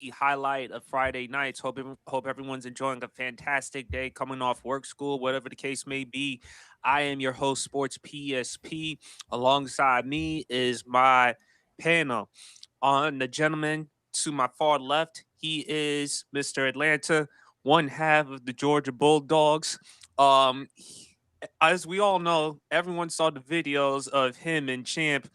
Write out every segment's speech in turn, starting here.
highlight of Friday nights. Hope everyone's enjoying a fantastic day coming off work, school, whatever the case may be. I am your host, Sports PSP. Alongside me is my panel. On the gentleman to my far left, he is Mr. Atlanta, one half of the Georgia Bulldogs. As we all know, everyone saw the videos of him and Champ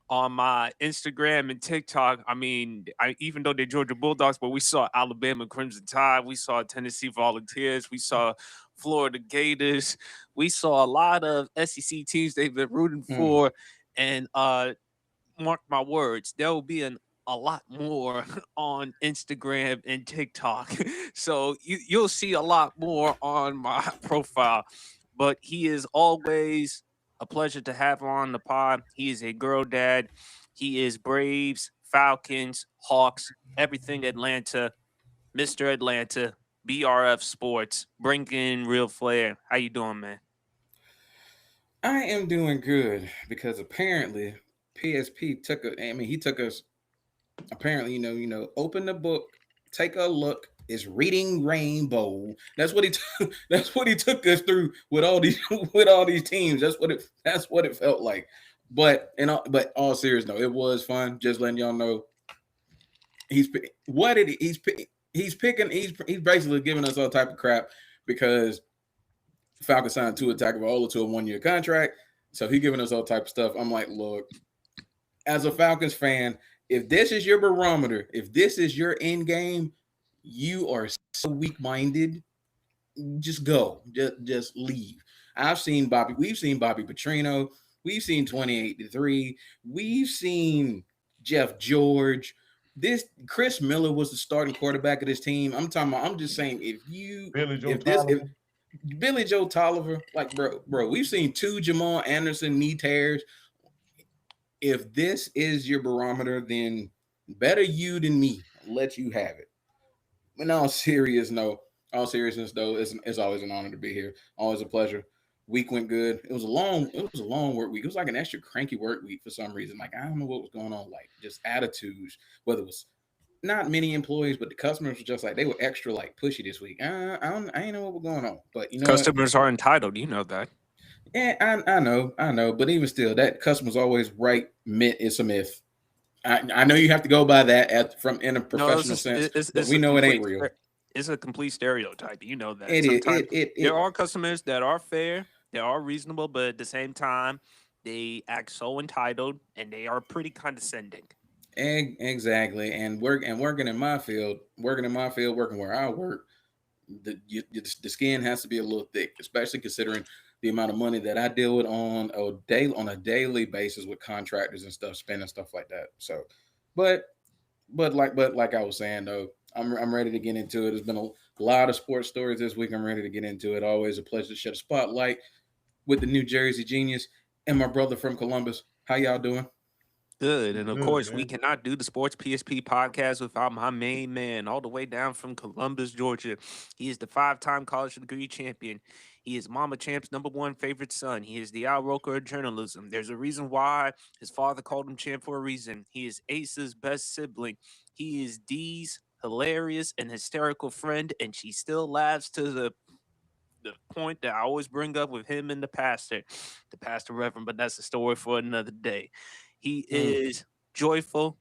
on my Instagram and TikTok. I mean, even though they're Georgia Bulldogs, but we saw Alabama Crimson Tide, we saw Tennessee Volunteers, we saw Florida Gators, we saw a lot of SEC teams they've been rooting for, and mark my words, there will be a lot more on Instagram and TikTok. So you'll see a lot more on my profile. But he is always a pleasure to have on the pod. He is a girl dad. He is Braves, Falcons, Hawks, everything Atlanta, Mr. Atlanta, BRF Sports, bringing real flair. How you doing, man? I am doing good because apparently PSP took a. I mean, he took us. Apparently, open the book, take a look. It's reading Rainbow. That's what he. That's what he took us through with all these with all these teams. That's what it. That's what it felt like. But all serious, no, it was fun. Just letting y'all know what it he's picking. He's basically giving us all type of crap because Falcons signed Tua Tagovailoa to a 1-year contract. So he giving us all type of stuff. I'm like, look, as a Falcons fan, if this is your barometer, if this is your end game, you are so weak-minded. Just go. Just leave. We've seen Bobby Petrino. We've seen 28-3. We've seen Jeff George. This Chris Miller was the starting quarterback of this team. I'm just saying, Billy Joe if this if Tolliver. Billy Joe Tolliver, like bro, we've seen two Jamal Anderson knee tears. If this is your barometer, then better you than me. I'll let you have it. In all seriousness though, it's always an honor to be here. Always a pleasure. Week went good. It was a long work week. It was like an extra cranky work week for some reason. Like I don't know what was going on. Like just attitudes. Whether it was not many employees, but the customers were just like they were extra like pushy this week. I ain't know what was going on. But you know what? Customers are entitled. You know that. Yeah, I know. But even still, that customer's always right. Myth is a myth. I know you have to go by that from in a No, professional sense, but it's we a know it ain't real. it's a complete stereotype. You know that. It is. Sometimes there It are customers that are fair, they are reasonable, but at the same time, they act so entitled and they are pretty condescending. exactly. And working where I work, the skin has to be a little thick, especially considering the amount of money that I deal with on a daily basis with contractors and stuff, spending stuff like that. So, but but like I was saying though, I'm ready to get into it. There's been a lot of sports stories this week. I'm ready to get into it. Always a pleasure to shed a spotlight with the New Jersey Genius and my brother from Columbus. How y'all doing? Good. I'm And of good, course, we man. cannot do the Sports PSP podcast without my main man, all the way down from Columbus, Georgia. He is the 5-time college degree champion. He is Mama Champ's number one favorite son. He is the Al Roker of journalism. There's a reason why his father called him Champ for a reason. He is Ace's best sibling. He is Dee's hilarious and hysterical friend, and she still laughs to the point that I always bring up with him and the pastor Reverend, but that's a story for another day. He Mm. is joyful,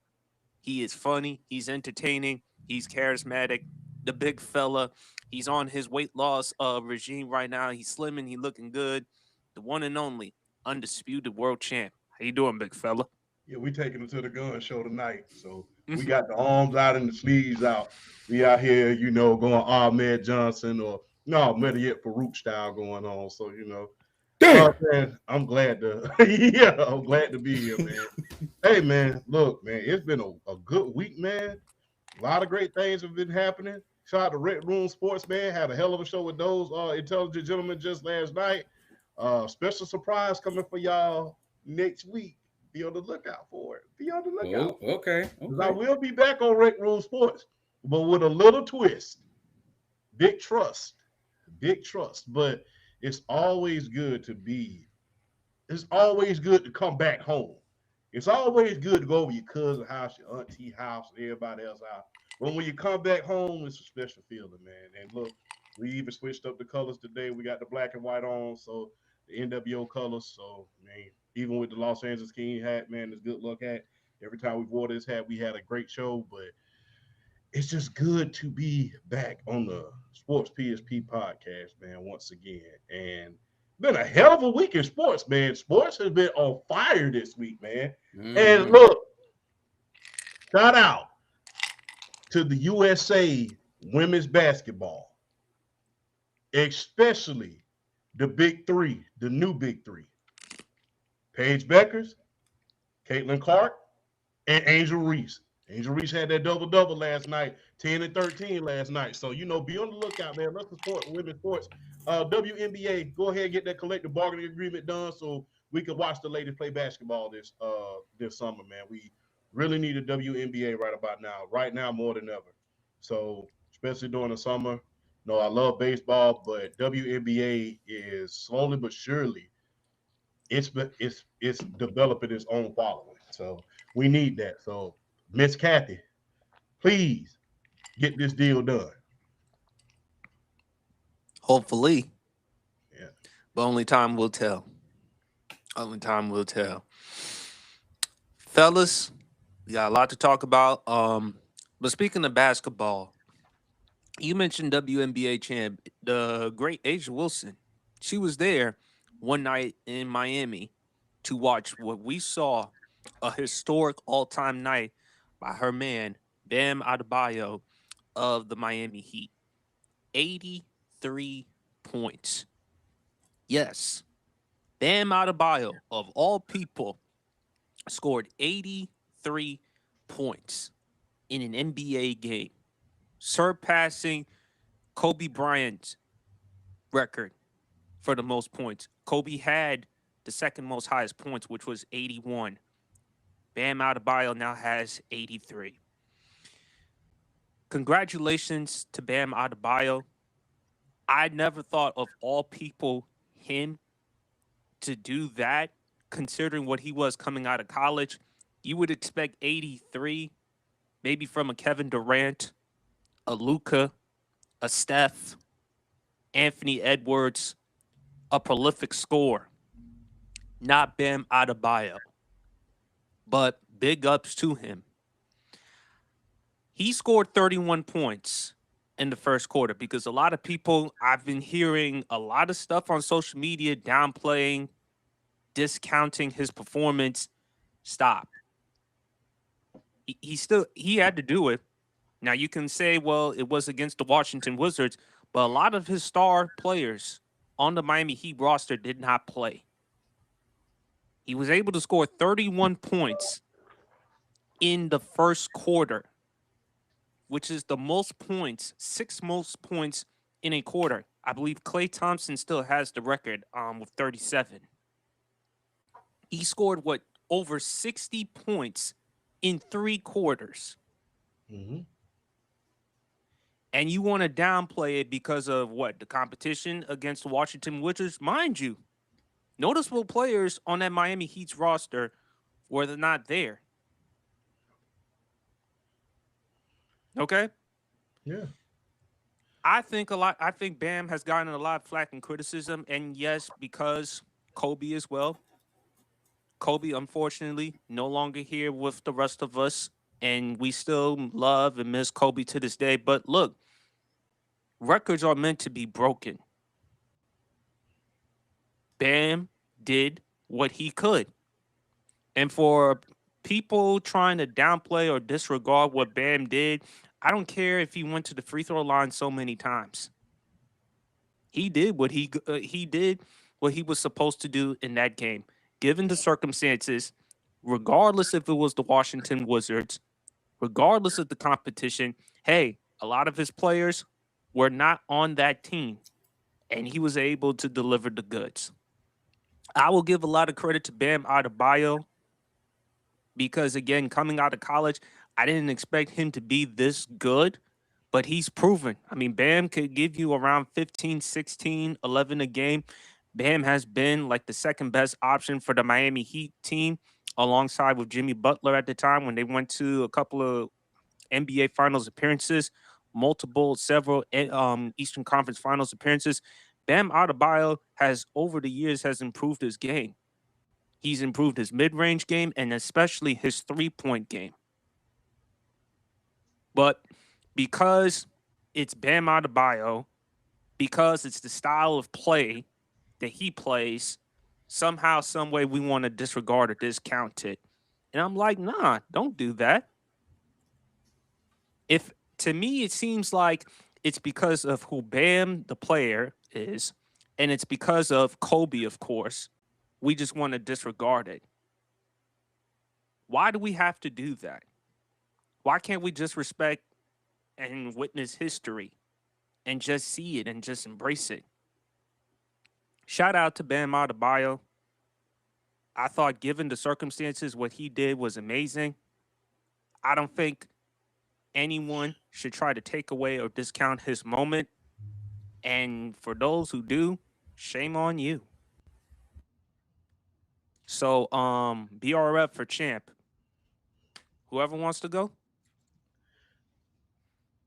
he is funny, he's entertaining, he's charismatic. The big fella, he's on his weight loss regime right now. He's slimming, he looking good. The one and only undisputed world champ. How you doing, big fella? Yeah, we taking it to the gun show tonight. So we got the arms out and the sleeves out. We out here, going Ahmed Johnson or no, better yet, Farouk style going on. So, Damn. man, I'm glad to, yeah, I'm glad to be here, man. Hey, man, look, man, it's been a good week, man. A lot of great things have been happening. Shout out to Red Room Sports, man. Had a hell of a show with those intelligent gentlemen just last night. Special surprise coming for y'all next week. Be on the lookout for it. Be on the Oh, lookout. okay, Because I okay. will be back on Red Room Sports, but with a little twist. Big trust. Big trust. But it's always good to be, it's always good to come back home. It's always good to go over your cousin's house, your auntie house, everybody else's house. But when you come back home, it's a special feeling, man. And look, we even switched up the colors today. We got the black and white on, so the NWO colors. So, man, even with the Los Angeles King hat, man, this good luck hat. Every time we wore this hat, we had a great show. But it's just good to be back on the Sports PSP podcast, man, once again. And been a hell of a week in sports, man. Sports has been on fire this week, man. And look, shout out to the USA women's basketball, especially the big three, the new big three. Paige Beckers, Caitlin Clark, and Angel Reese. Angel Reese had that double-double last night, 10 and 13 last night. So, be on the lookout, man. Let's support women's sports. WNBA, go ahead and get that collective bargaining agreement done so we can watch the ladies play basketball this summer, man. We really need a WNBA right about now. Right now, more than ever. So, especially during the summer. I love baseball, but WNBA is slowly but surely it's developing its own following. So we need that. So Miss Kathy, please get this deal done. Hopefully. Yeah. But only time will tell. Only time will tell. Fellas, we got a lot to talk about. But speaking of basketball, you mentioned WNBA champ, the great Asia Wilson. She was there one night in Miami to watch what we saw, a historic all-time night by her man, Bam Adebayo of the Miami Heat. 83 points. Yes, Bam Adebayo, of all people, scored 83 points in an NBA game, surpassing Kobe Bryant's record for the most points. Kobe had the second most highest points, which was 81. Bam Adebayo now has 83. Congratulations to Bam Adebayo. I never thought of all people him to do that, considering what he was coming out of college. You would expect 83, maybe from a Kevin Durant, a Luka, a Steph, Anthony Edwards, a prolific scorer. Not Bam Adebayo. But big ups to him. He scored 31 points in the first quarter because a lot of people, I've been hearing a lot of stuff on social media downplaying, discounting his performance. Stop. He had to do it. Now you can say, well, it was against the Washington Wizards, but a lot of his star players on the Miami Heat roster did not play. He was able to score 31 points in the first quarter, which is the most points, 6 most points in a quarter. I believe Klay Thompson still has the record with 37. He scored, over 60 points in 3 quarters. Mm-hmm. And you want to downplay it because of the competition against the Washington Wizards? Mind you, noticeable players on that Miami Heat's roster were not there. Okay? Yeah. I think Bam has gotten a lot of flack and criticism, and yes, because Kobe as well. Kobe, unfortunately, no longer here with the rest of us, and we still love and miss Kobe to this day. But look, records are meant to be broken. Bam did what he could. And for people trying to downplay or disregard what Bam did, I don't care if he went to the free throw line so many times. He did what he was supposed to do in that game, given the circumstances, regardless if it was the Washington Wizards, regardless of the competition. Hey, a lot of his players were not on that team, and he was able to deliver the goods. I will give a lot of credit to Bam Adebayo because, again, coming out of college, I didn't expect him to be this good, but he's proven. I mean, Bam could give you around 15, 16, 11 a game. Bam has been like the second best option for the Miami Heat team, alongside with Jimmy Butler at the time when they went to a couple of NBA Finals appearances, several Eastern Conference Finals appearances. Bam Adebayo has over the years has improved his game. He's improved his mid-range game and especially his three-point game. But because it's Bam Adebayo, because it's the style of play that he plays, somehow, some way we want to disregard or discount it. And I'm like, nah, don't do that. If to me it seems like it's because of who Bam the player is, and it's because of Kobe, of course, we just want to disregard it. Why do we have to do that? Why can't we just respect and witness history and just see it and just embrace it? Shout out to Bam Adebayo. I thought, given the circumstances, what he did was amazing. I don't think anyone should try to take away or discount his moment. And for those who do, shame on you. So, BRF for champ. Whoever wants to go.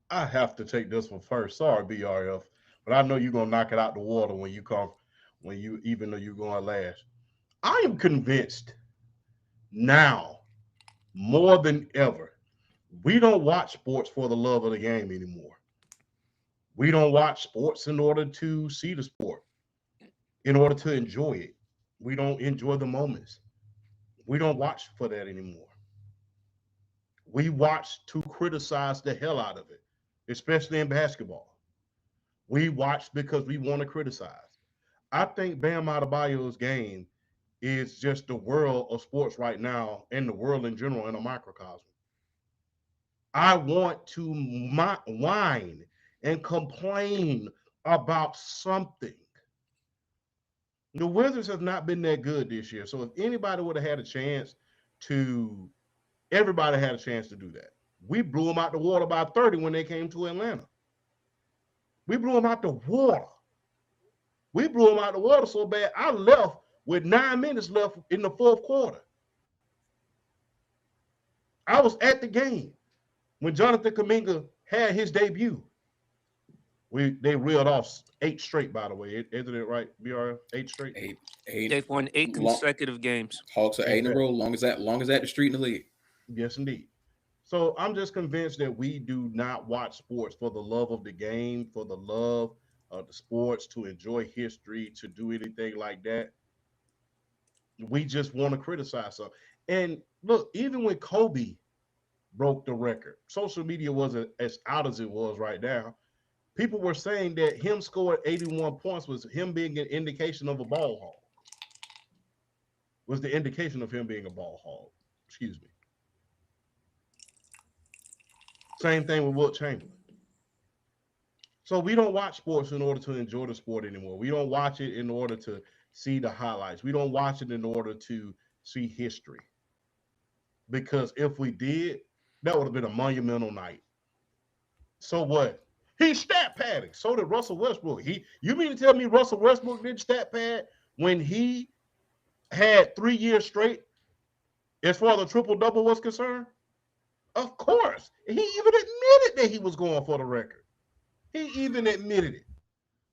I have to take this one first. Sorry, BRF, but I know you're gonna knock it out the water when you come, even though you're going last. I am convinced now more than ever, we don't watch sports for the love of the game anymore. We don't watch sports in order to see the sport, in order to enjoy it. We don't enjoy the moments. We don't watch for that anymore. We watch to criticize the hell out of it, especially in basketball. We watch because we want to criticize. I think Bam Adebayo's game is just the world of sports right now and the world in general in a microcosm. I want to whine and complain about something. The Wizards have not been that good this year. So if anybody would have had a chance to, everybody had a chance to do that. We blew them out the water by 30 when they came to Atlanta. We blew them out the water. We blew them out the water so bad, I left with 9 minutes left in the fourth quarter. I was at the game when Jonathan Kuminga had his debut. They reeled off 8 straight, by the way. Isn't it right, BR? 8 straight? Eight. They've won 8 consecutive games. Hawks are 8 in a row, long as that the street in the league. Yes, indeed. So I'm just convinced that we do not watch sports for the love of the game, for the love of the sports, to enjoy history, to do anything like that. We just want to criticize something. And look, even when Kobe broke the record, social media wasn't as out as it was right now. People were saying that him scoring 81 points was him being an indication of a ball hog. Was the indication of him being a ball hog. Excuse me. Same thing with Wilt Chamberlain. So we don't watch sports in order to enjoy the sport anymore. We don't watch it in order to see the highlights. We don't watch it in order to see history. Because if we did, that would have been a monumental night. So what? He stat padding. So did Russell Westbrook. You mean to tell me Russell Westbrook did stat pad when he had 3 years straight as far as the triple-double was concerned? Of course. He even admitted that he was going for the record. He even admitted it.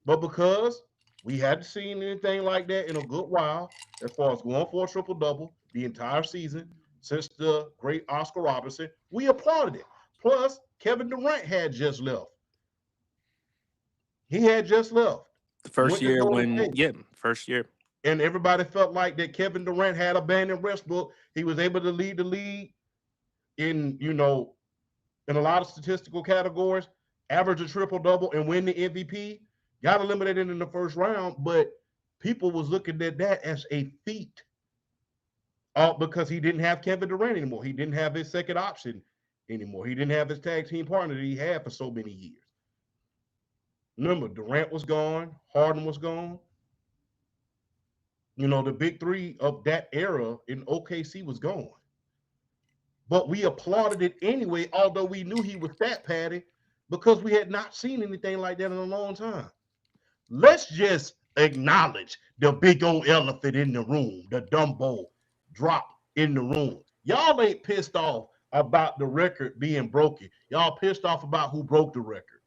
But because we hadn't seen anything like that in a good while, as far as going for a triple-double the entire season since the great Oscar Robertson, we applauded it. Plus, Kevin Durant had just left. He had just left. The first year first year. And everybody felt like that Kevin Durant had abandoned Westbrook. He was able to lead the league in a lot of statistical categories, average a triple-double and win the MVP. Got eliminated in the first round, but people was looking at that as a feat because he didn't have Kevin Durant anymore. He didn't have his second option anymore. He didn't have his tag team partner that he had for so many years. Remember, Durant was gone. Harden was gone. The big three of that era in OKC was gone. But we applauded it anyway, although we knew he was stat padding because we had not seen anything like that in a long time. Let's just acknowledge the big old elephant in the room, the Dumbo drop in the room. Y'all ain't pissed off about the record being broken. Y'all pissed off about who broke the record.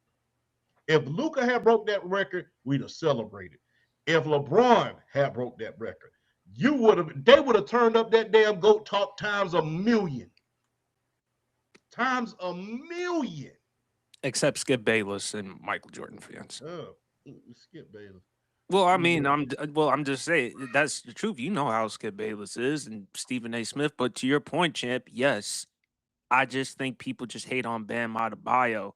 If Luka had broke that record, we'd have celebrated. If LeBron had broke that record, they would have turned up that damn GOAT talk times a million. Times a million. Except Skip Bayless and Michael Jordan fans. Oh, Skip Bayless. Well, I mean, I'm just saying that's the truth. You know how Skip Bayless is and Stephen A. Smith. But to your point, champ, yes, I just think people just hate on Bam Adebayo.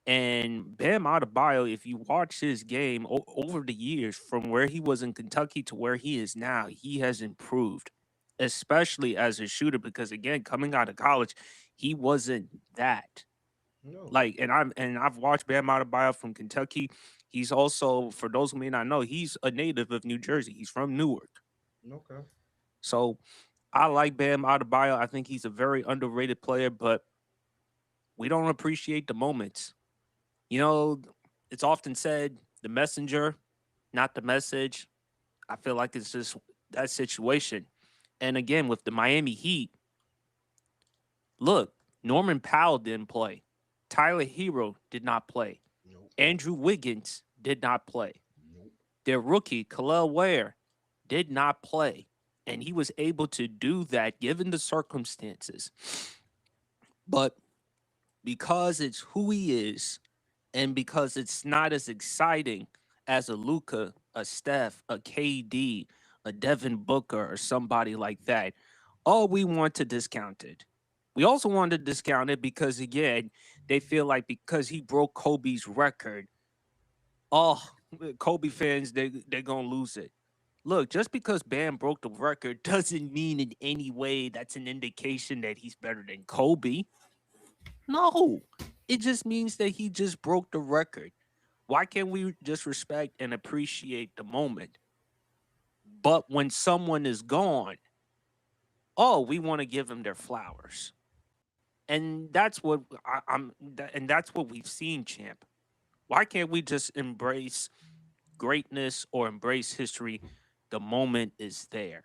And Bam Adebayo, if you watch his game over the years, from where he was in Kentucky to where he is now, he has improved, especially as a shooter. Because again, coming out of college, he wasn't that. No. Like, I've watched Bam Adebayo from Kentucky. He's also, for those who may not know, he's a native of New Jersey. He's from Newark. Okay. So I like Bam Adebayo. I think he's a very underrated player, but we don't appreciate the moments. You know, it's often said the messenger, not the message. I feel like it's just that situation. And again, with the Miami Heat, look, Norman Powell didn't play. Tyler Hero did not play. Nope. Andrew Wiggins did not play. Nope. Their rookie, Khalil Ware, did not play. And he was able to do that given the circumstances. But because it's who he is, and because it's not as exciting as a Luka, a Steph, a KD, a Devin Booker, or somebody like that, we want to discount it. We also want to discount it because, again, they feel like because he broke Kobe's record, Kobe fans, they're going to lose it. Look, just because Bam broke the record doesn't mean in any way that's an indication that he's better than Kobe. No, it just means that he just broke the record. Why can't we just respect and appreciate the moment? But when someone is gone, we want to give them their flowers. And that's what and that's what we've seen, champ. Why can't we just embrace greatness or embrace history? The moment is there.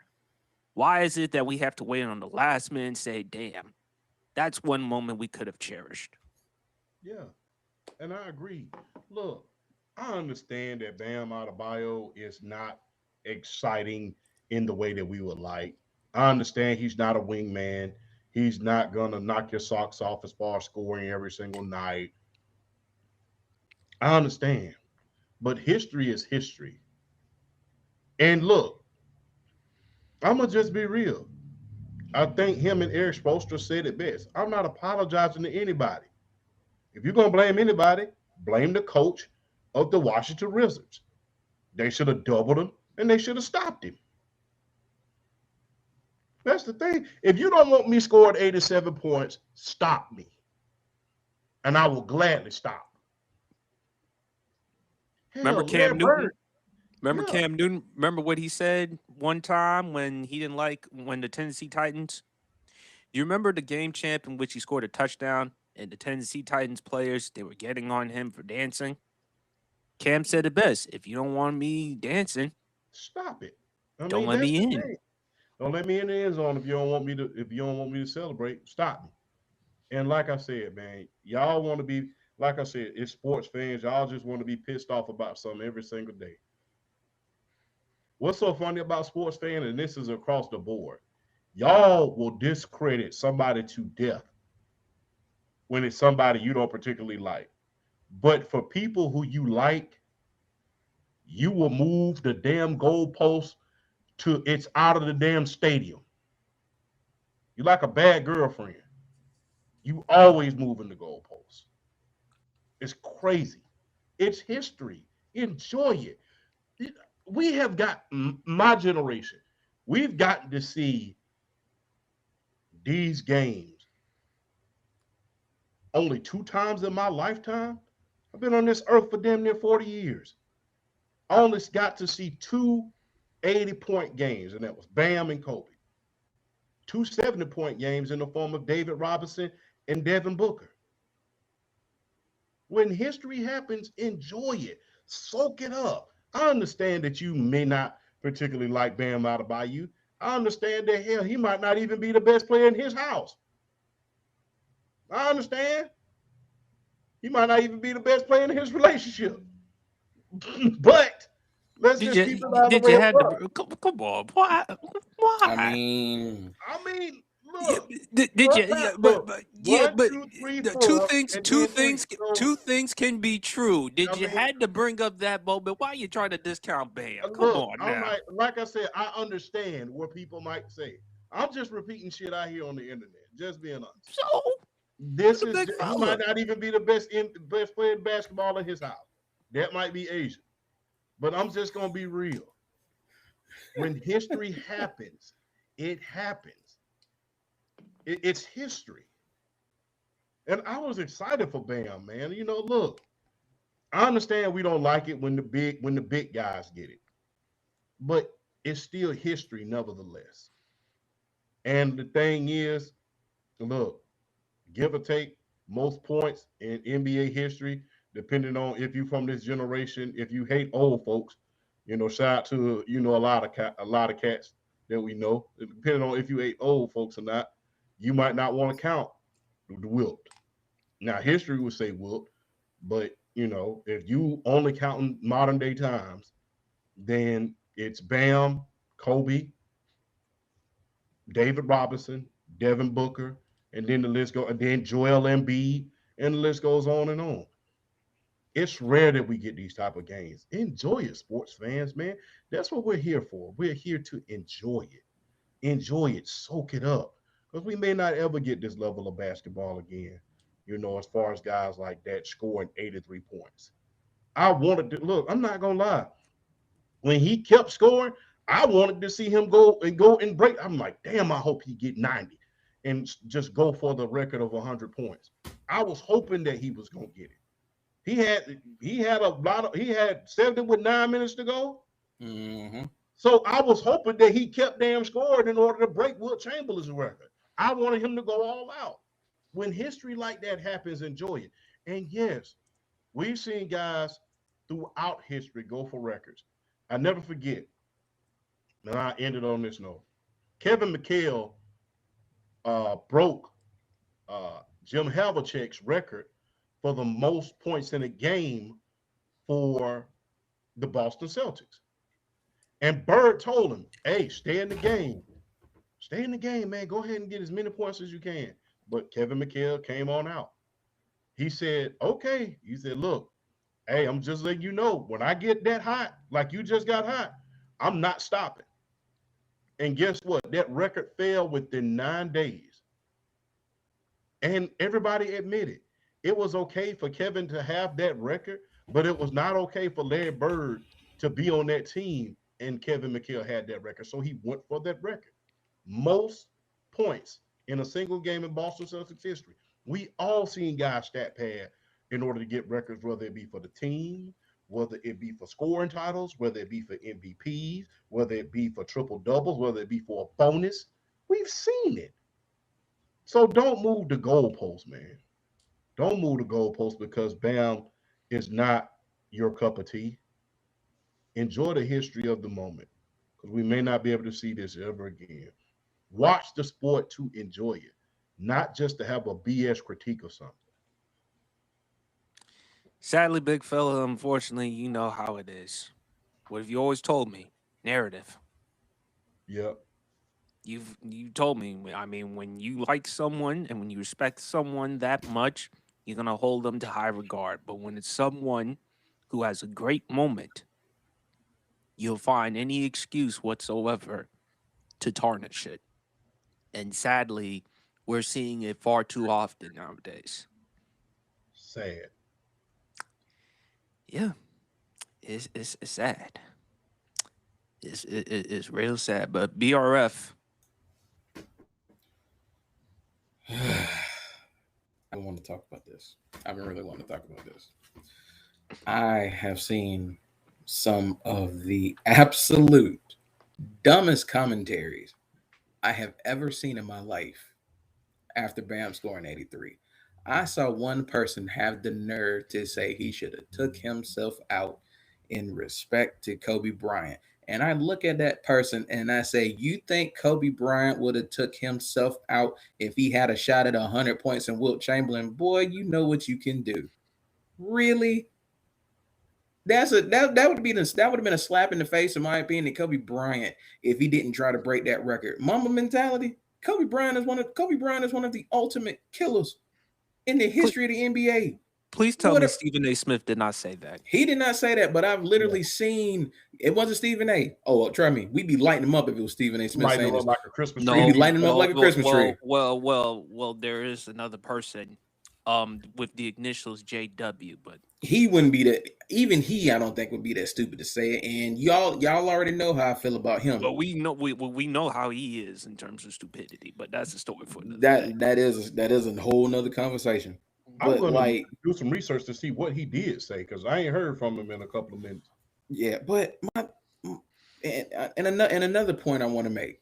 Why is it that we have to wait on the last minute and say, damn, that's one moment we could have cherished? Yeah, and I agree. Look, I understand that Bam Adebayo is not exciting in the way that we would like. I understand he's not a wingman. He's not gonna knock your socks off as far as scoring every single night. I understand, but history is history. And look, I'm gonna just be real. I think him and Eric Spoelstra said it best. I'm not apologizing to anybody. If you're gonna blame anybody, blame the coach of the Washington Wizards. They should have doubled him and they should have stopped him. That's the thing. If you don't want me scoring 87 points, stop me. And I will gladly stop. Remember Hell, Cam Larry Newton? Bird. Remember Yeah. Cam Newton? Remember what he said one time when he didn't like when the Tennessee Titans? Do you remember the game, champ, in which he scored a touchdown and the Tennessee Titans players, they were getting on him for dancing? Cam said it best. If you don't want me dancing, Stop it. I don't mean, let that's me the in. thing. Don't let me in the end zone if you don't want me to celebrate. Stop me. And like I said, man, y'all want to be like I said, it's sports fans. Y'all just want to be pissed off about something every single day. What's so funny about sports fans, and this is across the board, y'all will discredit somebody to death when it's somebody you don't particularly like. But for people who you like, you will move the damn goalpost to it's out of the damn stadium. You like a bad girlfriend. You always moving the goalposts. It's crazy. It's history. Enjoy it. We have got my generation. We've gotten to see these games only 2 times in my lifetime. I've been on this earth for damn near 40 years. I only got to see two 80-point games, and that was Bam and Kobe. Two 70-point games in the form of David Robinson and Devin Booker. When history happens, enjoy it. Soak it up. I understand that you may not particularly like Bam Adebayo. I understand that hell, he might not even be the best player in his house. I understand. He might not even be the best player in his relationship. But let's Did just keep you it all the did way you up have front. to come on? Why? I Why? mean, I mean, Yeah, look, did you? run Yeah, back, look, yeah, one, but two, three, the four, and then three. So two things can be true. I Did you mean, had to bring up that moment? Why are you trying to discount Bam? Come look, on I'm now. like I said, I understand what people might say. I'm just repeating shit I hear on the internet. Just being honest. So he's This a is big he might fella. not even be the best player in basketball in his house. That might be Asian. But I'm just gonna be real. When history happens, it happens. It's history. And I was excited for Bam, man. You know, look, I understand we don't like it when the big guys get it, but it's still history nevertheless. And the thing is, look, give or take most points in NBA history, depending on if you from this generation, if you hate old folks, shout out to a lot of cats that we know. Depending on if you hate old folks or not, you might not want to count the wilt. Now, history would say wilt, but if you only counting modern day times, then it's Bam, Kobe, David Robinson, Devin Booker, and then the list goes, and then Joel Embiid, and the list goes on and on. It's rare that we get these type of games. Enjoy it, sports fans, man. That's what we're here for. We're here to enjoy it. Enjoy it, soak it up. Because we may not ever get this level of basketball again, as far as guys like that scoring 83 points. I wanted to look, I'm not gonna lie. When he kept scoring, I wanted to see him go and break. I'm like, damn, I hope he get 90 and just go for the record of 100 points. I was hoping that he was gonna get it. He had 70 with 9 minutes to go. mm-hmm. So I was hoping that he kept damn scoring in order to break Wilt Chamberlain's record. I wanted him to go all out. When history like that happens, enjoy it. And yes, we've seen guys throughout history go for records. I never forget, and I ended on this note. Kevin McHale broke Jim Havlicek's record for the most points in a game for the Boston Celtics. And Bird told him, hey, stay in the game. Stay in the game, man. Go ahead and get as many points as you can. But Kevin McHale came on out. He said, okay. He said, look, hey, I'm just letting you know, when I get that hot, like you just got hot, I'm not stopping. And guess what? That record fell within 9 days. And everybody admitted it was okay for Kevin to have that record, but it was not okay for Larry Bird to be on that team. And Kevin McHale had that record. So he went for that record. Most points in a single game in Boston Celtics history. We all seen guys stat pad in order to get records, whether it be for the team, whether it be for scoring titles, whether it be for MVPs, whether it be for triple doubles, whether it be for a bonus. We've seen it. So don't move the goalpost, man. Don't move the goalpost because Bam is not your cup of tea. Enjoy the history of the moment because we may not be able to see this ever again. Watch the sport to enjoy it, not just to have a BS critique of something. Sadly, big fella, unfortunately, you know how it is. What have you always told me? Narrative. Yep. You told me. I mean, when you like someone and when you respect someone that much, you're gonna hold them to high regard. But when it's someone who has a great moment, you'll find any excuse whatsoever to tarnish it. And sadly, we're seeing it far too often nowadays. Sad. Yeah, it's sad. It's real sad. But BRF, I don't want to talk about this. I've been really wanting to talk about this. I have seen some of the absolute dumbest commentaries I have ever seen in my life after Bam scoring 83. I saw one person have the nerve to say he should have took himself out in respect to Kobe Bryant. And I look at that person and I say, you think Kobe Bryant would have took himself out if he had a shot at 100 points in Wilt Chamberlain? Boy, you know what you can do. Really? That would have been a slap in the face, in my opinion, to Kobe Bryant if he didn't try to break that record. Mamba mentality. Kobe Bryant is one of the ultimate killers in the history of the NBA. Please tell me Stephen A. Smith did not say that. He did not say that, but I've literally seen it wasn't Stephen A. Oh, try me. We'd be lighting him up if it was Stephen A. Smith saying this. Like a Christmas tree. We'd be lighting him up like a Christmas tree. Well, there is another person with the initials JW, but he wouldn't be that. Even he, I don't think, would be that stupid to say it. And y'all already know how I feel about him. But we know how he is in terms of stupidity. But that's a story for another day. That is a whole nother conversation. I'm gonna do some research to see what he did say, because I ain't heard from him in a couple of minutes. Yeah, but another point I want to make.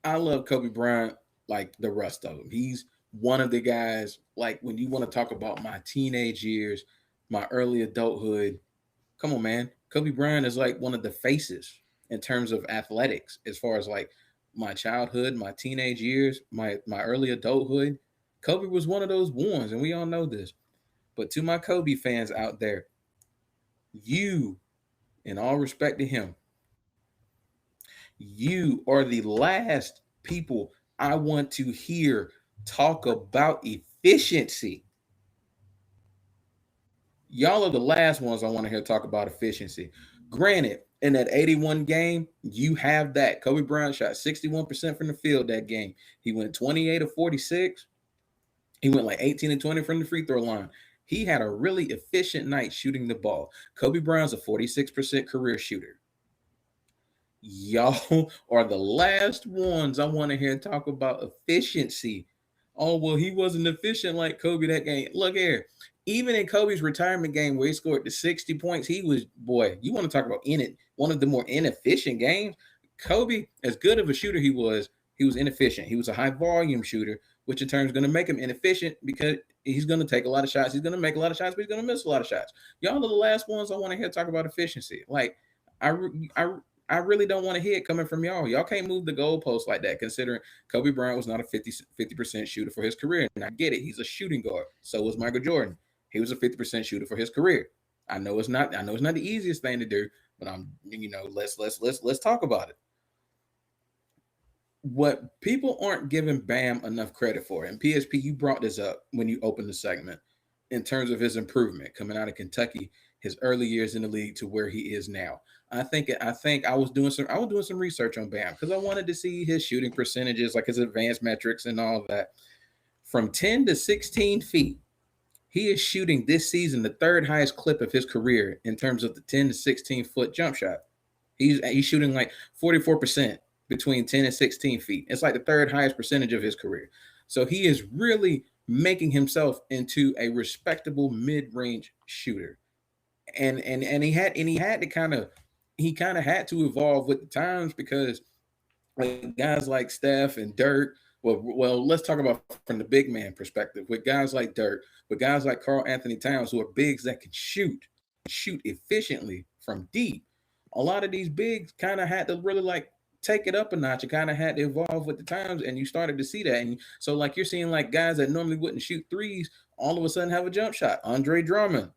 I love Kobe Bryant like the rest of them. He's one of the guys, like when you want to talk about my teenage years, my early adulthood, come on, man. Kobe Bryant is like one of the faces in terms of athletics, as far as like my childhood, my teenage years, my early adulthood. Kobe was one of those ones, and we all know this. But to my Kobe fans out there, you, in all respect to him, you are the last people I want to hear talk about efficiency. Y'all are the last ones I want to hear talk about efficiency. Granted, in that 81 game, you have that. Kobe Bryant shot 61% from the field that game. He went 28 of 46. He went like 18 and 20 from the free throw line. He had a really efficient night shooting the ball. Kobe Bryant's a 46% career shooter. Y'all are the last ones I want to hear talk about efficiency. Oh, well, he wasn't efficient like Kobe that game. Look here. Even in Kobe's retirement game where he scored the 60 points, he was, boy, you want to talk about one of the more inefficient games? Kobe, as good of a shooter he was inefficient. He was a high volume shooter, which in turn is going to make him inefficient because he's going to take a lot of shots. He's going to make a lot of shots, but he's going to miss a lot of shots. Y'all are the last ones I want to hear talk about efficiency. Like, I really don't want to hear it coming from y'all. Y'all can't move the goalposts like that, considering Kobe Bryant was not a 50% shooter for his career. And I get it. He's a shooting guard. So was Michael Jordan. He was a 50% shooter for his career. I know it's not the easiest thing to do, but let's talk about it. What people aren't giving Bam enough credit for, and PSP, you brought this up when you opened the segment, in terms of his improvement coming out of Kentucky, his early years in the league to where he is now. I think I was doing some research on Bam because I wanted to see his shooting percentages, like his advanced metrics and all of that. From 10 to 16 feet, he is shooting this season the third highest clip of his career in terms of the 10 to 16 foot jump shot. He's shooting like 44% between 10 and 16 feet. It's like the third highest percentage of his career. So he is really making himself into a respectable mid-range shooter. And he had to evolve with the times, because like guys like Steph and Dirk, well, let's talk about from the big man perspective, with guys like Dirk, with guys like Karl Anthony Towns, who are bigs that can shoot efficiently from deep. A lot of these bigs kind of had to really like take it up a notch. It kind of had to evolve with the times, and you started to see that. And so like you're seeing like guys that normally wouldn't shoot threes all of a sudden have a jump shot. Andre Drummond,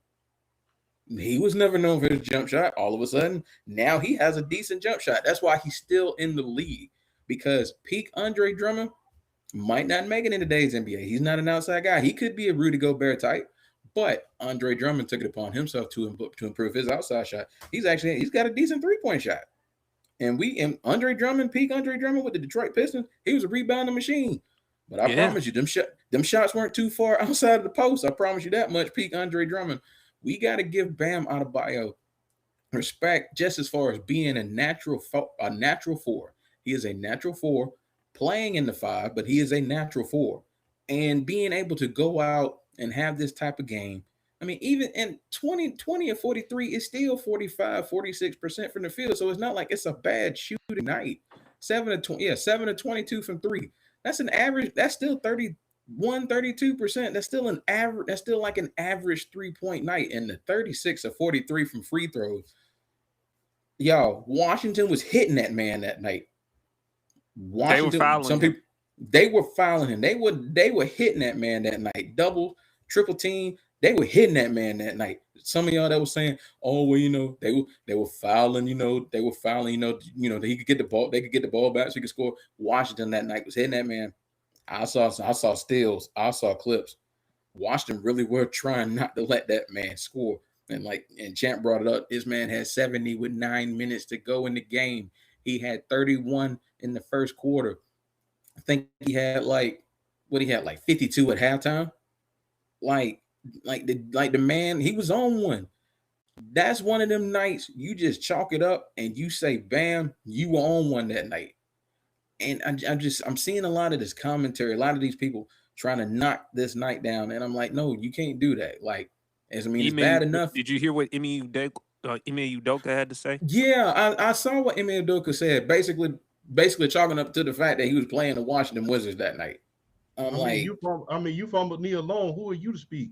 he was never known for his jump shot. All of a sudden, now he has a decent jump shot. That's why he's still in the league, because peak Andre Drummond might not make it in today's NBA. He's not an outside guy. He could be a Rudy Gobert type, but Andre Drummond took it upon himself to improve his outside shot. He's got a decent three-point shot. And peak Andre Drummond with the Detroit Pistons, he was a rebounding machine. But I promise you, them shots weren't too far outside of the post. I promise you that much. Peak Andre Drummond. We got to give Bam Adebayo respect just as far as being a natural four. He is a natural four, playing in the five, but he is a natural four. And being able to go out and have this type of game, I mean, even in 20 and 43 is still 45, 46% from the field. So it's not like it's a bad shooting night. 7 to 22 from three. That's an average. That's still 32%. That's still an average. That's still like an average 3-point night. And the 36 of 43 from free throws. Y'all, Washington was hitting that man that night. Washington, They were fouling some him. people, they were fouling him. They were hitting that man that night. Double, triple team. They were hitting that man that night. Some of y'all that was saying, "Oh well, they were fouling. They were fouling. He could get the ball. They could get the ball back so he could score." Washington that night was hitting that man. I saw stills. I saw clips. Washington really were trying not to let that man score. And Champ brought it up. This man had 70 with 9 minutes to go in the game. He had 31 in the first quarter. I think he had like 52 at halftime. Like the man, he was on one. That's one of them nights you just chalk it up and you say, bam, you were on one that night. And I'm seeing a lot of this commentary, a lot of these people trying to knock this night down. And I'm like, no, you can't do that. Like, it's bad enough. Did you hear what Ime Udoka had to say? Yeah, I saw what Ime Udoka said. Basically chalking up to the fact that he was playing the Washington Wizards that night. You fumbled knee alone. Who are you to speak?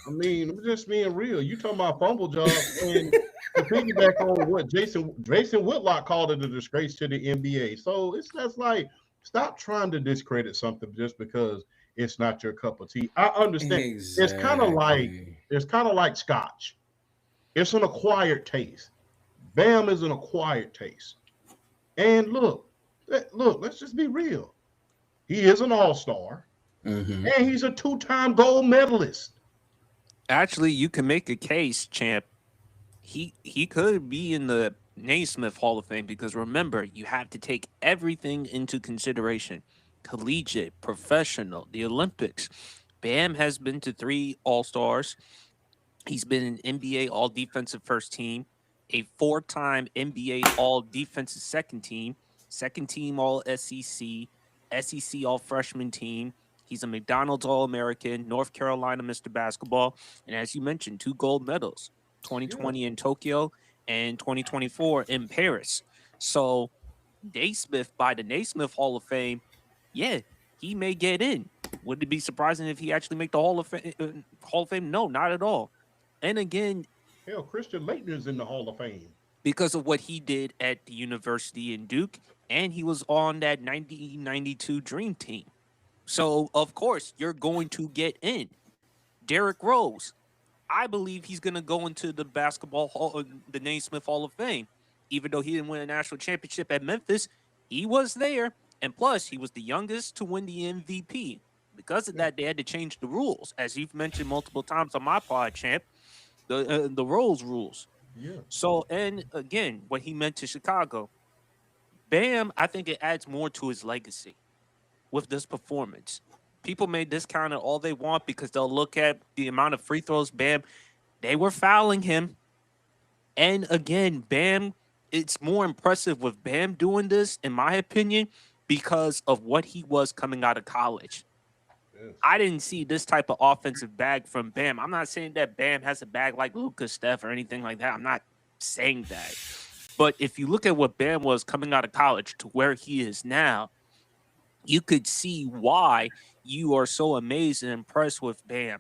I'm just being real. You talking about fumble job, and to piggyback on what Jason Whitlock called it a disgrace to the NBA. So it's just like, stop trying to discredit something just because it's not your cup of tea. I understand. Exactly. It's kind of like scotch. It's an acquired taste. Bam is an acquired taste. And look, let's just be real. He is an all-star, and he's a 2-time gold medalist. Actually, you can make a case, Champ. He could be in the Naismith Hall of Fame because remember, you have to take everything into consideration. Collegiate, professional, the Olympics. Bam has been to 3 All-Stars. He's been an NBA All-Defensive First Team, a 4-time NBA All-Defensive Second Team All-SEC, SEC All-Freshman Team. He's a McDonald's All-American, North Carolina Mr. Basketball, and as you mentioned, 2 gold medals, 2020 in Tokyo and 2024 in Paris. So Naismith, by the Naismith Hall of Fame, yeah, he may get in. Would it be surprising if he actually make the Hall of Fame? No, not at all. And again, hell, Christian Laettner is in the Hall of Fame because of what he did at the university in Duke, and he was on that 1992 Dream Team. So, of course, you're going to get in. Derrick Rose, I believe he's going to go into the the Naismith Hall of Fame. Even though he didn't win a national championship at Memphis, he was there. And plus, he was the youngest to win the MVP. Because of that, they had to change the rules. As you've mentioned multiple times on my pod, Champ, the Rose rules. Yeah. So, and again, what he meant to Chicago, Bam, I think it adds more to his legacy with this performance. People may discount it all they want because they'll look at the amount of free throws. Bam, they were fouling him. And again, Bam, it's more impressive with Bam doing this, in my opinion, because of what he was coming out of college. Yes. I didn't see this type of offensive bag from Bam. I'm not saying that Bam has a bag like Luka, Steph, or anything like that. I'm not saying that. But if you look at what Bam was coming out of college to where he is now, you could see why you are so amazed and impressed with Bam.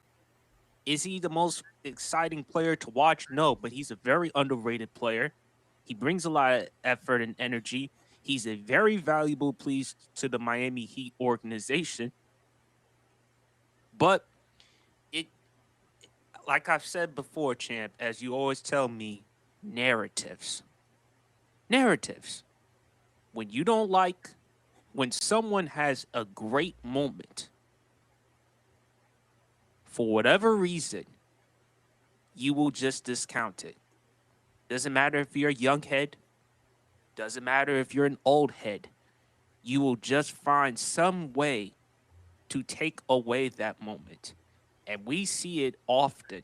Is he the most exciting player to watch? No, but he's a very underrated player. He brings a lot of effort and energy. He's a very valuable piece to the Miami Heat organization. But like I've said before, Champ, as you always tell me, narratives. When you don't like, when someone has a great moment, for whatever reason, you will just discount it. Doesn't matter if you're a young head. Doesn't matter if you're an old head. You will just find some way to take away that moment. And we see it often,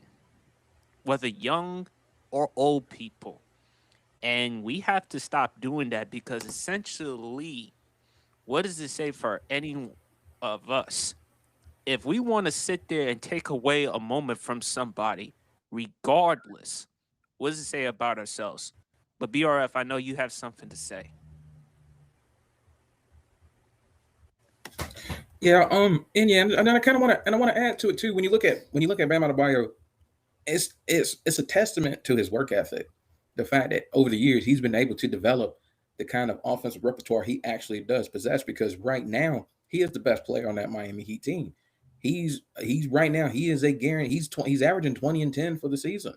whether young or old people. And we have to stop doing that because essentially, what does it say for any of us? If we want to sit there and take away a moment from somebody, regardless, what does it say about ourselves? But BRF, I know you have something to say. Yeah, and then I kind of want to add to it too. When you look at Bam Adebayo, it's a testament to his work ethic. the fact that over the years he's been able to develop the kind of offensive repertoire he actually does possess, because right now he is the best player on that Miami Heat team. He's right now he is a guarantee. He's averaging 20 and 10 for the season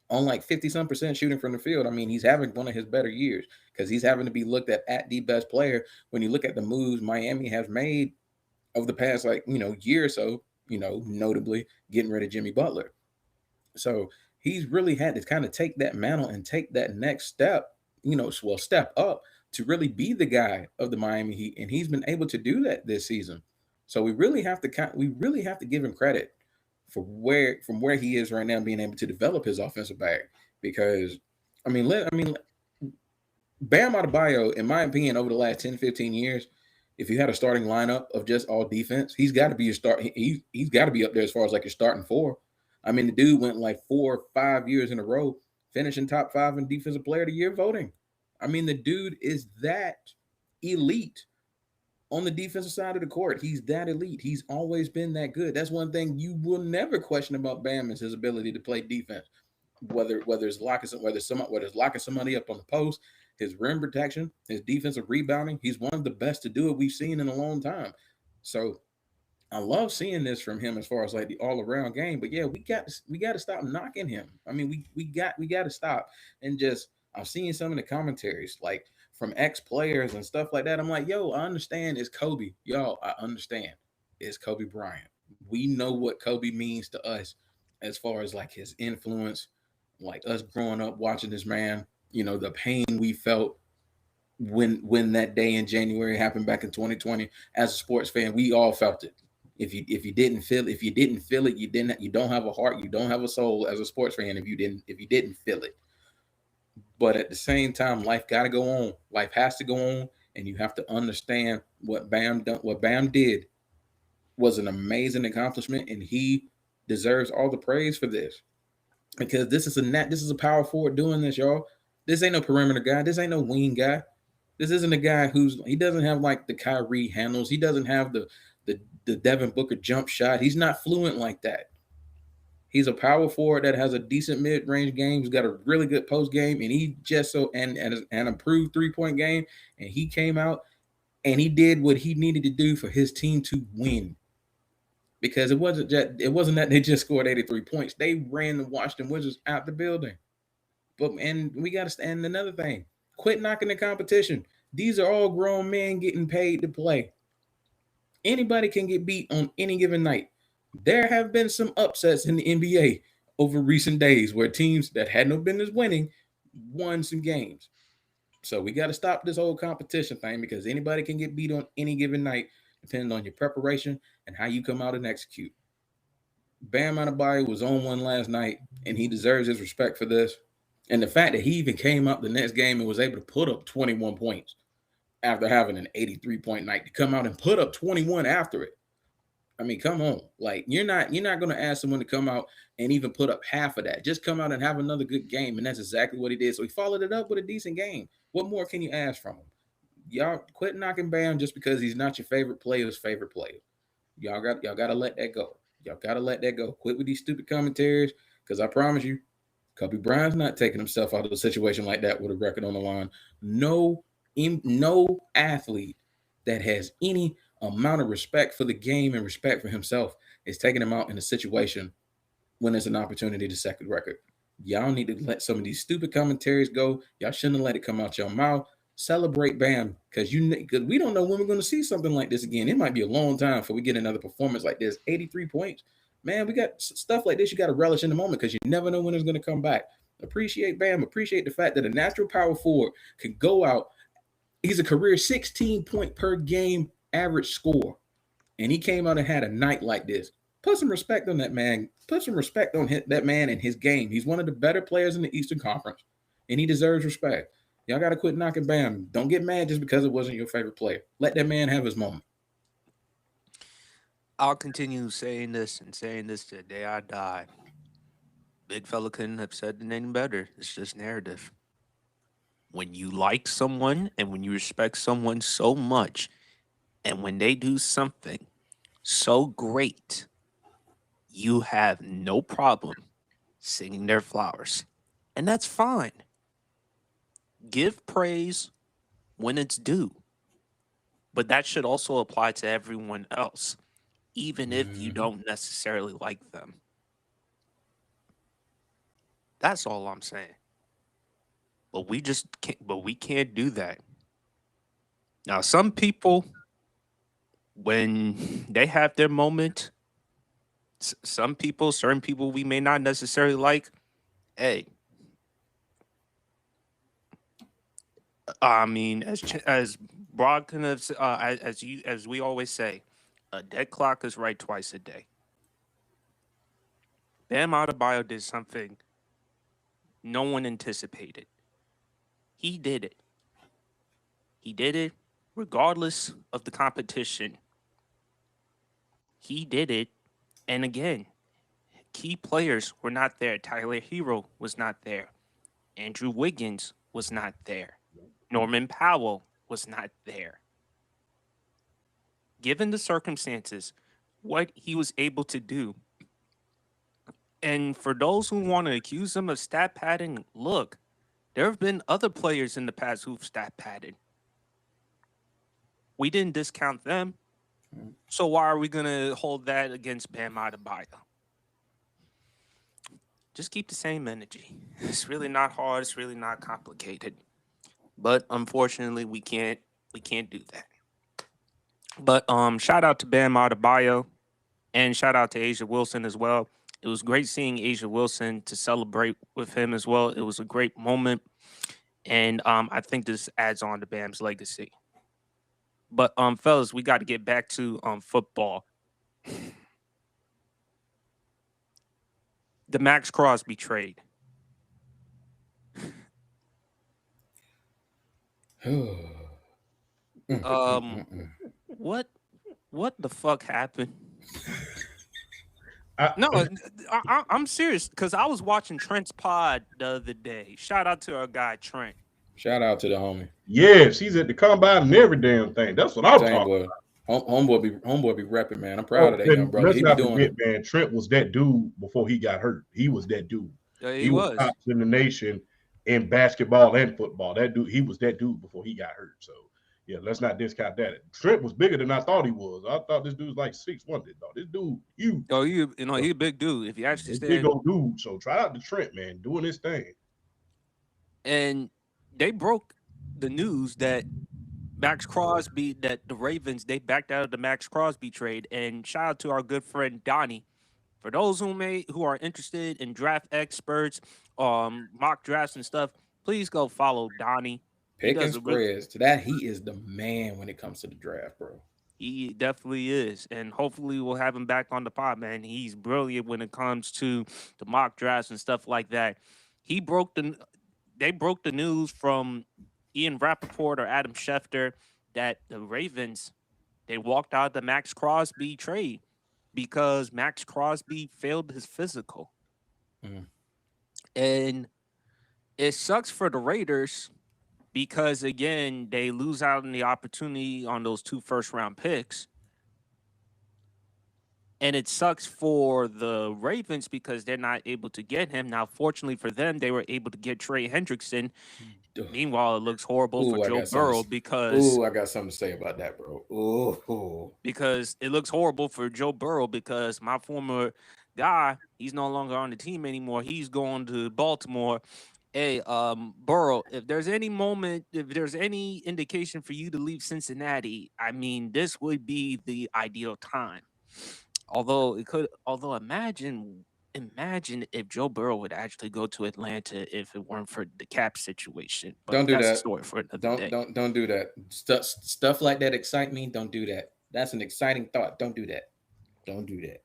on like 50 some percent shooting from the field. I mean, he's having one of his better years because he's having to be looked at the best player. When you look at the moves Miami has made over the past year or so, notably getting rid of Jimmy Butler. So he's really had to kind of take that mantle and take that next step, step up to really be the guy of the Miami Heat, and he's been able to do that this season. So we really have to give him credit for from where he is right now, being able to develop his offensive bag. Because Bam Adebayo, in my opinion, over the last 10, 15 years, if you had a starting lineup of just all defense, he's got to be your start. He's got to be up there as far as like your starting four. I mean, the dude went like 4 or 5 years in a row, finishing top 5 in Defensive Player of the Year voting. I mean, the dude is that elite on the defensive side of the court. He's that elite. He's always been that good. That's one thing you will never question about Bam is his ability to play defense. Whether it's locking somebody up on the post, his rim protection, his defensive rebounding, he's one of the best to do it we've seen in a long time. So I love seeing this from him as far as like the all around game. But yeah, we got to stop knocking him. I mean, we got to stop. And just I'm seeing some of the commentaries like from ex players and stuff like that. I'm like, yo, I understand it's Kobe. Y'all, I understand it's Kobe Bryant. We know what Kobe means to us as far as like his influence, like us growing up watching this man. The pain we felt when that day in January happened back in 2020. As a sports fan, we all felt it. If you didn't feel it, you don't have a heart, you don't have a soul as a sports fan if you didn't feel it. But at the same time, life got to go on. Life has to go on, and you have to understand what Bam did was an amazing accomplishment, and he deserves all the praise for this. Because this is a power forward doing this, y'all. This ain't no perimeter guy. This ain't no wing guy. This isn't a guy he doesn't have like the Kyrie handles. He doesn't have the Devin Booker jump shot. He's not fluent like that. He's a power forward that has a decent mid-range game. He's got a really good post game, and he just and improved 3-point game. And he came out and he did what he needed to do for his team to win. Because it wasn't that they just scored 83 points. They ran the Washington Wizards out the building. And we got to stand another thing. Quit knocking the competition. These are all grown men getting paid to play. Anybody can get beat on any given night. There have been some upsets in the NBA over recent days where teams that had no business winning won some games. So we got to stop this whole competition thing, because anybody can get beat on any given night, depending on your preparation and how you come out and execute. Bam Adebayo was on one last night, and he deserves his respect for this. And the fact that he even came out the next game and was able to put up 21 points after having an 83-point night, to come out and put up 21 after it. I mean, come on. Like, you're not going to ask someone to come out and even put up half of that. Just come out and have another good game, and that's exactly what he did. So he followed it up with a decent game. What more can you ask from him? Y'all quit knocking Bam just because he's not your favorite player's favorite player. Y'all got to let that go. Y'all got to let that go. Quit with these stupid commentaries, because I promise you, Kobe Bryant's not taking himself out of a situation like that with a record on the line. No athlete that has any amount of respect for the game and respect for himself is taking him out in a situation when there's an opportunity to set the record. Y'all need to let some of these stupid commentaries go. Y'all shouldn't have let it come out your mouth. Celebrate Bam, because we don't know when we're going to see something like this again. It might be a long time before we get another performance like this. 83 points. Man, we got stuff like this you got to relish in the moment, because you never know when it's going to come back. Appreciate Bam. Appreciate the fact that a natural power forward can go out. He's a career 16-point per game average score, and he came out and had a night like this. Put some respect on that man. Put some respect on that man and his game. He's one of the better players in the Eastern Conference, and he deserves respect. Y'all got to quit knocking Bam. Don't get mad just because it wasn't your favorite player. Let that man have his moment. I'll continue saying this to the day I die. Big fella couldn't have said it any better. It's just narrative. When you like someone and when you respect someone so much, and when they do something so great, you have no problem singing their flowers And that's fine. Give praise when it's due. But that should also apply to everyone else, even if you don't necessarily like them. That's all I'm saying. But we can't do that. Now, some people, when they have their moment, certain people we may not necessarily like. Hey, I mean, as Broad kind of as we always say, a dead clock is right twice a day. Bam Adebayo did something no one anticipated. He did it. He did it regardless of the competition. He did it, and again, key players were not there. Tyler Hero was not there. Andrew Wiggins was not there. Norman Powell was not there. Given the circumstances, what he was able to do. And for those who want to accuse him of stat padding, look, there have been other players in the past who've stat padded. We didn't discount them. So why are we going to hold that against Bam Adebayo? Just keep the same energy. It's really not hard. It's really not complicated. But unfortunately, we can't do that. But shout out to Bam Adebayo and shout out to Asia Wilson as well. It was great seeing Asia Wilson to celebrate with him as well. It was a great moment. And I think this adds on to Bam's legacy. But fellas, we got to get back to football. The Max Crosby trade. What the fuck happened? I'm serious because I was watching Trent's pod the other day. Shout out to our guy Trent. Shout out to the homie. Yes, he's at the combine and every damn thing. That's what I'm talking about. Homeboy be repping, man. I'm proud of that young brother. Let's not forget, man. Trent was that dude before he got hurt. He was that dude. He was top in the nation in basketball and football. That dude, he was that dude before he got hurt. So yeah, let's not discount that. Trent was bigger than I thought he was. I thought this dude was like 6'1". This dude huge. Oh, he's a big dude. If you actually big old dude. So try out the Trent, man, doing his thing. And they broke the news that Max Crosby, that the Ravens, they backed out of the Max Crosby trade. And shout out to our good friend Donnie. For those who are interested in draft experts, mock drafts and stuff, please go follow Donnie. Picking spreads. To that, he is the man when it comes to the draft, bro. He definitely is. And hopefully we'll have him back on the pod, man. He's brilliant when it comes to the mock drafts and stuff like that. They broke the news from Ian Rappaport or Adam Schefter that the Ravens, they walked out of the Max Crosby trade because Max Crosby failed his physical. And it sucks for the Raiders because, again, they lose out on the opportunity on those 2 first-round picks. And it sucks for the Ravens because they're not able to get him. Now, fortunately for them, they were able to get Trey Hendrickson. Meanwhile, it looks horrible for Joe Burrow because... I got something to say about that, bro. Because it looks horrible for Joe Burrow because my former guy, he's no longer on the team anymore. He's going to Baltimore. Hey, Burrow, if there's any indication for you to leave Cincinnati, I mean, this would be the ideal time. Although imagine if Joe Burrow would actually go to Atlanta if it weren't for the cap situation. But don't do that's that. A story for another day. Don't do that. Stuff like that excite me. Don't do that. That's an exciting thought. Don't do that. Don't do that.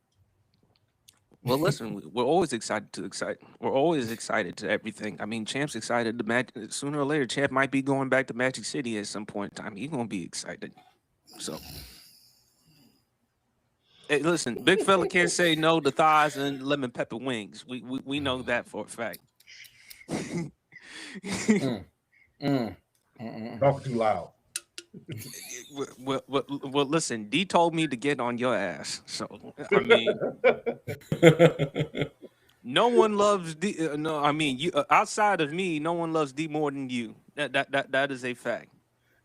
Well, listen, we're always excited to excite. We're always excited to everything. I mean, Champ's excited to match. Sooner or later, Champ might be going back to Magic City at some point in time. He's gonna be excited. So, hey, listen, big fella can't say no to thighs and lemon pepper wings. We know that for a fact. Talking too loud. Well, listen, D told me to get on your ass. So, I mean, No one loves D. No, I mean you. Outside of me, no one loves D more than you. That is a fact.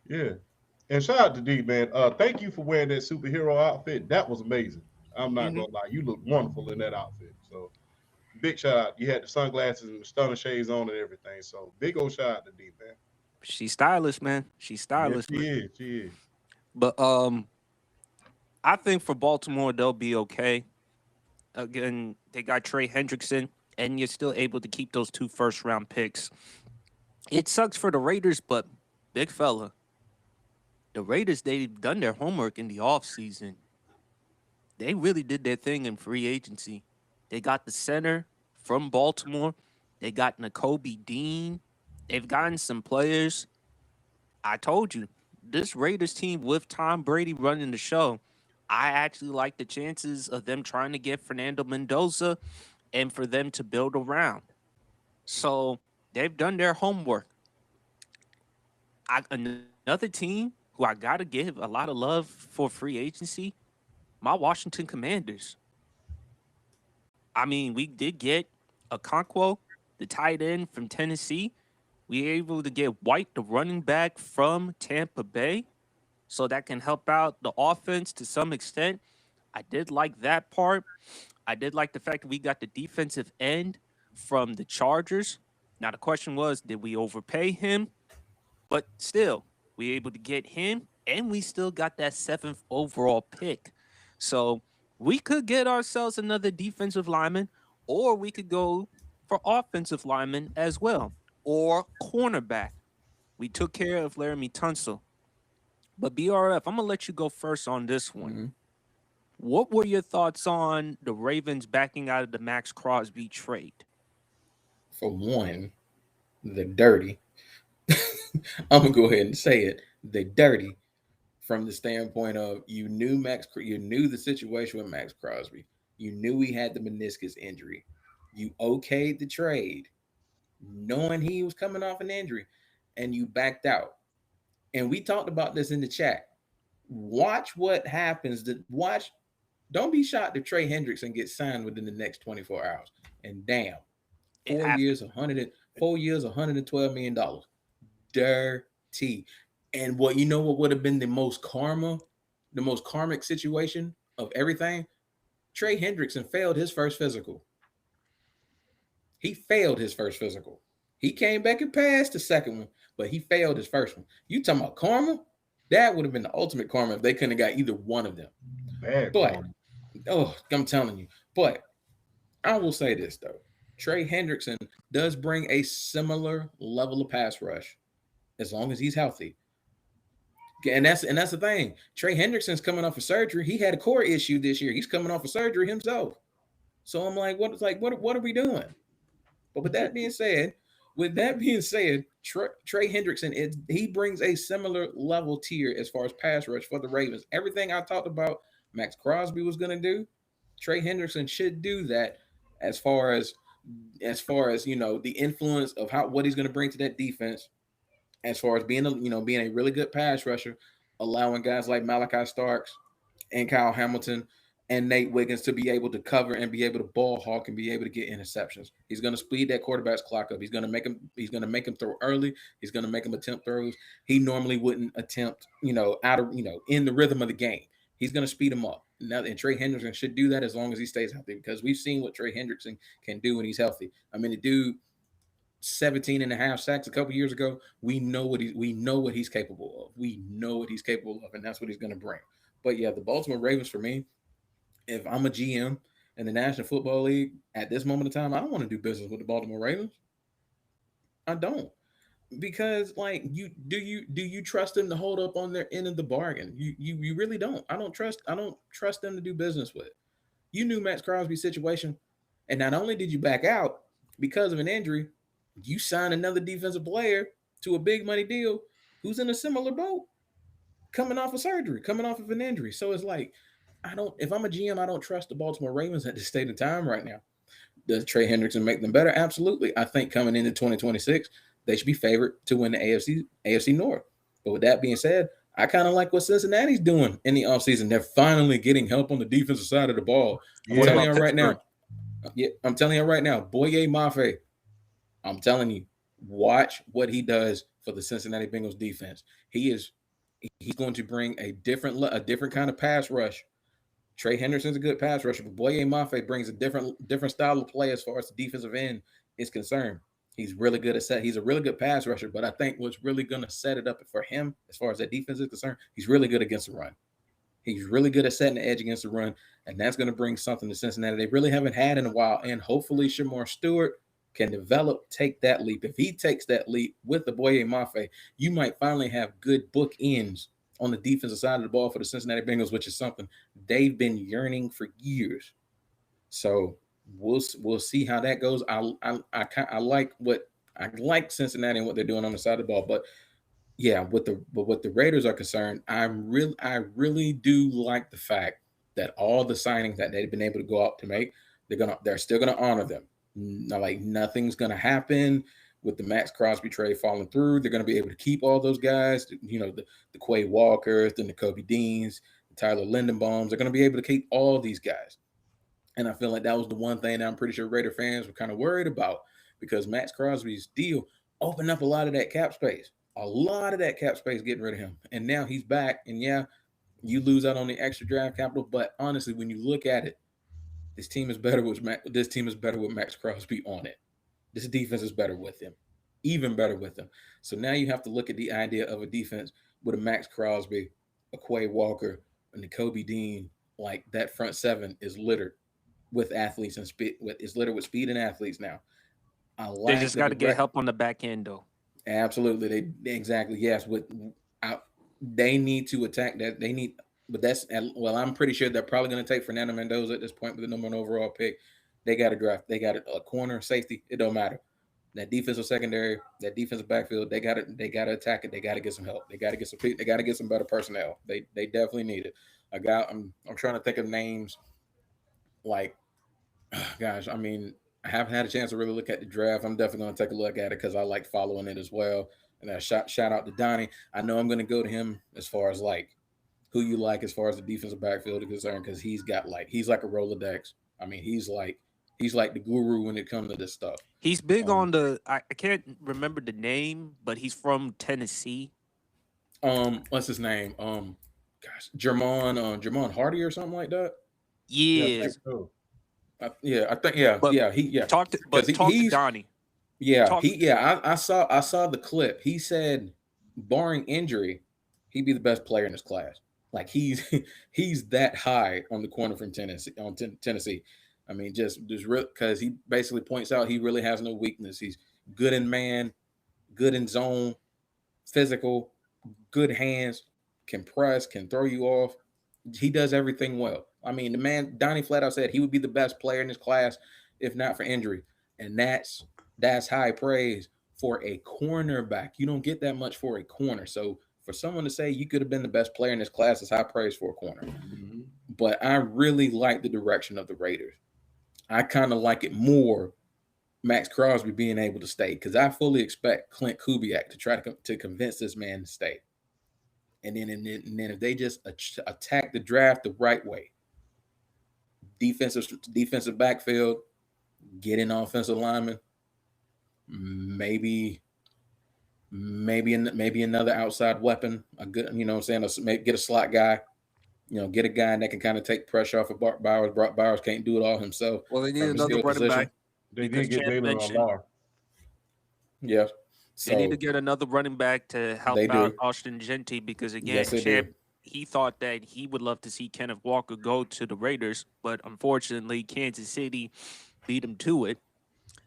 Yeah. And shout out to D, man. Thank you for wearing that superhero outfit. That was amazing. I'm not Hmm. gonna lie, you look wonderful in that outfit. So big shout out. You had the sunglasses and the stunner shades on and everything. So big old shout out to D, man. She's stylish, man. She's Yes, stylish, she man. is. She is. But I think for Baltimore they'll be okay. Again, they got Trey Hendrickson, and you're still able to keep those 2 first-round picks. It sucks for the Raiders, but big fella, the Raiders, they've done their homework in the offseason. They really did their thing in free agency. They got the center from Baltimore. They got Nakobe Dean. They've gotten some players. I told you, this Raiders team with Tom Brady running the show, I actually like the chances of them trying to get Fernando Mendoza and for them to build around. So they've done their homework. Another team who I got to give a lot of love for free agency, my Washington Commanders. I mean, we did get Okonkwo, the tight end from Tennessee. We were able to get White, the running back from Tampa Bay, so that can help out the offense to some extent. I did like that part. I did like the fact that we got the defensive end from the Chargers. Now, the question was, did we overpay him? But still, we were able to get him, and we still got that 7th overall pick. So we could get ourselves another defensive lineman, or we could go for offensive lineman as well, or cornerback. We took care of Laramie Tunsil. But BRF, I'm going to let you go first on this one. Mm-hmm. What were your thoughts on the Ravens backing out of the Max Crosby trade? For one, they're dirty. I'm gonna go ahead and say it. They're dirty from the standpoint of you knew the situation with Max Crosby. You knew he had the meniscus injury. You okayed the trade, knowing he was coming off an injury, and you backed out. And we talked about this in the chat. Watch what happens. Watch. Don't be shocked if Trey Hendrickson gets signed within the next 24 hours. And damn, It 4 years, happened. 4 years, $112 million. Dirty. And what would have been the most karmic situation of everything? Trey Hendrickson failed his first physical. He failed his first physical. He came back and passed the second one, but he failed his first one. You talking about karma? That would have been the ultimate karma if they couldn't have got either one of them. Bad But karma. I'm telling you. But I will say this though. Trey Hendrickson does bring a similar level of pass rush as long as he's healthy. And that's the thing. Trey Hendrickson's coming off of surgery. He had a core issue this year. He's coming off of surgery himself. So I'm like, what are we doing? But with that being said, Trey Hendrickson, he brings a similar level tier as far as pass rush for the Ravens. Everything I talked about, Max Crosby was going to do. Trey Hendrickson should do that as far as the influence of what he's going to bring to that defense, as far as being a really good pass rusher, allowing guys like Malachi Starks and Kyle Hamilton and Nate Wiggins to be able to cover and be able to ball hawk and be able to get interceptions. He's going to speed that quarterback's clock up. He's going to make him throw early. He's going to make him attempt throws he normally wouldn't attempt, in the rhythm of the game. He's going to speed him up. Now, and Trey Hendrickson should do that as long as he stays healthy, because we've seen what Trey Hendrickson can do when he's healthy. I mean, the dude, 17 and a half sacks a couple years ago. We know what he's capable of. We know what he's capable of, and that's what he's going to bring. But yeah, the Baltimore Ravens, for me, if I'm a GM in the National Football League at this moment in time, I don't want to do business with the Baltimore Ravens. I don't. Because do you trust them to hold up on their end of the bargain? You really don't. I don't trust them to do business with. You knew Max Crosby's situation, and not only did you back out because of an injury, you signed another defensive player to a big money deal who's in a similar boat, coming off of surgery, coming off of an injury. So it's like, if I'm a GM, I don't trust the Baltimore Ravens at this state of time right now. Does Trey Hendrickson make them better? Absolutely. I think coming into 2026, they should be favored to win the AFC North. But with that being said, I kind of like what Cincinnati's doing in the offseason. They're finally getting help on the defensive side of the ball. I'm telling you right now, Yeah, I'm telling you right now, Boye Mafe. I'm telling you, watch what he does for the Cincinnati Bengals defense. He's going to bring a different kind of pass rush. Trey Henderson's a good pass rusher, but Boye Mafe brings a different style of play as far as the defensive end is concerned. He's a really good pass rusher, but I think what's really going to set it up for him as far as that defense is concerned, he's really good against the run. He's really good at setting the edge against the run, and that's going to bring something to Cincinnati they really haven't had in a while. And hopefully, Shamar Stewart can take that leap. If he takes that leap with the Boye Mafe, you might finally have good bookends on the defensive side of the ball for the Cincinnati Bengals, which is something they've been yearning for years. So we'll see how that goes. I like Cincinnati and what they're doing on the side of the ball, but yeah, what the Raiders are concerned, I really do like the fact that all the signings that they've been able to go out to make, they're still gonna honor them. Like nothing's gonna happen with the Max Crosby trade falling through. They're gonna be able to keep all those guys, the Quay Walkers, the Nakobe Deans, the Tyler Lindenbaums. They're gonna be able to keep all these guys. And I feel like that was the one thing that I'm pretty sure Raider fans were kind of worried about because Max Crosby's deal opened up a lot of that cap space. A lot of that cap space getting rid of him. And now he's back. And yeah, you lose out on the extra draft capital. But honestly, when you look at it, this team is better with Max Crosby on it. This defense is better with him. Even better with him. So now you have to look at the idea of a defense with a Max Crosby, a Quay Walker, and the Kobe Dean. Like that front seven is littered with athletes and speed. It's littered with speed and athletes now. I They like just got to get help on the back end, though. Absolutely, they exactly yes. They need to attack that. They need, but I'm pretty sure they're probably going to take Fernando Mendoza at this point with the number one overall pick. They got to draft. They got a corner, safety. It don't matter. That defensive secondary, that defensive backfield. They got to. They got to attack it. They got to get some help. They got to get some. They got to get some better personnel. They definitely need it. I'm trying to think of names. Like, gosh, I mean, I haven't had a chance to really look at the draft. I'm definitely going to take a look at it because I like following it as well. And shout out to Donnie. I know I'm going to go to him as far as like who you like as far as the defensive backfield is concerned because he's like a Rolodex. I mean, he's like the guru when it comes to this stuff. He's big on I can't remember the name, but he's from Tennessee. What's his name? Jermon Hardy or something like that. Yeah. I think Talk to Donnie. I saw the clip. He said, barring injury, he'd be the best player in his class. Like he's that high on the corner from Tennessee. I mean, just real because he basically points out he really has no weakness. He's good in man, good in zone, physical, good hands, can press, can throw you off. He does everything well. I mean, the man Donnie flat out said he would be the best player in his class if not for injury, and that's high praise for a cornerback. You don't get that much for a corner. So for someone to say you could have been the best player in this class is high praise for a corner. Mm-hmm. But I really like the direction of the Raiders. I kind of like it more, Max Crosby being able to stay because I fully expect Clint Kubiak to try to convince this man to stay. And then if they just attack the draft the right way, defensive backfield, get in offensive lineman, maybe another outside weapon, a good, you know what I'm saying, get a slot guy, get a guy that can kind of take pressure off of Bowers. Brock Bowers can't do it all himself. Well, they need another running back. They did get Jalen Lamar. Yeah. They need to get another running back to help out Austin Gentry because, again, Champ, he thought that he would love to see Kenneth Walker go to the Raiders, but unfortunately, Kansas City beat him to it.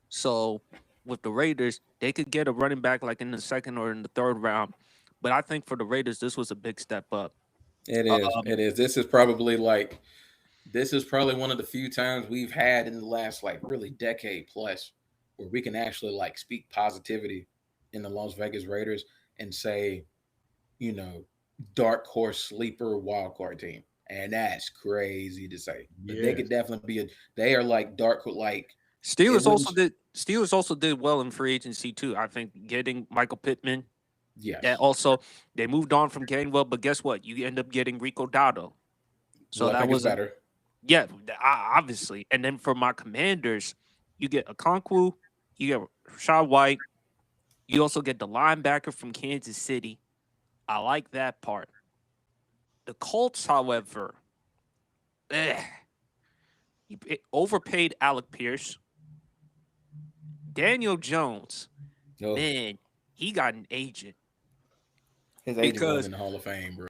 So with the Raiders, they could get a running back like in the second or in the third round. But I think for the Raiders, this was a big step up. It is. It is. This is probably one of the few times we've had in the last really decade plus where we can actually speak positivity in the Las Vegas Raiders and say, dark horse sleeper wild card team. And that's crazy to say. But they could definitely be they are like dark Steelers also did well in free agency too. I think getting Michael Pittman. Yeah. That also they moved on from Gainwell, but guess what? You end up getting Rico Dowdle. So that was better. Yeah, obviously. And then for my Commanders, you get Okonkwo, you get Rashad White, you also get the linebacker from Kansas City. I like that part. The Colts, however, eh, overpaid Alec Pierce. Daniel Jones, No, man, he got an agent his agent going because in the Hall of Fame, bro.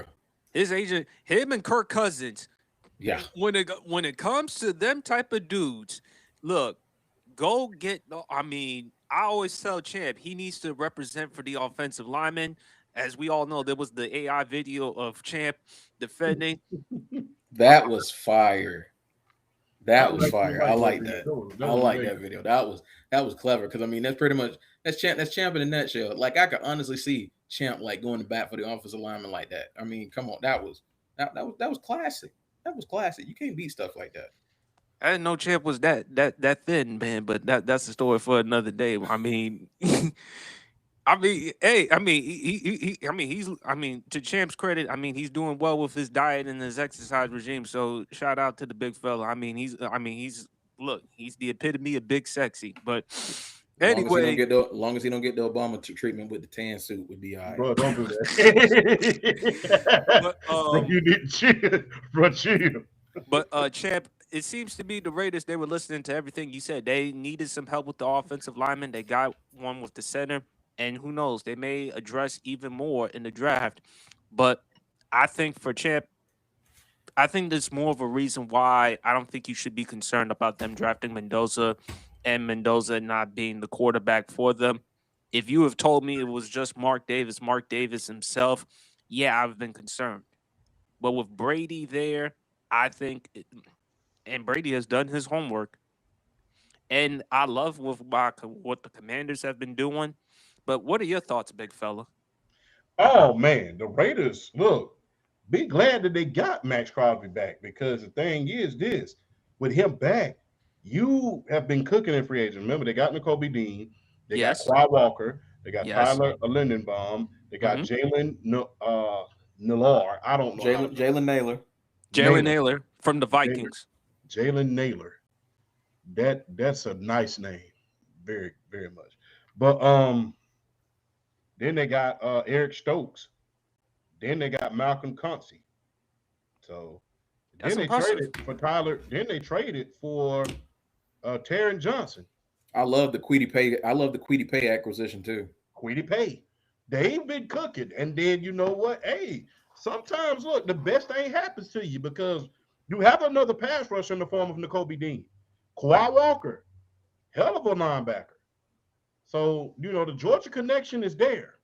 his agent, him and Kirk Cousins, Yeah, when it comes to them type of dudes, look, go get. I mean, I always tell Champ he needs to represent for the offensive lineman. As we all know, there was the AI video of Champ defending. that was fire. I That was like fire. I that like video. that. That I was like that amazing. video. That was clever because I mean that's pretty much that's champ in a nutshell. Like I could honestly see champ like going to bat for the offensive lineman like that. I mean, come on, that was classic. That was classic. You can't beat stuff like that. I didn't know Champ was that thin, man. But that's a story for another day. I mean, I mean, hey, I mean, I mean, I mean, to Champ's credit, I mean, he's doing well with his diet and his exercise regime. So shout out to the big fella. Look, he's the epitome of big sexy. But anyway, Long as he don't get the Obama treatment with the tan suit would be all right. Bro, don't do that. but Bro, you need to chill. Bro, chill. Champ, it seems to be the Raiders. They were listening to everything you said. They needed some help with the offensive lineman. They got one with the center, and who knows, they may address even more in the draft. But I think for Champ, I think there's more of a reason why I don't think you should be concerned about them drafting Mendoza and Mendoza not being the quarterback for them. If you have told me it was just Mark Davis himself, yeah, I've been concerned. But with Brady there, I think, and Brady has done his homework. And I love what the Commanders have been doing. But what are your thoughts, big fella? Oh man, the Raiders, look, be glad that they got Max Crosby back because the thing is this with him back, you have been cooking in free agents. Remember, they got Nicole Dean, they got Yes. Quad Walker, they got Yes. Tyler Lindenbaum, they got Hmm. Jalen Nailor. I don't know how to Jalen Naylor. Jalen Naylor. Naylor from the Vikings. Jalen Naylor. That's a nice name, very very much. But then they got Eric Stokes. Then they got Malcolm Concy. So That's then they impressive. traded for Tyler. Then they traded for Taron Johnson, I love the Queedy Pay acquisition too. Quiddy Pay. They've been cooking. And then you know what? Hey, sometimes look, the best thing happens to you because you have another pass rusher in the form of N'Kobe Dean. Kawhi Walker, hell of a linebacker. So, you know, the Georgia connection is there.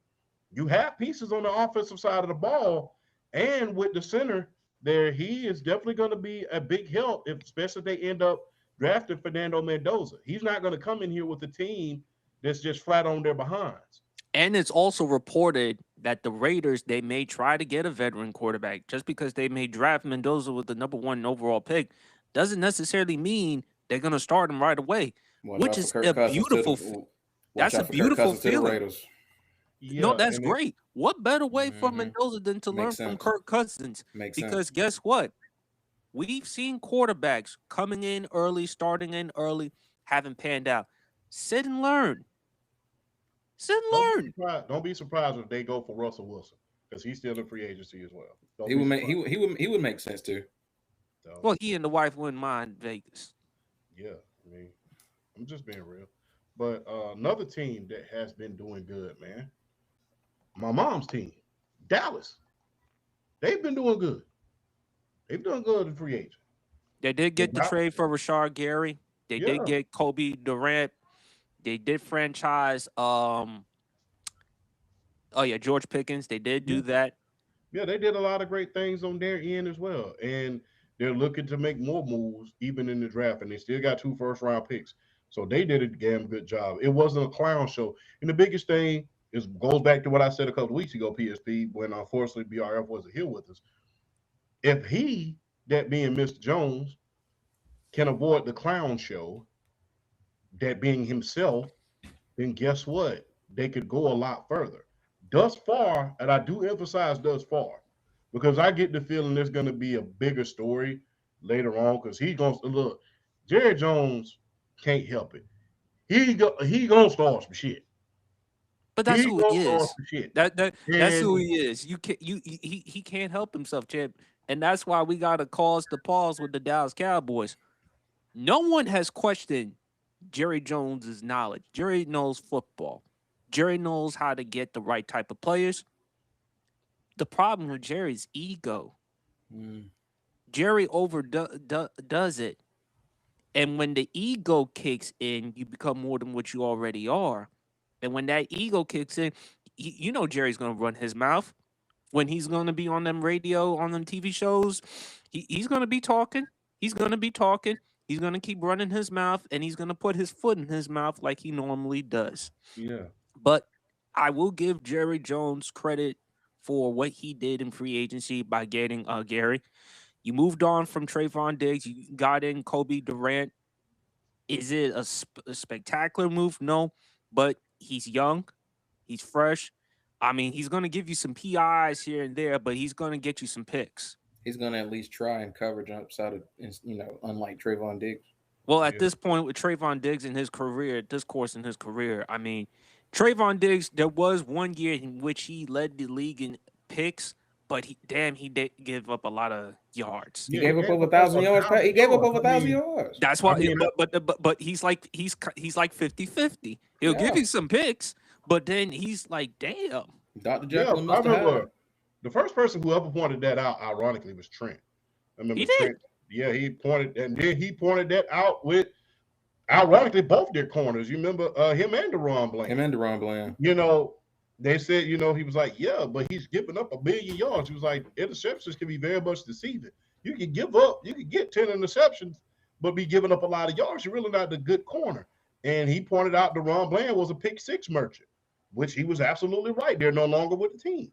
You have pieces on the offensive side of the ball, and with the center there, he is definitely going to be a big help, especially if they end up drafting Fernando Mendoza. He's not going to come in here with a team that's just flat on their behinds. And it's also reported that the Raiders they may try to get a veteran quarterback. Just because they may draft Mendoza with the #1 overall pick doesn't necessarily mean they're going to start him right away, Watch which out for is Kirk a Cousins to beautiful. the watch That's a out for Kirk beautiful Cousins to the feeling. Raiders. No, Yeah, that's and it great. What better way for Hmm. Mendoza than to learn Makes from sense. Kirk Cousins? Makes Because sense. guess what? We've seen quarterbacks coming in early, starting in early, haven't panned out. Sit and learn. Sit and don't be learn. surprised. Don't be surprised if they go for Russell Wilson because he's still in free agency as well. Don't He be would make surprised. he would make sense too. So Well, he and the wife wouldn't mind Vegas. yeah, I mean, I'm just being real. But another team that has been doing good, man. My mom's team, Dallas. They've been doing good. They've done good in free agent. They did They get the got trade for Rashard Gary. They did yeah, get Kobe Durant. They did franchise oh yeah, George Pickens. They did yeah, do that. yeah. They did a lot of great things on their end as well, and they're looking to make more moves even in the draft, and they still got 2 first round picks. So they did a damn good job. It wasn't a clown show, and the biggest thing is goes back to what I said a couple of weeks ago, PSP, when unfortunately BRF wasn't here with us. If he, that being Mr. Jones, can avoid the clown show, that being himself, then guess what? They could go a lot further. Thus far, and I do emphasize thus far, because I get the feeling there's going to be a bigger story later on because he's gonna look. Jerry Jones can't help it. He gonna start some shit. But that's He who gonna he start is. some shit. That's who And he is. You can he can't help himself, Chip. And that's why we got to cause the pause with the Dallas Cowboys. No one has questioned Jerry Jones's knowledge. Jerry knows football. Jerry knows how to get the right type of players. The problem with Jerry's ego. Mm. Jerry overdoes it. And when the ego kicks in, you become more than what you already are. And when that ego kicks in, you know Jerry's going to run his mouth. When he's going to be on them radio, on them TV shows, he's going to be talking. He's going to be talking. He's going to keep running his mouth, and he's going to put his foot in his mouth like he normally does. yeah, But I will give Jerry Jones credit for what he did in free agency by getting Gary. You moved on from Trayvon Diggs. You got in Kobe Durant. Is it a spectacular move? No, but he's young. He's fresh. I mean, he's going to give you some PIs here and there, but he's going to get you some picks. He's gonna at least try and coverage outside of, unlike Trayvon Diggs. Well, at yeah, this point with Trayvon Diggs in his career, at this course in his career, I mean, Trayvon Diggs, there was one year in which he led the league in picks, but he did give up a lot of yards. He yeah. He gave up gave over up 1,000 over yards. He 1,000 gave up yards. over 1,000 yards. That's I why, mean, but he's like 50-50. He'll give Yeah. you some picks, but then he's like, damn. Dr. yeah. Jekyll and I Mr. Hyde. remember the first person who ever pointed that out, ironically, was Trent. I He remember did. Trent. Yeah, he pointed, and then he pointed that out with, ironically, both their corners. You remember him and Deron Bland. Him and Deron Bland. You know, they said, he was like, yeah, but he's giving up 1 billion yards. He was like, interceptions can be very much deceiving. You can get 10 interceptions, but be giving up a lot of yards. You're really not the good corner. And he pointed out Deron Bland was a pick six merchant, which he was absolutely right. They're no longer with the team.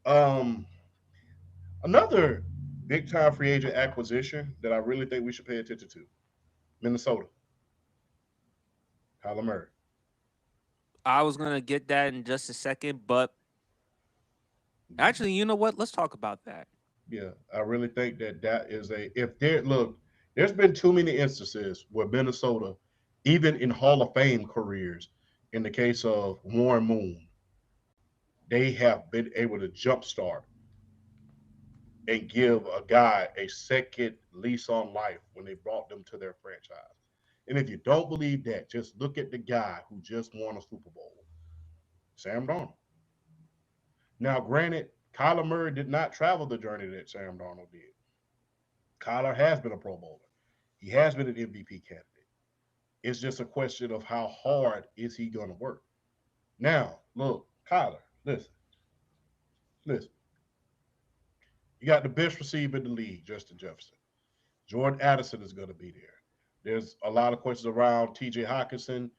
Um, Another big time free agent acquisition that I really think we should pay attention to: Minnesota, Kyler Murray. I was gonna get that in just a second, but actually, you know what? Let's talk about that. Yeah, I really think that is a if there look, there's been too many instances where Minnesota, even in Hall of Fame careers, in the case of Warren Moon, they have been able to jumpstart and give a guy a second lease on life when they brought them to their franchise. And if you don't believe that, just look at the guy who just won a Super Bowl, Sam Darnold. Now, granted, Kyler Murray did not travel the journey that Sam Darnold did. Kyler has been a Pro Bowler. He has been an MVP candidate. It's just a question of how hard is he going to work. Now, look, Kyler, listen. You got the best receiver in the league, Justin Jefferson. Jordan Addison is going to be there. There's a lot of questions around T.J. Hockenson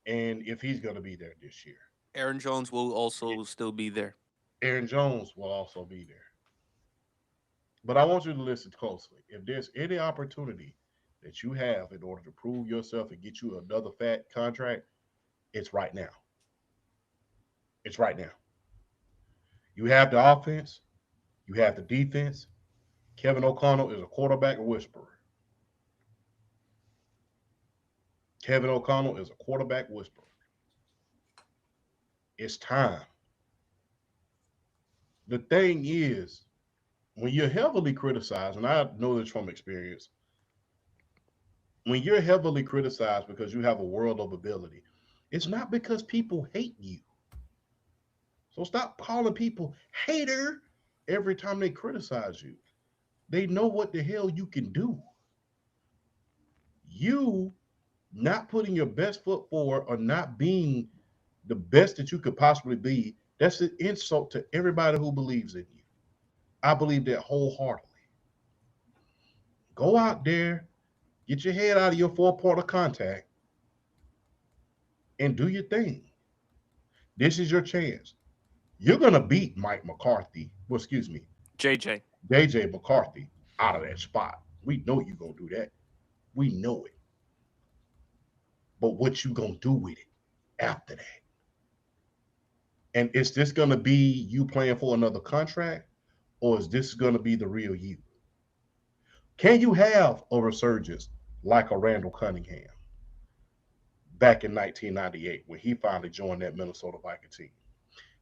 and if he's going to be there this year. Aaron Jones will also still be there. Aaron Jones will also be there. But I want you to listen closely. If there's any opportunity that you have in order to prove yourself and get you another fat contract, it's right now. It's right now. You have the offense, you have the defense. Kevin O'Connell is a quarterback whisperer. Kevin O'Connell is a quarterback whisperer. It's time. The thing is, when you're heavily criticized, and I know this from experience, when you're heavily criticized because you have a world of ability, it's not because people hate you. So stop calling people hater every time they criticize you. They know what the hell you can do. You not putting your best foot forward or not being the best that you could possibly be, that's an insult to everybody who believes in you. I believe that wholeheartedly. Go out there, get your head out of your four-point of contact, and do your thing. This is your chance. You're going to beat Mike McCarthy, JJ. JJ McCarthy out of that spot. We know you're going to do that. We know it. But what you going to do with it after that? And is this going to be you playing for another contract, or is this going to be the real you? Can you have a resurgence like a Randall Cunningham back in 1998 when he finally joined that Minnesota Viking team?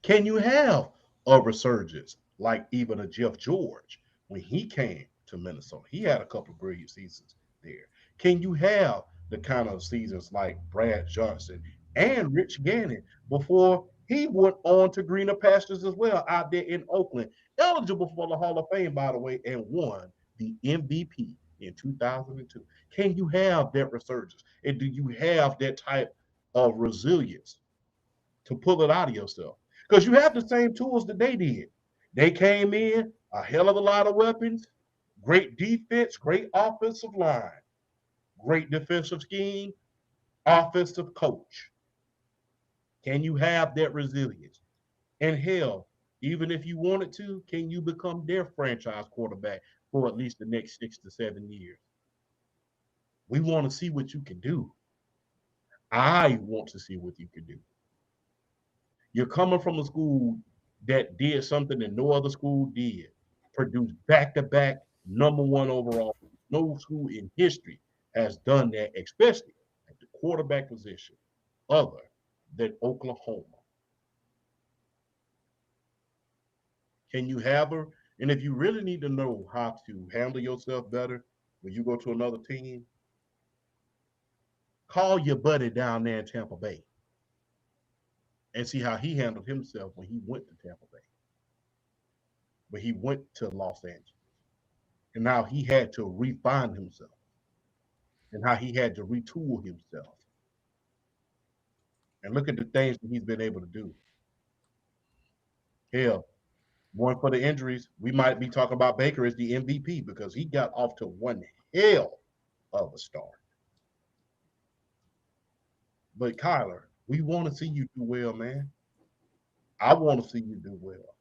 Can you have a resurgence like even a Jeff George when he came to Minnesota? He had a couple of brilliant seasons there. Can you have the kind of seasons like Brad Johnson and Rich Gannon before he went on to greener pastures as well out there in Oakland, eligible for the Hall of Fame, by the way, and won the MVP in 2002? Can you have that resurgence? And do you have that type of resilience to pull it out of yourself? Because you have the same tools that they did. They came in, a hell of a lot of weapons, great defense, great offensive line, great defensive scheme, offensive coach. Can you have that resilience? And hell, even if you wanted to, can you become their franchise quarterback for at least the next 6 to 7 years? We want to see what you can do. I want to see what you can do. You're coming from a school that did something that no other school did, produced back-to-back number one overall. No school in history has done that, especially at the quarterback position, other than Oklahoma. Can you have her? And if you really need to know how to handle yourself better when you go to another team, call your buddy down there in Tampa Bay and see how he handled himself when he went to Tampa Bay, when he went to Los Angeles. And now he had to refine himself and how he had to retool himself. And look at the things that he's been able to do. Hell, one for the injuries, we might be talking about Baker as the MVP because he got off to one hell of a start. But Kyler, we want to see you do well, man. I want to see you do well.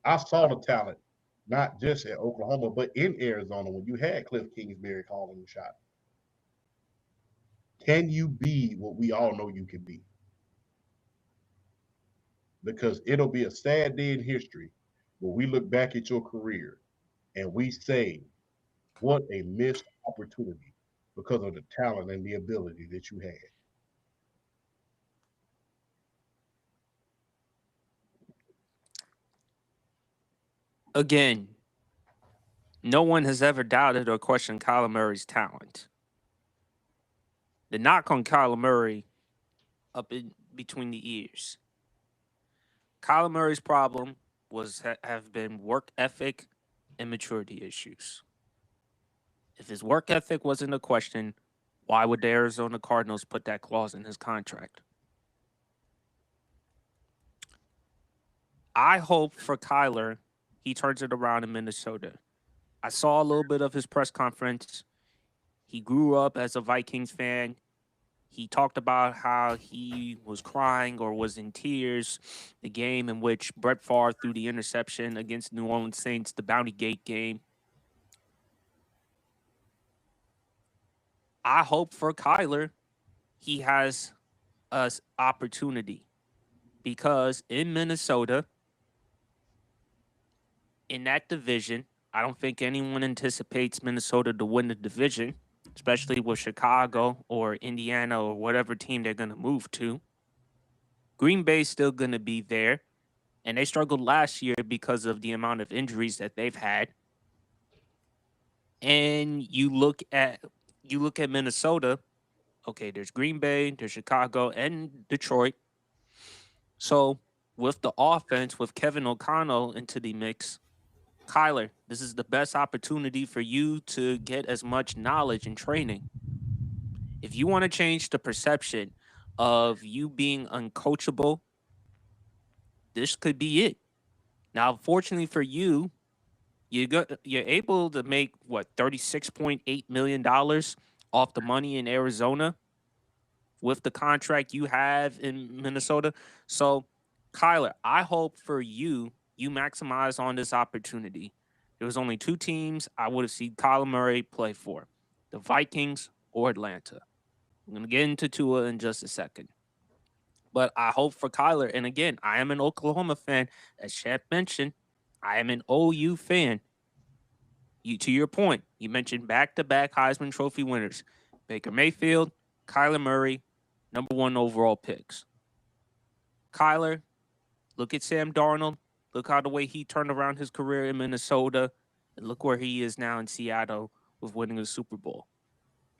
I saw the talent, not just at Oklahoma, but in Arizona when you had Cliff Kingsbury calling the shot. Can you be what we all know you can be? Because it'll be a sad day in history when we look back at your career and we say, what a missed opportunity because of the talent and the ability that you had. Again, no one has ever doubted or questioned Kyler Murray's talent. The knock on Kyler Murray up in between the ears. Kyler Murray's problem have been work ethic and maturity issues. If his work ethic wasn't a question, why would the Arizona Cardinals put that clause in his contract? I hope for Kyler he turns it around in Minnesota. I saw a little bit of his press conference. He grew up as a Vikings fan. He talked about how he was crying or was in tears the game in which Brett Favre threw the interception against New Orleans Saints, the Bounty Gate game. I hope for Kyler he has an opportunity because in Minnesota, in that division, I don't think anyone anticipates Minnesota to win the division, especially with Chicago or Indiana or whatever team they're going to move to. Green Bay's still going to be there, and they struggled last year because of the amount of injuries that they've had. And you look at Minnesota, okay, there's Green Bay, there's Chicago, and Detroit. So with the offense, with Kevin O'Connell into the mix, Kyler, this is the best opportunity for you to get as much knowledge and training. If you want to change the perception of you being uncoachable, this could be it. Now, fortunately for you, you're able to make what $36.8 million off the money in Arizona with the contract you have in Minnesota. So, Kyler, I hope for you maximize on this opportunity. There was only two teams I would have seen Kyler Murray play for, the Vikings or Atlanta. I'm going to get into Tua in just a second. But I hope for Kyler, and again, I am an Oklahoma fan. As Chad mentioned, I am an OU fan. to your point, you mentioned back-to-back Heisman Trophy winners, Baker Mayfield, Kyler Murray, number 1 overall picks. Kyler, look at Sam Darnold. Look how the way he turned around his career in Minnesota, and look where he is now in Seattle with winning a Super Bowl.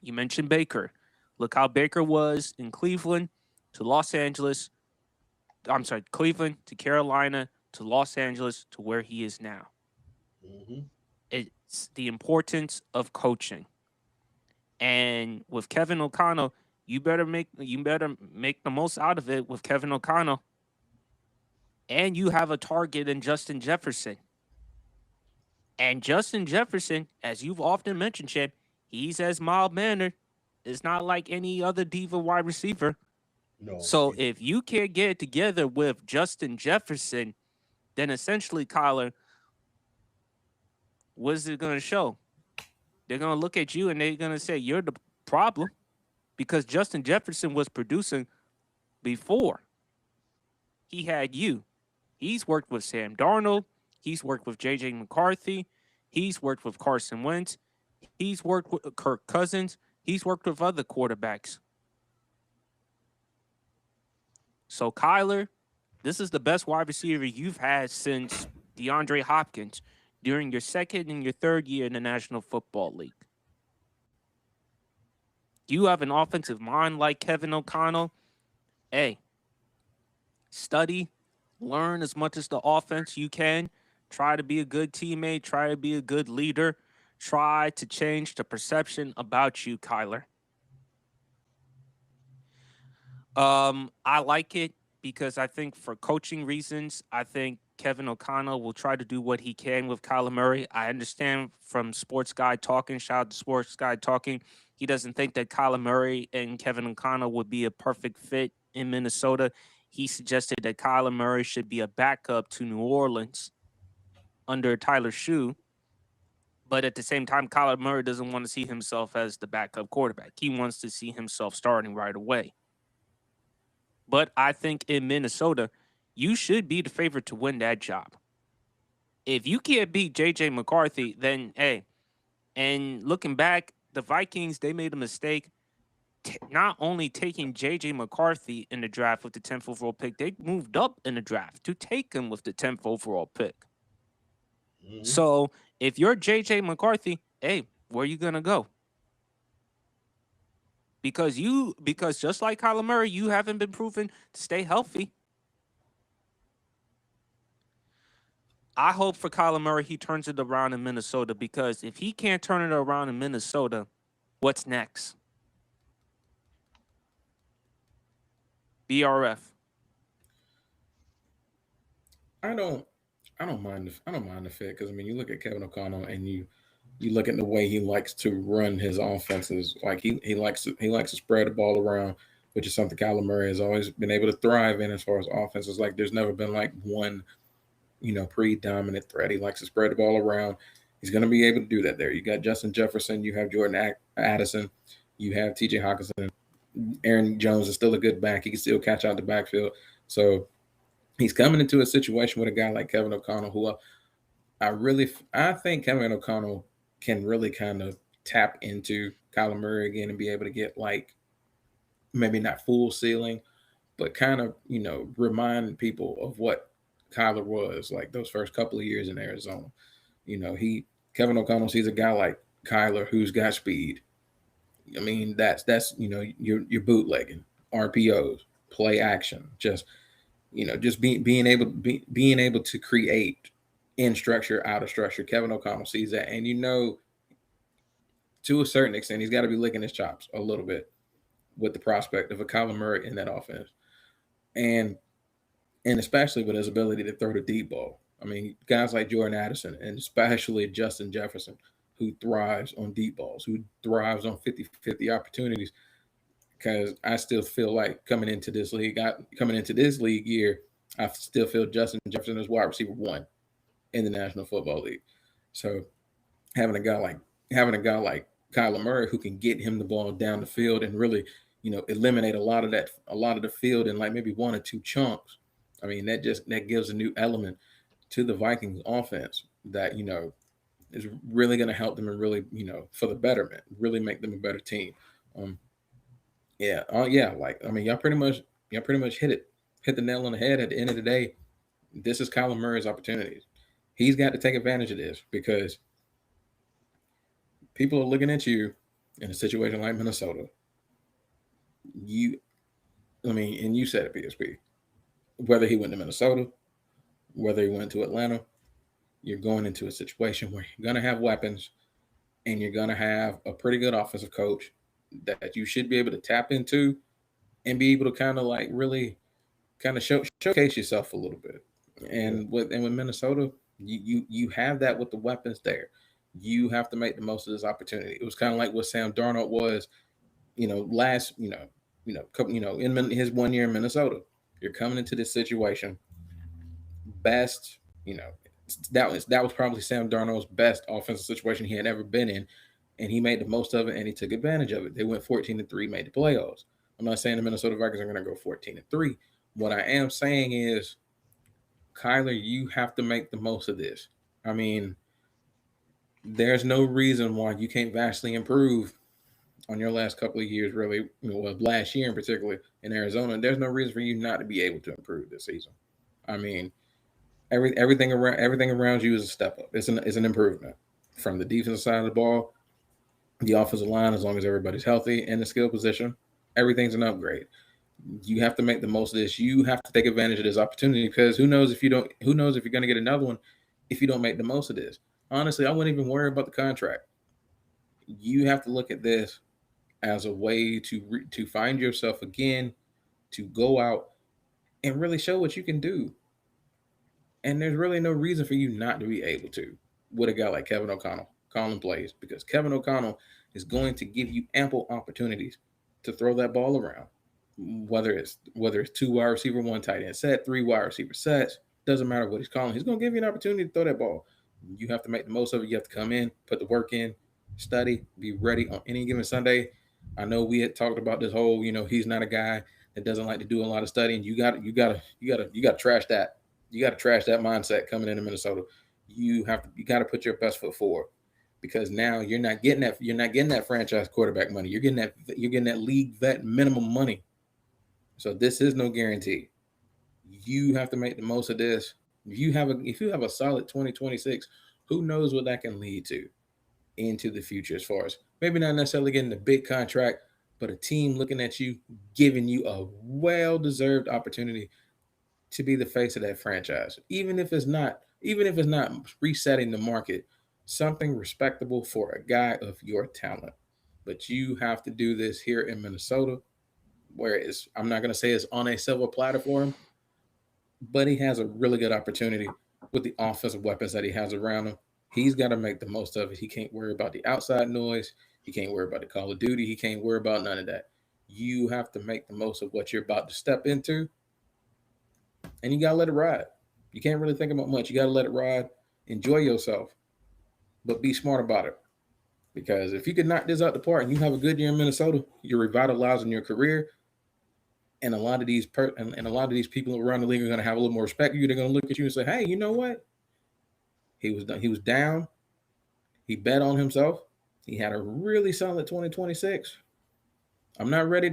You mentioned Baker. Look how Baker was in Cleveland to Los Angeles. I'm sorry, Cleveland to Carolina to Los Angeles to where he is now. Mm-hmm. It's the importance of coaching. And with Kevin O'Connell, you better make the most out of it with Kevin O'Connell. And you have a target in Justin Jefferson. And Justin Jefferson, as you've often mentioned, Chad, he's as mild-mannered. It's not like any other diva wide receiver. No. So if you can't get it together with Justin Jefferson, then essentially, Kyler, what is it going to show? They're going to look at you and they're going to say, you're the problem, because Justin Jefferson was producing before he had you. He's worked with Sam Darnold. He's worked with J.J. McCarthy. He's worked with Carson Wentz. He's worked with Kirk Cousins. He's worked with other quarterbacks. So, Kyler, this is the best wide receiver you've had since DeAndre Hopkins during your second and your third year in the National Football League. You have an offensive mind like Kevin O'Connell. Hey, study, learn as much as the offense you can. Try to be a good teammate. Try to be a good leader. Try to change the perception about you, Kyler. I like it because I think for coaching reasons, I think Kevin O'Connell will try to do what he can with Kyler Murray. I understand from Sports Guy Talking, shout out to Sports Guy Talking, he doesn't think that Kyler Murray and Kevin O'Connell would be a perfect fit in Minnesota. He suggested that Kyler Murray should be a backup to New Orleans under Tyler Shue. But at the same time, Kyler Murray doesn't want to see himself as the backup quarterback. He wants to see himself starting right away. But I think in Minnesota, you should be the favorite to win that job. If you can't beat J.J. McCarthy, then, hey, and looking back, the Vikings, they made a mistake not only taking J.J. McCarthy in the draft with the 10th overall pick, they moved up in the draft to take him with the 10th overall pick. Mm-hmm. So if you're J.J. McCarthy, hey, where are you going to go? Because just like Kyler Murray, you haven't been proven to stay healthy. I hope for Kyler Murray he turns it around in Minnesota, because if he can't turn it around in Minnesota, what's next? BRF. I don't mind the fit, because I mean, you look at Kevin O'Connell and you look at the way he likes to run his offenses. Like he likes to spread the ball around, which is something Kyler Murray has always been able to thrive in as far as offenses. Like there's never been like one, predominant threat. He likes to spread the ball around. He's going to be able to do that there. You got Justin Jefferson, you have Jordan Addison, you have T.J. Hockenson. Aaron Jones is still a good back. He can still catch out the backfield. So he's coming into a situation with a guy like Kevin O'Connell, who I think Kevin O'Connell can really kind of tap into Kyler Murray again and be able to get, like, maybe not full ceiling, but kind of, remind people of what Kyler was like those first couple of years in Arizona. Kevin O'Connell sees a guy like Kyler who's got speed. I mean, that's you're bootlegging, RPOs, play action, just being able to create in structure, out of structure. Kevin O'Connell sees that, and to a certain extent, he's got to be licking his chops a little bit with the prospect of a Kyler Murray in that offense, and especially with his ability to throw the deep ball. I mean, guys like Jordan Addison and especially Justin Jefferson, who thrives on deep balls, who thrives on 50-50 opportunities. Because I still feel like coming into this league year, I still feel Justin Jefferson is wide receiver 1 in the National Football League. So having a guy like Kyler Murray who can get him the ball down the field and really, eliminate a lot of the field in like maybe 1 or 2 chunks. I mean, that gives a new element to the Vikings offense that, is really going to help them and really, for the betterment, really make them a better team. Yeah. Oh yeah. Like, I mean, y'all pretty much hit the nail on the head. At the end of the day, this is Kyler Murray's opportunities. He's got to take advantage of this because people are looking at you in a situation like Minnesota. And you said it, PSP. Whether he went to Minnesota, whether he went to Atlanta, you're going into a situation where you're going to have weapons and you're going to have a pretty good offensive coach that you should be able to tap into and be able to kind of like really kind of showcase yourself a little bit. And with Minnesota, you have that with the weapons there. You have to make the most of this opportunity. It was kind of like what Sam Darnold was, last, in his 1 year in Minnesota. You're coming into this situation, best, that was probably Sam Darnold's best offensive situation he had ever been in, and he made the most of it and he took advantage of it. They went 14-3, made the playoffs. I'm not saying the Minnesota Vikings are going to go 14-3. What I am saying is, Kyler, you have to make the most of this. I mean, there's no reason why you can't vastly improve on your last couple of years, really, last year in particular in Arizona. There's no reason for you not to be able to improve this season. I mean, everything around you is a step up. It's an improvement from the defensive side of the ball, the offensive line, as long as everybody's healthy, and the skill position. Everything's an upgrade. You have to make the most of this. You have to take advantage of this opportunity because who knows if you're going to get another one if you don't make the most of this. Honestly, I wouldn't even worry about the contract. You have to look at this as a way to find yourself again, to go out and really show what you can do. And there's really no reason for you not to be able to with a guy like Kevin O'Connell calling plays, because Kevin O'Connell is going to give you ample opportunities to throw that ball around. Whether it's 2 wide receiver, 1 tight end set, 3 wide receiver sets, doesn't matter what he's calling. He's going to give you an opportunity to throw that ball. You have to make the most of it. You have to come in, put the work in, study, be ready on any given Sunday. I know we had talked about this whole, he's not a guy that doesn't like to do a lot of studying. You got to trash that. You got to trash that mindset coming into Minnesota. You got to put your best foot forward, because now you're not getting that franchise quarterback money. You're getting that league vet minimum money. So this is no guarantee. You have to make the most of this. If you have a solid 2026, who knows what that can lead to into the future, as far as maybe not necessarily getting a big contract, but a team looking at you, giving you a well-deserved opportunity to be the face of that franchise. Even if it's not resetting the market, something respectable for a guy of your talent. But you have to do this here in Minnesota, where I'm not going to say it's on a silver platter for him, but he has a really good opportunity with the offensive weapons that he has around him. He's got to make the most of it. He can't worry about the outside noise. He can't worry about the Call of Duty. He can't worry about none of that. You have to make the most of what you're about to step into, and you got to let it ride. You can't really think about much. You got to let it ride. Enjoy yourself, but be smart about it. Because if you could knock this out the park and you have a good year in Minnesota, you're revitalizing your career. And a lot of these people around the league are going to have a little more respect for you. They're going to look at you and say, "Hey, you know what? He was down. He bet on himself. He had a really solid 2026. I'm not ready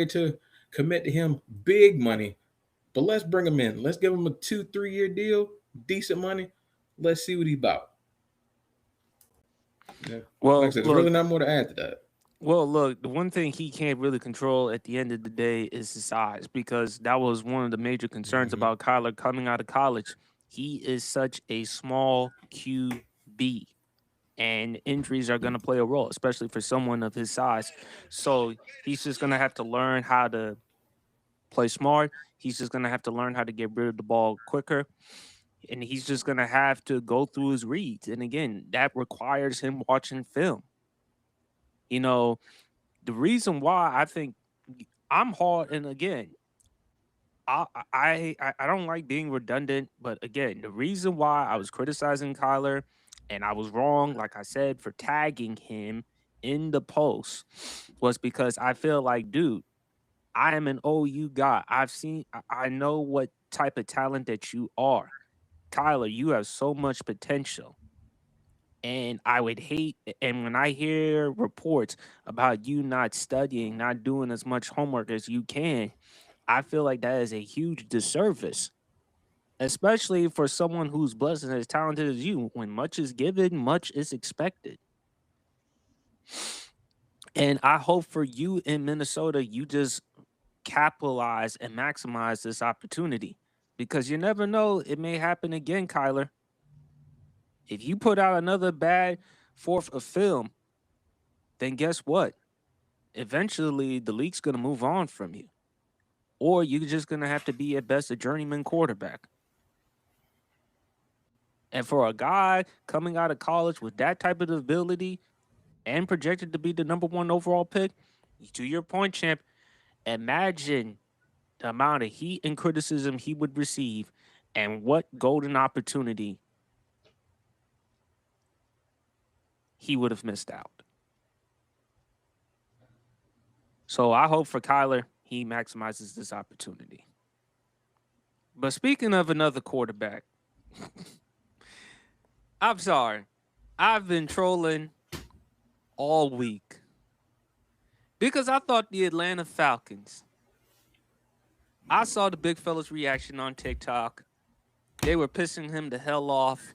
to commit to him big money, but let's bring him in. Let's give him a 2-3 year deal, decent money. Let's see what he's about." Yeah. Well, like I said, there's really not more to add to that. Well, look, the one thing he can't really control at the end of the day is his size, because that was one of the major concerns about Kyler coming out of college. He is such a small QB, and injuries are going to play a role, especially for someone of his size. So he's just going to have to learn how to play smart. He's just going to have to learn how to get rid of the ball quicker. And he's just going to have to go through his reads. And again, that requires him watching film. The reason why I think I'm hard, and again, I don't like being redundant, but again, the reason why I was criticizing Kyler, and I was wrong, like I said, for tagging him in the post, was because I feel like, dude, I am an OU guy. I know what type of talent that you are. Kyler, you have so much potential. And I would hate, and when I hear reports about you not studying, not doing as much homework as you can, I feel like that is a huge disservice, especially for someone who's blessed and as talented as you. When much is given, much is expected. And I hope for you in Minnesota, you just capitalize and maximize this opportunity because you never know, it may happen again, Kyler. If you put out another bad fourth of film, then guess what? Eventually, the league's going to move on from you. Or you're just going to have to be, at best, a journeyman quarterback. And for a guy coming out of college with that type of ability and projected to be the number 1 overall pick, to your point, champ, imagine the amount of heat and criticism he would receive and what golden opportunity he would have missed out. So I hope for Kyler, he maximizes this opportunity. But speaking of another quarterback, I'm sorry. I've been trolling all week because I thought the Atlanta Falcons, I saw the big fella's reaction on TikTok. They were pissing him the hell off.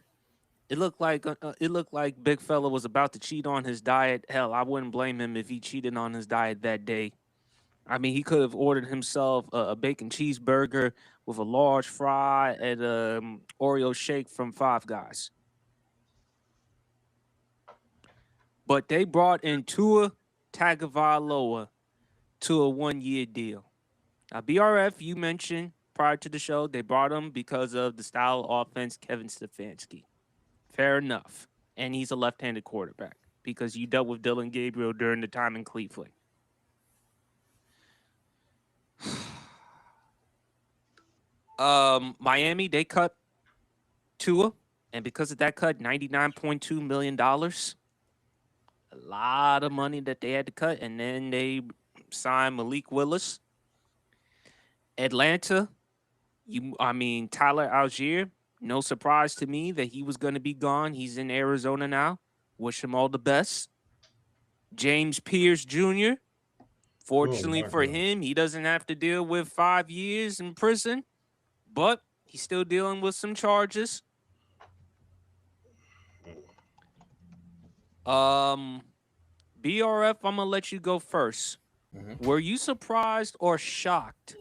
It looked like Big Fella was about to cheat on his diet. Hell, I wouldn't blame him if he cheated on his diet that day. I mean, he could have ordered himself a bacon cheeseburger with a large fry and Oreo shake from Five Guys. But they brought in Tua Tagovailoa to a 1-year deal. Now, BRF, you mentioned prior to the show, they brought him because of the style of offense, Kevin Stefanski. Fair enough. And he's a left-handed quarterback because you dealt with Dylan Gabriel during the time in Cleveland. Miami, they cut Tua, and because of that cut, $99.2 million. A lot of money that they had to cut, and then they signed Malik Willis. Atlanta, Tyler Algier, no surprise to me that he was going to be gone. He's in Arizona now. Wish him all the best. James Pierce Jr., fortunately for him, he doesn't have to deal with 5 years in prison, but he's still dealing with some charges. BRF, I'm going to let you go first. Mm-hmm. Were you surprised or shocked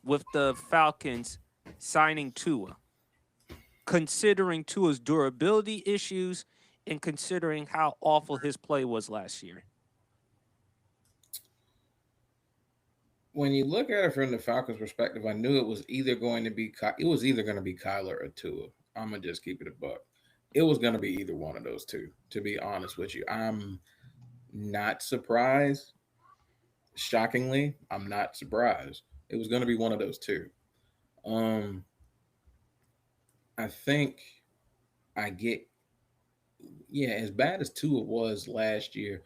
with the Falcons signing Tua, considering Tua's durability issues and considering how awful his play was last year? When you look at it from the Falcons' perspective, I knew it was either going to be Kyler or Tua. I'm gonna just keep it a buck. It was going to be either one of those two, to be honest with you. I'm not surprised. Shockingly, I'm not surprised. It was going to be one of those two. I think I get, as bad as Tua was last year,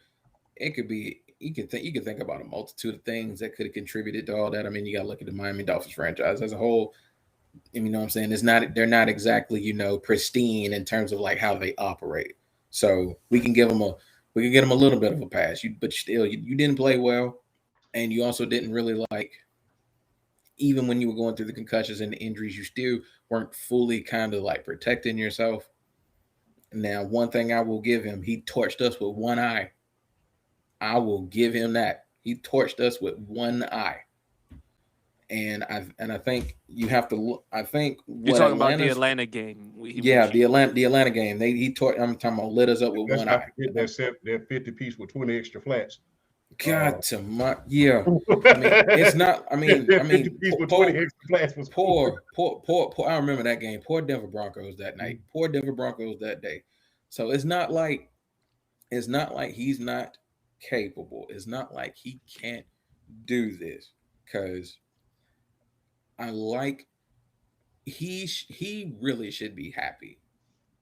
it could be, you can think about a multitude of things that could have contributed to all that. I mean, you got to look at the Miami Dolphins franchise as a whole. You know what I'm saying? They're not exactly, pristine in terms of like how they operate. So we can give them a little bit of a pass. But still, you didn't play well, and you also didn't really even when you were going through the concussions and the injuries, you still weren't fully kind of like protecting yourself. Now, one thing I will give him, he torched us with one eye. I will give him that. He torched us with one eye. And I think you have to look. I think you're talking about the Atlanta game. The Atlanta game. I'm talking about lit us up with one eye. That 50 piece with 20 extra flats. God to my it's not. I mean, 50 piece with 20 extra flats was poor. I remember that game. Poor Denver Broncos that night. Poor Denver Broncos that day. So it's not like he's not capable. It's not like he can't do this, because he really should be happy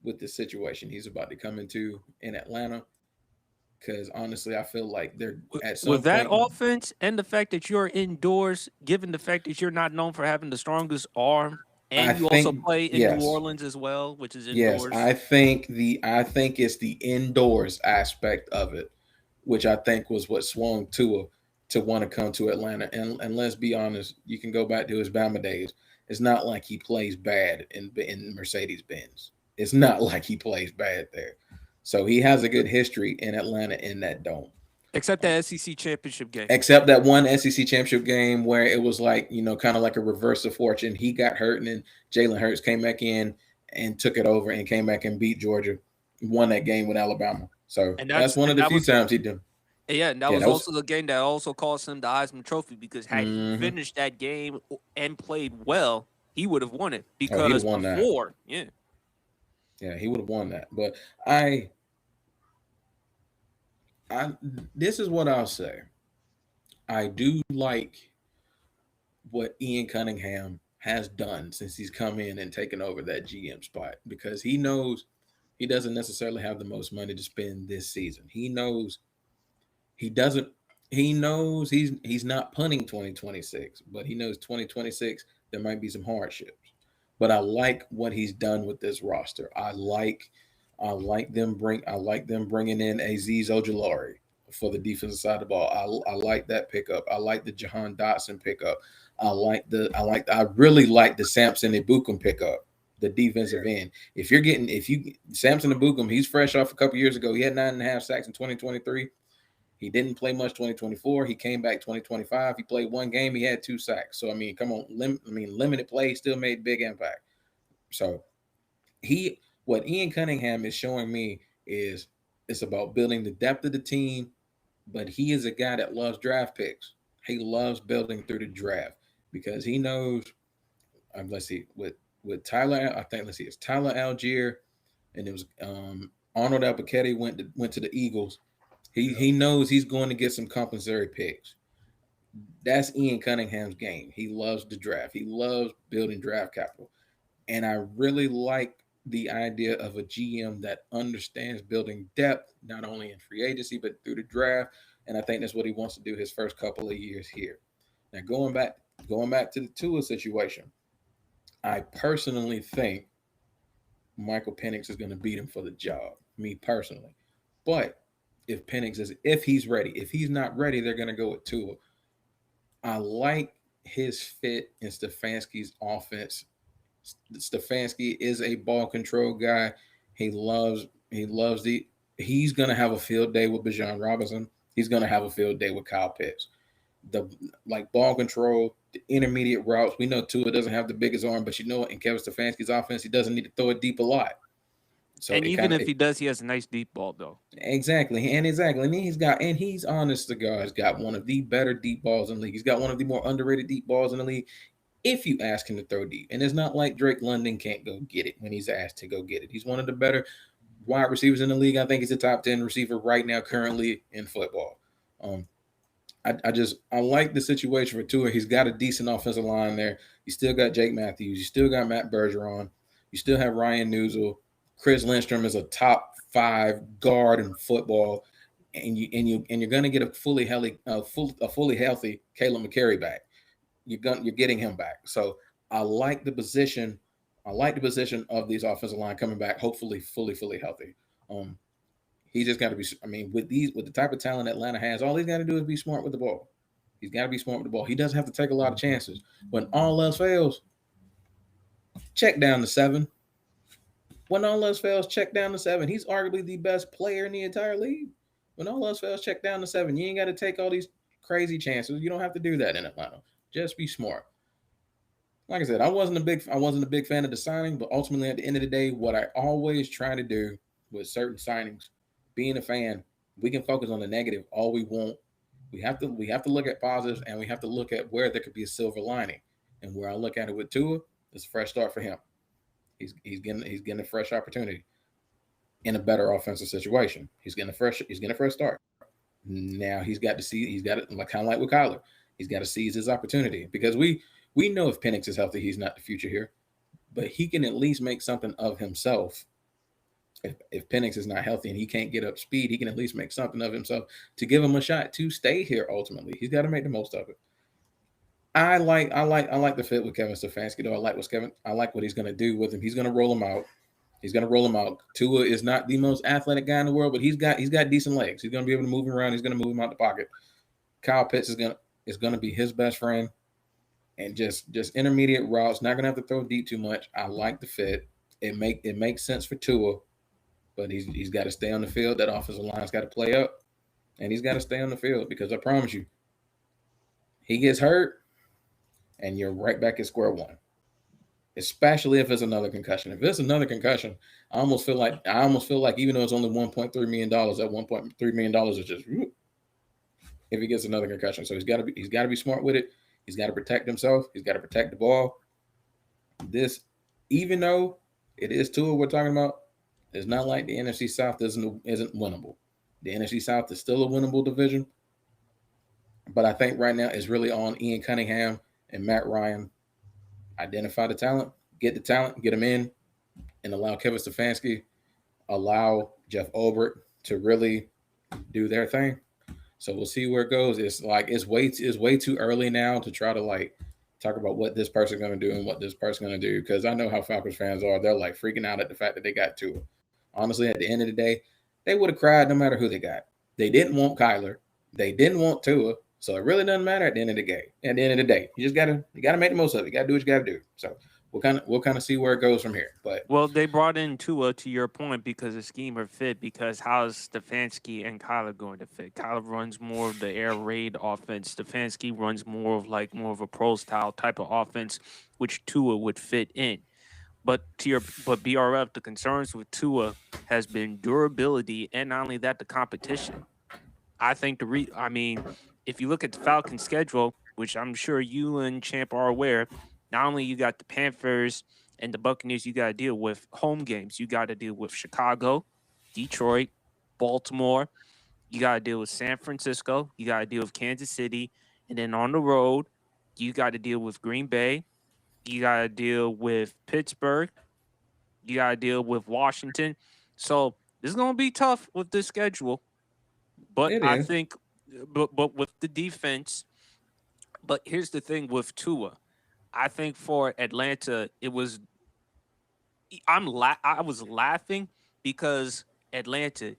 with the situation he's about to come into in Atlanta. Because honestly, I feel like they're at some with that offense and the fact that you're indoors, given the fact that you're not known for having the strongest arm, And I you also think play in New yes. Orleans as well, which is Yes, indoors. I think it's the indoors aspect of it, which I think was what swung Tua to want to come to Atlanta. And let's be honest, you can go back to his Bama days. It's not like he plays bad in Mercedes Benz. It's not like he plays bad there. So he has a good history in Atlanta in that dome. Except Um, that SEC championship game. except that one SEC championship game where it was like, kind of like a reverse of fortune. He got hurt, and then Jalen Hurts came back in and took it over and came back and beat Georgia, won that game with Alabama. So And that's that's one of and the that few was times he did. yeah, and that Yeah, was that was. also the game that also cost him the Heisman Trophy because had he Hmm. finished that game and played well, he would have won it. Oh, he'd have Because won that. before, yeah, Yeah, he would have won that. But I, I, this is what I'll say. I do like what Ian Cunningham has done since he's come in and taken over that GM spot because he knows he doesn't necessarily have the most money to spend this season. He knows he doesn't. He knows he's not punting 2026, but he knows 2026 there might be some hardships. But I like what he's done with this roster. I like them bringing in Aziz Ojulari for the defensive side of the ball. I like that pickup. I like the Jahan Dotson pickup. I really like the Samson Ibukum pickup, the defensive end. If you Samson Ibukum, he's fresh off a couple years ago. He had 9.5 sacks in 2023. He didn't play much 2024. He came back 2025. He played one game. He had 2 sacks. So I mean, come on, limited play, still made big impact. So what Ian Cunningham is showing me is it's about building the depth of the team, but he is a guy that loves draft picks. He loves building through the draft because he knows. Let's see, with Tyler, I think it's Tyler Algier, and it was Arnold Albuquerque went to the Eagles. He knows he's going to get some compensatory picks. That's Ian Cunningham's game. He loves the draft. He loves building draft capital. And I really like the idea of a GM that understands building depth, not only in free agency, but through the draft. And I think that's what he wants to do his first couple of years here. Now going back to the Tua situation, I personally think Michael Penix is going to beat him for the job. Me personally. But if he's ready, if he's not ready, they're going to go with Tua. I like his fit in Stefanski's offense. Stefanski is a ball control guy. He loves. He's gonna have a field day with Bijan Robinson. He's gonna have a field day with Kyle Pitts. The like ball control, the intermediate routes. We know Tua doesn't have the biggest arm, but in Kevin Stefanski's offense, he doesn't need to throw it deep a lot. So and it even kind of if he does, he has a nice deep ball though. exactly, and he's honest to God, he's got one of the better deep balls in the league. He's got one of the more underrated deep balls in the league if you ask him to throw deep. And it's not like Drake London can't go get it when he's asked to go get it. He's one of the better wide receivers in the league. I think he's a top 10 receiver right now, currently in football. Um, I like the situation for Tua. He's got a decent offensive line there. You still got Jake Matthews. You still got Matt Bergeron. You still have Ryan Newsel. Chris Lindstrom is a top 5 guard in football, and you're going to get a fully healthy Caleb McCary back. You're getting him back. So I like the position. I like the position of these offensive line coming back, hopefully fully healthy. Um, he just got to be. I mean, with the type of talent Atlanta has, all he's got to do is be smart with the ball. He's got to be smart with the ball. He doesn't have to take a lot of chances. When all else fails, check down to 7. When all else fails, check down to 7. He's arguably the best player in the entire league. When all else fails, check down to 7. You ain't got to take all these crazy chances. You don't have to do that in Atlanta. Just be smart. Like I said, I wasn't a big fan of the signing, but ultimately at the end of the day, what I always try to do with certain signings, being a fan, we can focus on the negative all we want. We have to look at positives, and we have to look at where there could be a silver lining. And where I look at it with Tua, it's a fresh start for him. He's getting a fresh opportunity in a better offensive situation. He's getting a fresh start. Now he's got it like kind of like with Kyler. He's got to seize his opportunity because we know if Penix is healthy, he's not the future here, but he can at least make something of himself. If Penix is not healthy and he can't get up speed, he can at least make something of himself to give him a shot to stay here. Ultimately, he's got to make the most of it. I like the fit with Kevin Stefanski though. I like what he's gonna do with him. He's gonna roll him out. He's gonna roll him out. Tua is not the most athletic guy in the world, but he's got decent legs. He's gonna be able to move him around. He's gonna move him out the pocket. Kyle Pitts is gonna be his best friend, and just intermediate routes. Not gonna have to throw deep too much. I like the fit. It makes sense for Tua, but he's got to stay on the field. That offensive line's got to play up, and he's got to stay on the field because I promise you, he gets hurt, and you're right back at square one. Especially if it's another concussion. If it's another concussion, I almost feel like even though it's only $1.3 million, that $1.3 million is just if he gets another concussion. So he's got to be smart with it. He's got to protect himself. He's got to protect the ball. This, even though it is Tua we're talking about, it's not like the NFC South isn't winnable. The NFC South is still a winnable division, but I think right now it's really on Ian Cunningham and Matt Ryan. Identify the talent, get them in, and allow Kevin Stefanski, allow Jeff Ulbrich to really do their thing. So we'll see where it goes. It's way too early now to try to like talk about what this person's gonna do and what this person's gonna do because I know how Falcons fans are. They're like freaking out at the fact that they got Tua. Honestly, at the end of the day, they would have cried no matter who they got. They didn't want Kyler. They didn't want Tua. So it really doesn't matter at the end of the game. At the end of the day, you gotta make the most of it. You gotta do what you gotta do. So we'll kind of see where it goes from here. But Well, they brought in Tua to your point because the scheme are fit. Because how's Stefanski and Kyler going to fit? Kyler runs more of the air raid offense. Stefanski runs more of a pro style type of offense, which Tua would fit in. But BRF, the concerns with Tua has been durability and not only that, the competition. I think I mean, if you look at the Falcons schedule, which I'm sure you and Champ are aware, not only you got the Panthers and the Buccaneers you got to deal with home games, you got to deal with Chicago, Detroit, Baltimore, you got to deal with San Francisco, you got to deal with Kansas City, and then on the road, you got to deal with Green Bay, you got to deal with Pittsburgh, you got to deal with Washington. So this is going to be tough with this schedule. But it I is. think, but with the defense, but here's the thing with Tua. I think for Atlanta, it was I was laughing because Atlanta.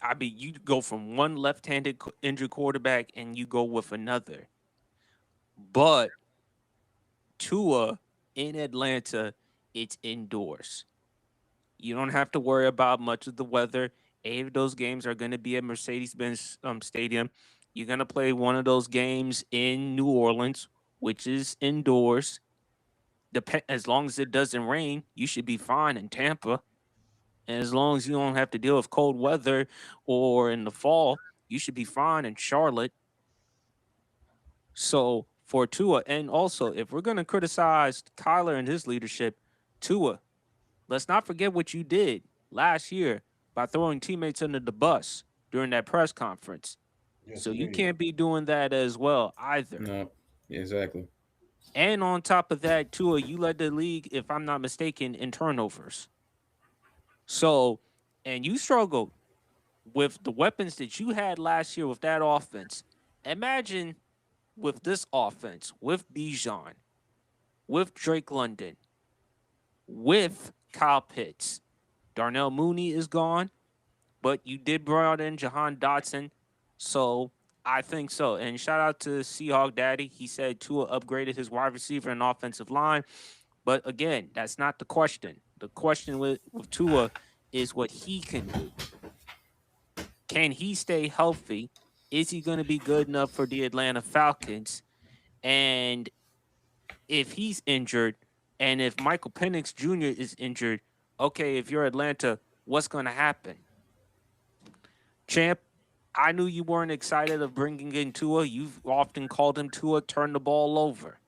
I mean, you go from one left-handed injured quarterback and you go with another, but Tua in Atlanta, it's indoors. You don't have to worry about much of the weather. 8 of those games are going to be at Mercedes-Benz Stadium. You're going to play one of those games in New Orleans, which is indoors. As long as it doesn't rain, you should be fine in Tampa. And as long as you don't have to deal with cold weather or in the fall, you should be fine in Charlotte. So for Tua, and also if we're going to criticize Kyler and his leadership, Tua, let's not forget what you did last year by throwing teammates under the bus during that press conference. Yes, So you indeed. can't be doing that as well either. No, exactly. And on top of that, Tua, you led the league, if I'm not mistaken, in turnovers. So, and you struggled with the weapons that you had last year with that offense. Imagine with this offense, with Bijan, with Drake London, with Kyle Pitts. Darnell Mooney is gone, but you did bring in Jahan Dotson. So I think so. And shout out to Seahawk Daddy. He said Tua upgraded his wide receiver and offensive line. But again, that's not the question. The question with Tua is what he can do. Can he stay healthy? Is he going to be good enough for the Atlanta Falcons? And if he's injured, and if Michael Penix Jr. is injured, okay, if you're Atlanta, what's going to happen? Champ, I knew you weren't excited of bringing in Tua. You've often called him Tua, turn the ball over.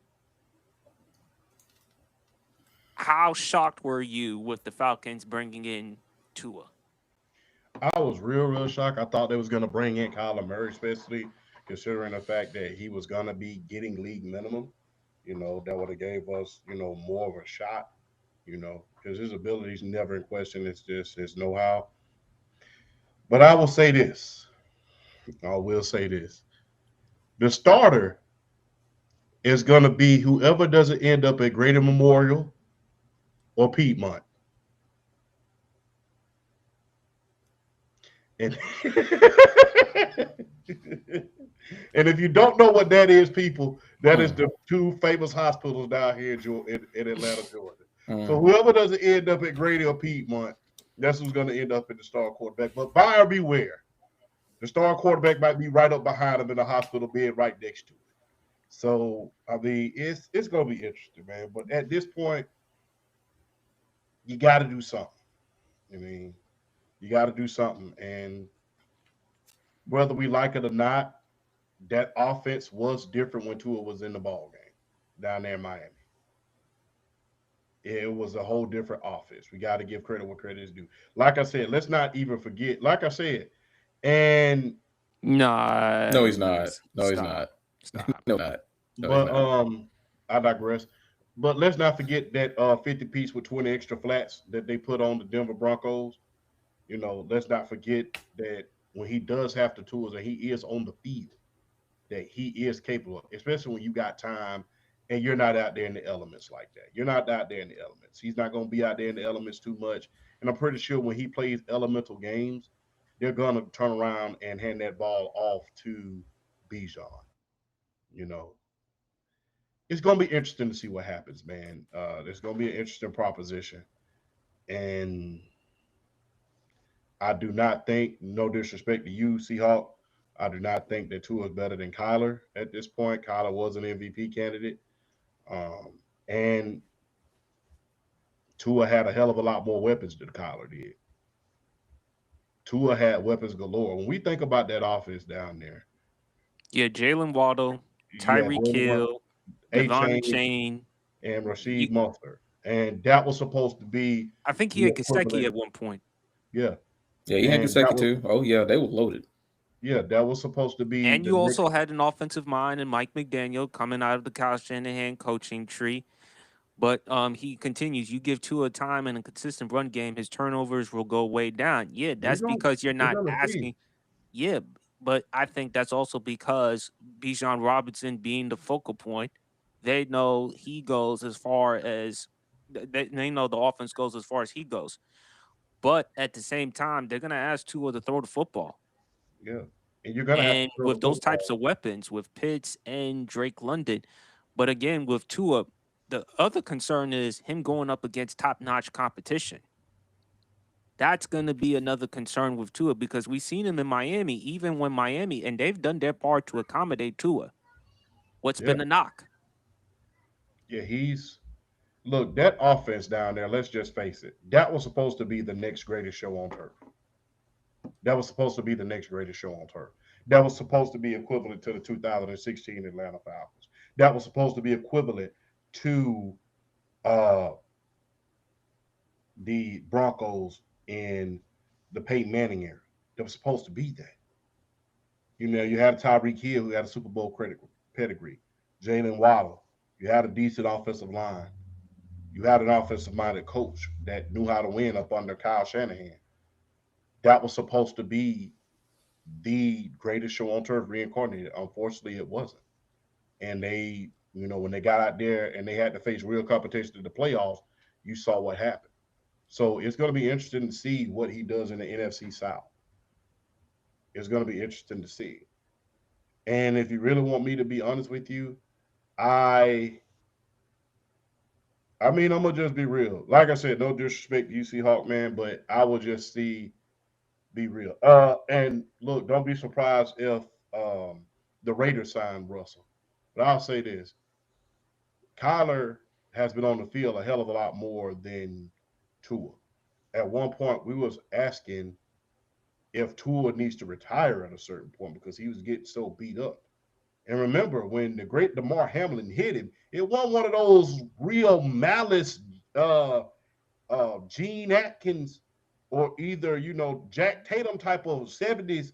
How shocked were you with the Falcons bringing in Tua? I was real shocked. I thought they was gonna bring in Kyler Murray, especially considering the fact that he was gonna be getting league minimum. That would have gave us, more of a shot. Because his abilities never in question. It's just his know-how. But I will say this. I will say this. The starter is going to be whoever doesn't end up at Grady Memorial or Piedmont. And and if you don't know what that is, people, that is the two famous hospitals down here in Atlanta, Georgia. So whoever doesn't end up at Grady or Piedmont, that's who's going to end up at the star quarterback. But buyer beware. The star quarterback might be right up behind him in the hospital bed right next to it. So, I mean, it's going to be interesting, man. But at this point, you got to do something. I mean, you got to do something. And whether we like it or not, that offense was different when Tua was in the ball game down there in Miami. It was a whole different offense. We got to give credit where credit is due. Like I said, let's not even forget. Like I said, and no, he's not. No, he's not. Stop. No, not. No, but I digress. But let's not forget that 50 piece with 20 extra flats that they put on the Denver Broncos. You know, let's not forget that when he does have the tools and he is on the field, that he is capable of, especially when you got time and you're not out there in the elements like that. You're not out there in the elements. He's not going to be out there in the elements too much. And I'm pretty sure when he plays elemental games, they're going to turn around and hand that ball off to Bijan. You know, it's going to be interesting to see what happens, man. There's going to be an interesting proposition. And I do not think, no disrespect to you, Seahawk, I do not think that Tua is better than Kyler at this point. Kyler was an MVP candidate. And Tua had a hell of a lot more weapons than Kyler did. Tua had weapons galore. When we think about that offense down there, Yeah, Jalen Waddle, Tyreek Hill, Devon A-Chain, Chain, and Rasheed Monster. And that was supposed to be. I think he had Gesicki at one point. Yeah. Yeah, he had Gesicki too. Oh, yeah, they were loaded. Yeah, that was supposed to be. And you also had an offensive mind and Mike McDaniel coming out of the Kyle Shanahan coaching tree. But he continues. You give Tua time and a consistent run game, his turnovers will go way down. Yeah, that's because you're not asking. Yeah, but I think that's also because Bijan Robinson being the focal point, they know he goes as far as they know the offense goes as far as he goes. But at the same time, they're gonna ask Tua to throw the football. Yeah, and you're gonna have to with those types of weapons, with Pitts and Drake London. But again, with Tua, the other concern is him going up against top-notch competition. That's going to be another concern with Tua because we've seen him in Miami, even when Miami, and they've done their part to accommodate Tua. What's been the knock? Yeah, look, that offense down there, let's just face it, that was supposed to be the next greatest show on turf. That was supposed to be the next greatest show on turf. That was supposed to be equivalent to the 2016 Atlanta Falcons. That was supposed to be equivalent to the Broncos in the Peyton Manning era. That was supposed to be that. You know, you had Tyreek Hill who had a Super Bowl pedigree. Jalen Waddle. You had a decent offensive line. You had an offensive-minded coach that knew how to win up under Kyle Shanahan. That was supposed to be the greatest show on turf reincarnated. Unfortunately, it wasn't. And they, you know, when they got out there and they had to face real competition in the playoffs, you saw what happened. So it's going to be interesting to see what he does in the NFC South. It's going to be interesting to see. And if you really want me to be honest with you, I mean, I'm going to just be real. Like I said, no disrespect to UC Hawk, man, but I will just be real. And look, don't be surprised if the Raiders sign Russell. But I'll say this. Kyler has been on the field a hell of a lot more than Tua. At one point, we was asking if Tua needs to retire at a certain point because he was getting so beat up. And remember, when the great Damar Hamlin hit him, it wasn't one of those real malice Gene Atkins or either, you know, Jack Tatum type of 70s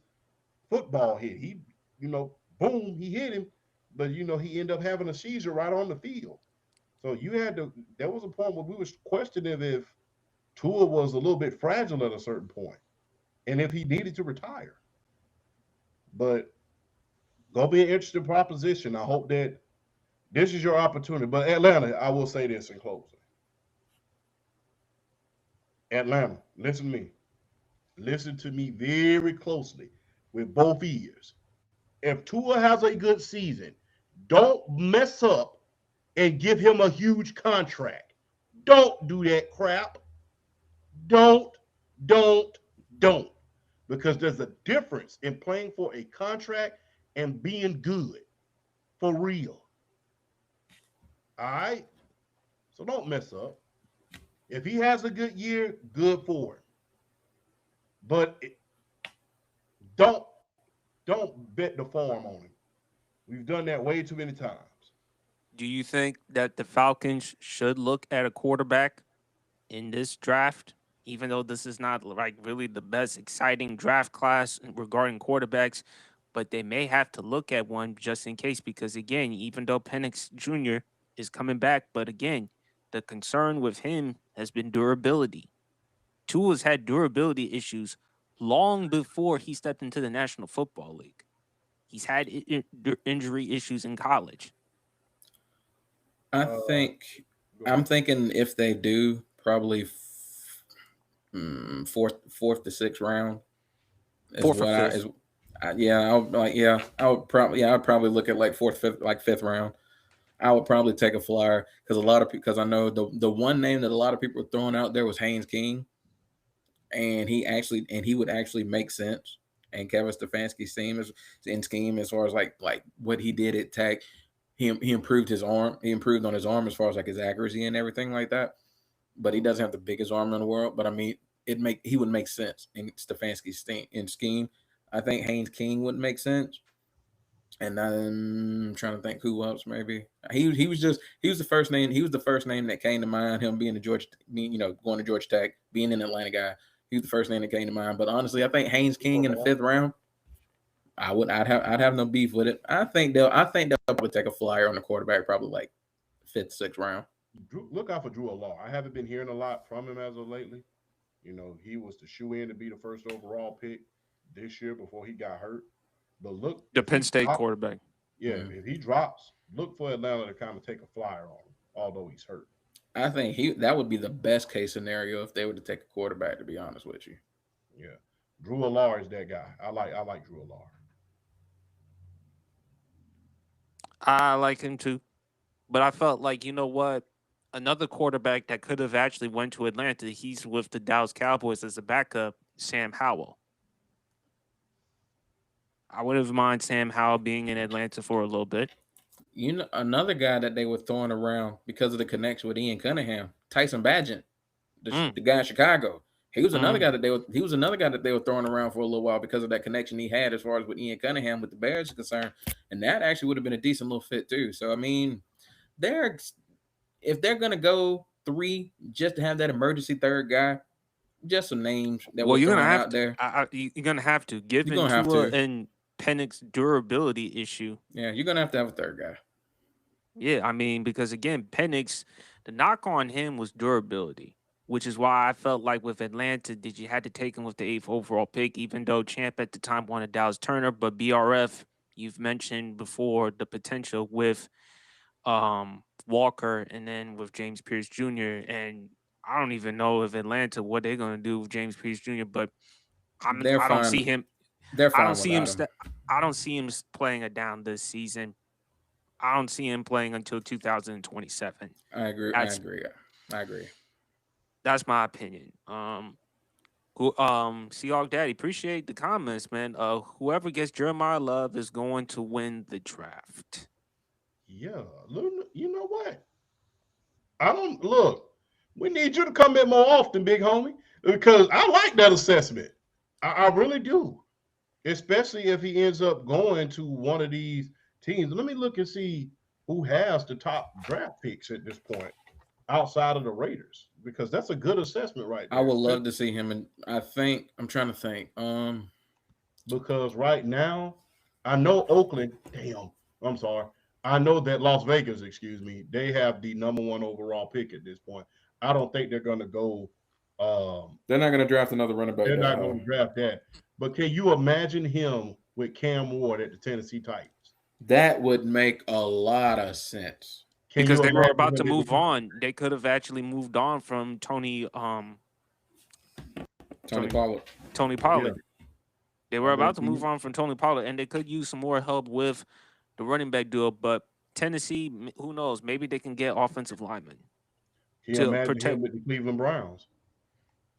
football hit. He, you know, boom, he hit him, but, you know, he ended up having a seizure right on the field. So you had to, there was a point where we was questioning if Tua was a little bit fragile at a certain point and if he needed to retire. But gonna be an interesting proposition. I hope that This is your opportunity. But Atlanta, I will say this in closing. Atlanta, listen to me. Listen to me very closely with both ears. If Tua has a good season, don't mess up and give him a huge contract. Don't do that crap. Don't, don't, don't. Because there's a difference in playing for a contract and being good for real. All right? So don't mess up. If he has a good year, good for him. But don't don't bet the farm on him. We've done that way too many times. Do you think that the Falcons should look at a quarterback in this draft, even though this is not like really the best exciting draft class regarding quarterbacks, but they may have to look at one just in case because again, even though Penix Jr. is coming back, but again, the concern with him has been durability. Tua's had durability issues long before he stepped into the National Football League. He's had injury issues in college. I think I'm thinking if they do, probably fourth to sixth round. Fourth or fifth. I'd probably look at like fifth round. I would probably take a flyer because I know the one name that a lot of people were throwing out there was Haynes King, and he would actually make sense. And Kevin Stefanski's scheme as far as like what he did at Tech, he improved his arm. He improved on his arm as far as like his accuracy and everything like that. But he doesn't have the biggest arm in the world. But I mean, he would make sense in Stefanski's scheme. I think Haynes King would make sense. And I'm trying to think who else maybe. He was the first name. He was the first name that came to mind. Him being going to Georgia Tech, being an Atlanta guy. He was the first name that came to mind. But honestly, I think Haynes King in the fifth round. I'd have no beef with it. I think they'll probably take a flyer on the quarterback, probably like fifth, sixth round. Look out for Drew Law. I haven't been hearing a lot from him as of lately. He was the shoe in to be the first overall pick this year before he got hurt. But look, the Penn State quarterback. Yeah, if he drops, look for Atlanta to kind of take a flyer on him, although he's hurt. I think that would be the best case scenario if they were to take a quarterback, to be honest with you. Yeah. Drew Law is that guy. I like Drew Law. I like him too. But I felt like, you know what? Another quarterback that could have actually went to Atlanta, he's with the Dallas Cowboys as a backup, Sam Howell. I wouldn't mind Sam Howell being in Atlanta for a little bit. Another guy that they were throwing around because of the connection with Ian Cunningham, Tyson Bagent, the guy in Chicago. He was another guy that they were throwing around for a little while because of that connection he had as far as with Ian Cunningham with the Bears is concerned, and that actually would have been a decent little fit too. So I mean, if they're gonna go 3 just to have that emergency third guy, just some names that we're throwing out there. You're gonna have to give Tua and Penix durability issue. Yeah, you're gonna have to have a third guy. Yeah, I mean, because again, Penix, the knock on him was durability, which is why I felt like with Atlanta, you had to take him with the 8th overall pick, even though Champ at the time wanted Dallas Turner, but BRF, you've mentioned before the potential with Walker and then with James Pierce Jr. And I don't even know if Atlanta what they're gonna do with James Pierce Jr. But I don't see him. I don't see him playing it down this season. I don't see him playing until 2027. I agree. That's my opinion. Seahawk Daddy, appreciate the comments, man. Whoever gets Jeremiah Love is going to win the draft. Yeah, you know what? We need you to come in more often, big homie, because I like that assessment. I really do, especially if he ends up going to one of these teams. Let me look and see who has the top draft picks at this point outside of the Raiders, because that's a good assessment right there. I would love to see him, and I'm trying to think. Because right now, I know Oakland. Damn, I'm sorry. I know that Las Vegas, they have the number 1 overall pick at this point. I don't think they're going to go. They're not going to draft another running back. They're not going to draft that. But can you imagine him with Cam Ward at the Tennessee Titans? That would make a lot of sense. Can because you they were imagine about him to in the move on. They could have actually moved on from Tony Tony Pollard. Tony Yeah, Pollard. They I were mean, about to move on from Tony Pollard, and they could use some more help with the running back duo. But Tennessee, who knows? Maybe they can get offensive linemen can you to imagine him protect. with the Cleveland Browns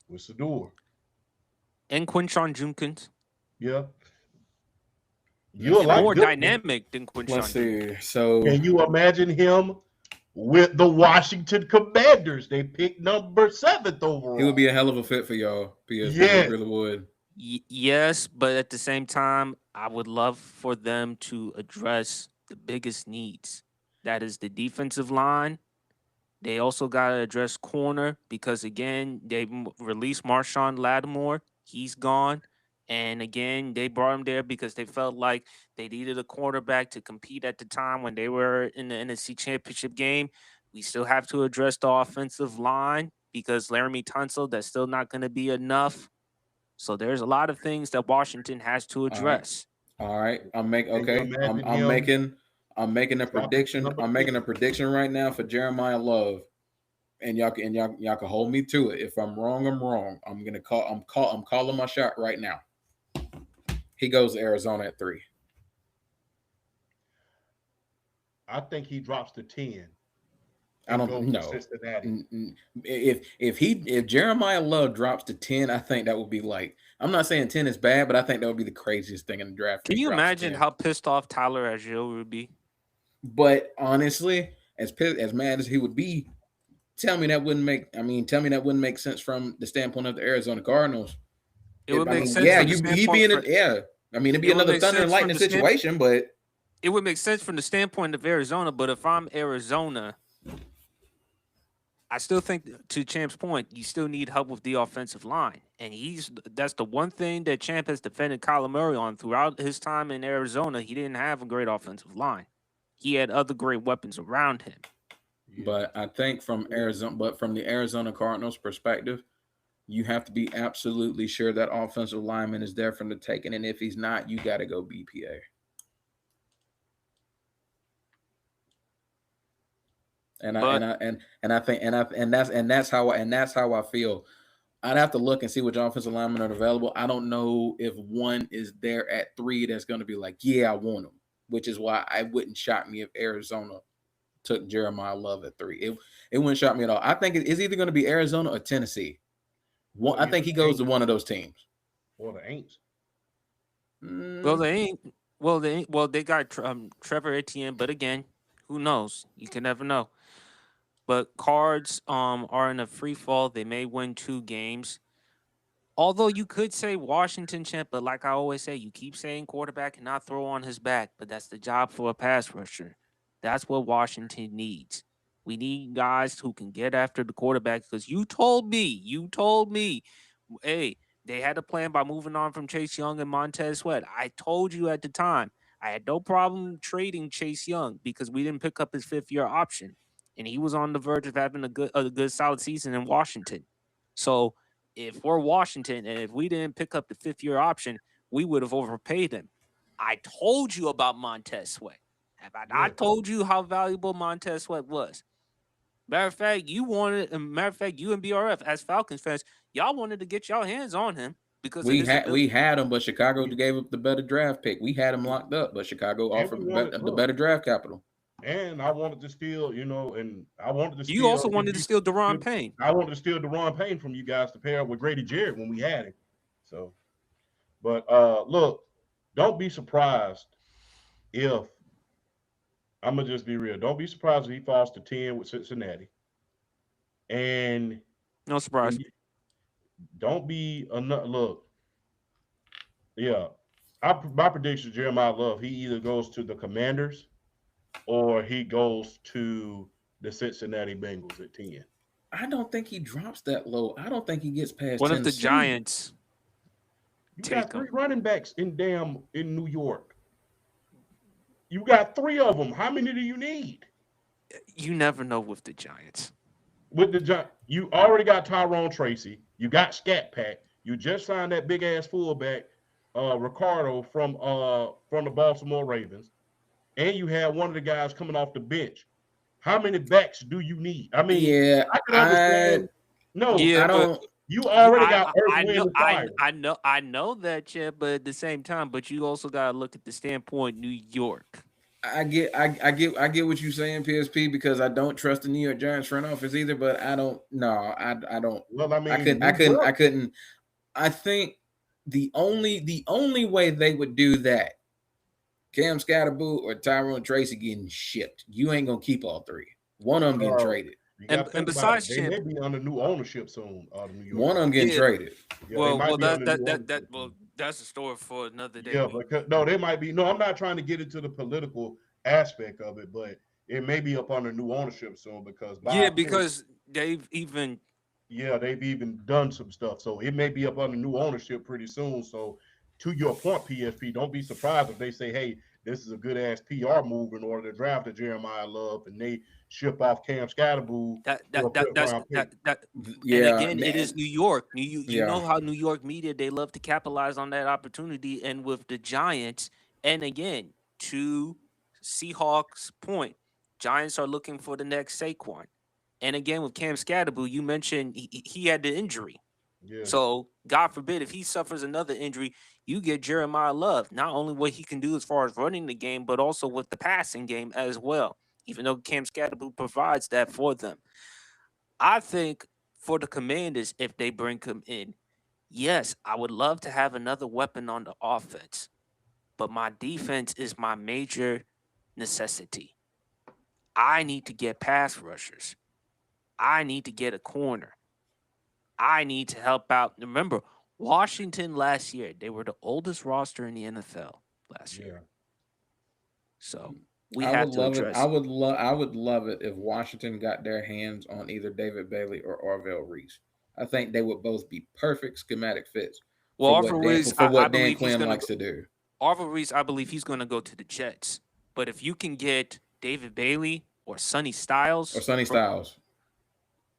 with Sador? And Quinshon Judkins, Yeah, Let's you'll see. like more good. dynamic than Let's Quinshon Judkins. see. So Can you imagine him with the Washington Commanders? They picked number 7th he would be a overall. hell of a fit for y'all. PSP. He Yes, really would. Yes, but at the same time, I would love for them to address the biggest needs. That is the defensive line. They also got to address corner because again, they released Marshawn Lattimore. He's gone. And again, they brought him there because they felt like they needed a quarterback to compete at the time when they were in the NFC Championship game. We still have to address the offensive line because Laramie Tunsil, that's still not going to be enough. So there's a lot of things that Washington has to All right. address. All right. can you Okay. imagine him I'm making a dropping to prediction. number I'm making a 10? prediction right now for Jeremiah Love. And y'all can hold me to it. If I'm wrong, I'm wrong. I'm calling my shot right now. He goes to Arizona at 3. I think he drops to 10 I and don't goes to know. Cincinnati. If Jeremiah Love drops to 10, I think that would be like, I'm not saying 10 is bad, but I think that would be the craziest thing in the draft. Can If he you drops to imagine 10. how pissed off Tyler Agil would be? But honestly, as mad as he would be, tell me that wouldn't make sense from the standpoint of the Arizona Cardinals. It would I make mean, sense yeah, from the he standpoint. being yeah. I mean, it'd be It would another make thunder and sense from lightning the stand- situation, but It would make sense from the standpoint of Arizona, but if I'm Arizona, I still think to Champ's point, you still need help with the offensive line. And that's the one thing that Champ has defended Kyler Murray on throughout his time in Arizona. He didn't have a great offensive line. He had other great weapons around him. Yeah. but I think from the Arizona Cardinals perspective, you have to be absolutely sure that offensive lineman is there from the taking, and if he's not, you got to go BPA. That's how I feel. I'd have to look and see which offensive linemen are available. I don't know if one is there at 3 that's going to be like, yeah, I want him. Which is why I wouldn't shock me if Arizona took Jeremiah Love at 3. It wouldn't shock me at all. I think it's either going to be Arizona or Tennessee. I think he goes to one of those teams. Or the Aints. Well, they ain't. Well, they got Trevor Etienne, but again, who knows? You can never know. But Cards are in a free fall. They may win 2 games. Although you could say Washington Champ, but like I always say, you keep saying quarterback cannot throw on his back, but that's the job for a pass rusher. That's what Washington needs. We need guys who can get after the quarterback because you told me, hey, they had a plan by moving on from Chase Young and Montez Sweat. I told you at the time, I had no problem trading Chase Young because we didn't pick up his 5th-year option, and he was on the verge of having a good solid season in Washington. So if we're Washington and if we didn't pick up the 5th-year option, we would have overpaid him. I told you about Montez Sweat. Have I not told you how valuable Montez Sweat was? Matter of fact, you and BRF as Falcons fans, y'all wanted to get y'all hands on him because we had him, but Chicago gave up the better draft pick. We had him locked up, but Chicago offered the better draft capital. And I wanted to steal, and I wanted to steal. You also wanted to steal Daron Payne. I wanted to steal Daron Payne from you guys to pair up with Grady Jarrett when we had him. So, but look, don't be surprised if I'm gonna just be real. Don't be surprised if he falls to 10 with Cincinnati. And no surprise. Don't be look. Yeah, my prediction, Jeremiah Love, he either goes to the Commanders or he goes to the Cincinnati Bengals at 10. I don't think he drops that low. I don't think he gets past. What Tennessee. if the Giants? You got 3 running backs in New York. You got 3 of them. How many do you need? You never know with the Giants. With the Giants, you already got Tyrone Tracy. You got Scat Pack. You just signed that big ass fullback, Ricardo from the Baltimore Ravens. and you have one of the guys coming off the bench. How many backs do you need? I mean, Yeah, I can understand. No, Yeah, I but don't. you already got Earth, I Wind, know and Fire. I know that, yeah, but at the same time, but you also gotta look at the standpoint New York. I get what you're saying, PSP, because I don't trust the New York Giants front office either. But I don't. No, I don't. Well, I I mean, couldn't. New York. I think the only way they would do that, Cam Scatterboo or Tyrone Tracy getting shipped. You ain't gonna keep all three. One of them getting Uh, traded. you got to And think about it. besides, They champ, may be under new ownership soon. The New York One of them Giants. getting yeah, traded. Yeah, they might be under new well, ownership. that's a story for another day. Yeah, because no, they might be. No, I'm not trying to get into the political aspect of it, but it may be up under new ownership soon because Yeah, Bob Pitt, because they've even yeah, they've even done some stuff. So it may be up under new ownership pretty soon. So to your point, PSP, don't be surprised if they say, hey, this is a good ass PR move in order to draft a Jeremiah Love and they ship off Cam Scatterboo for a fifth round pick. and Yeah, again, it is New York. You yeah. know how New York media, they love to capitalize on that opportunity, and with the Giants, and again, to Seahawks' point, Giants are looking for the next Saquon, and again with Cam Scatterboo, you mentioned he had the injury, Yeah. so God forbid if he suffers another injury, you get Jeremiah Love. Not only what he can do as far as running the game, but also with the passing game as well. Even though Cam Scatterboo provides that for them, I think for the Commanders, if they bring him in, yes, I would love to have another weapon on the offense, but my defense is my major necessity. I need to get pass rushers. I need to get a corner. I need to help out. Remember, Washington last year, they were the oldest roster in the NFL last Yeah. year. So we I have would to love it. address it. I would love it if Washington got their hands on either David Bailey or Orville Reese. I think they would both be perfect schematic fits Well, Arthur Reese, for I what Dan believe he's Quinn going to likes to do. Arthur Reese, I believe he's going to go to the Jets. But if you can get David Bailey or Sonny Or Styles, Sonny Styles.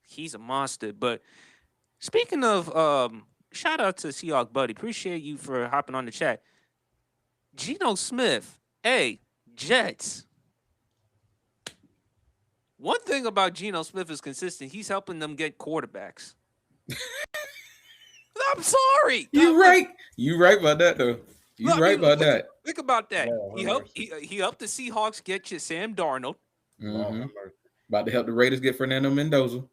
he's a monster. But speaking of, shout out to Seahawk Buddy. Appreciate you for hopping on the chat. Geno Smith, hey, Jets. One thing about Geno Smith is consistent. He's helping them get quarterbacks. I'm sorry. You right. You right about that though. You right about that. Think about that. Lord He have helped. mercy. He helped the Seahawks get you Sam Darnold, Lord hmm have mercy. About to help the Raiders get Fernando Mendoza.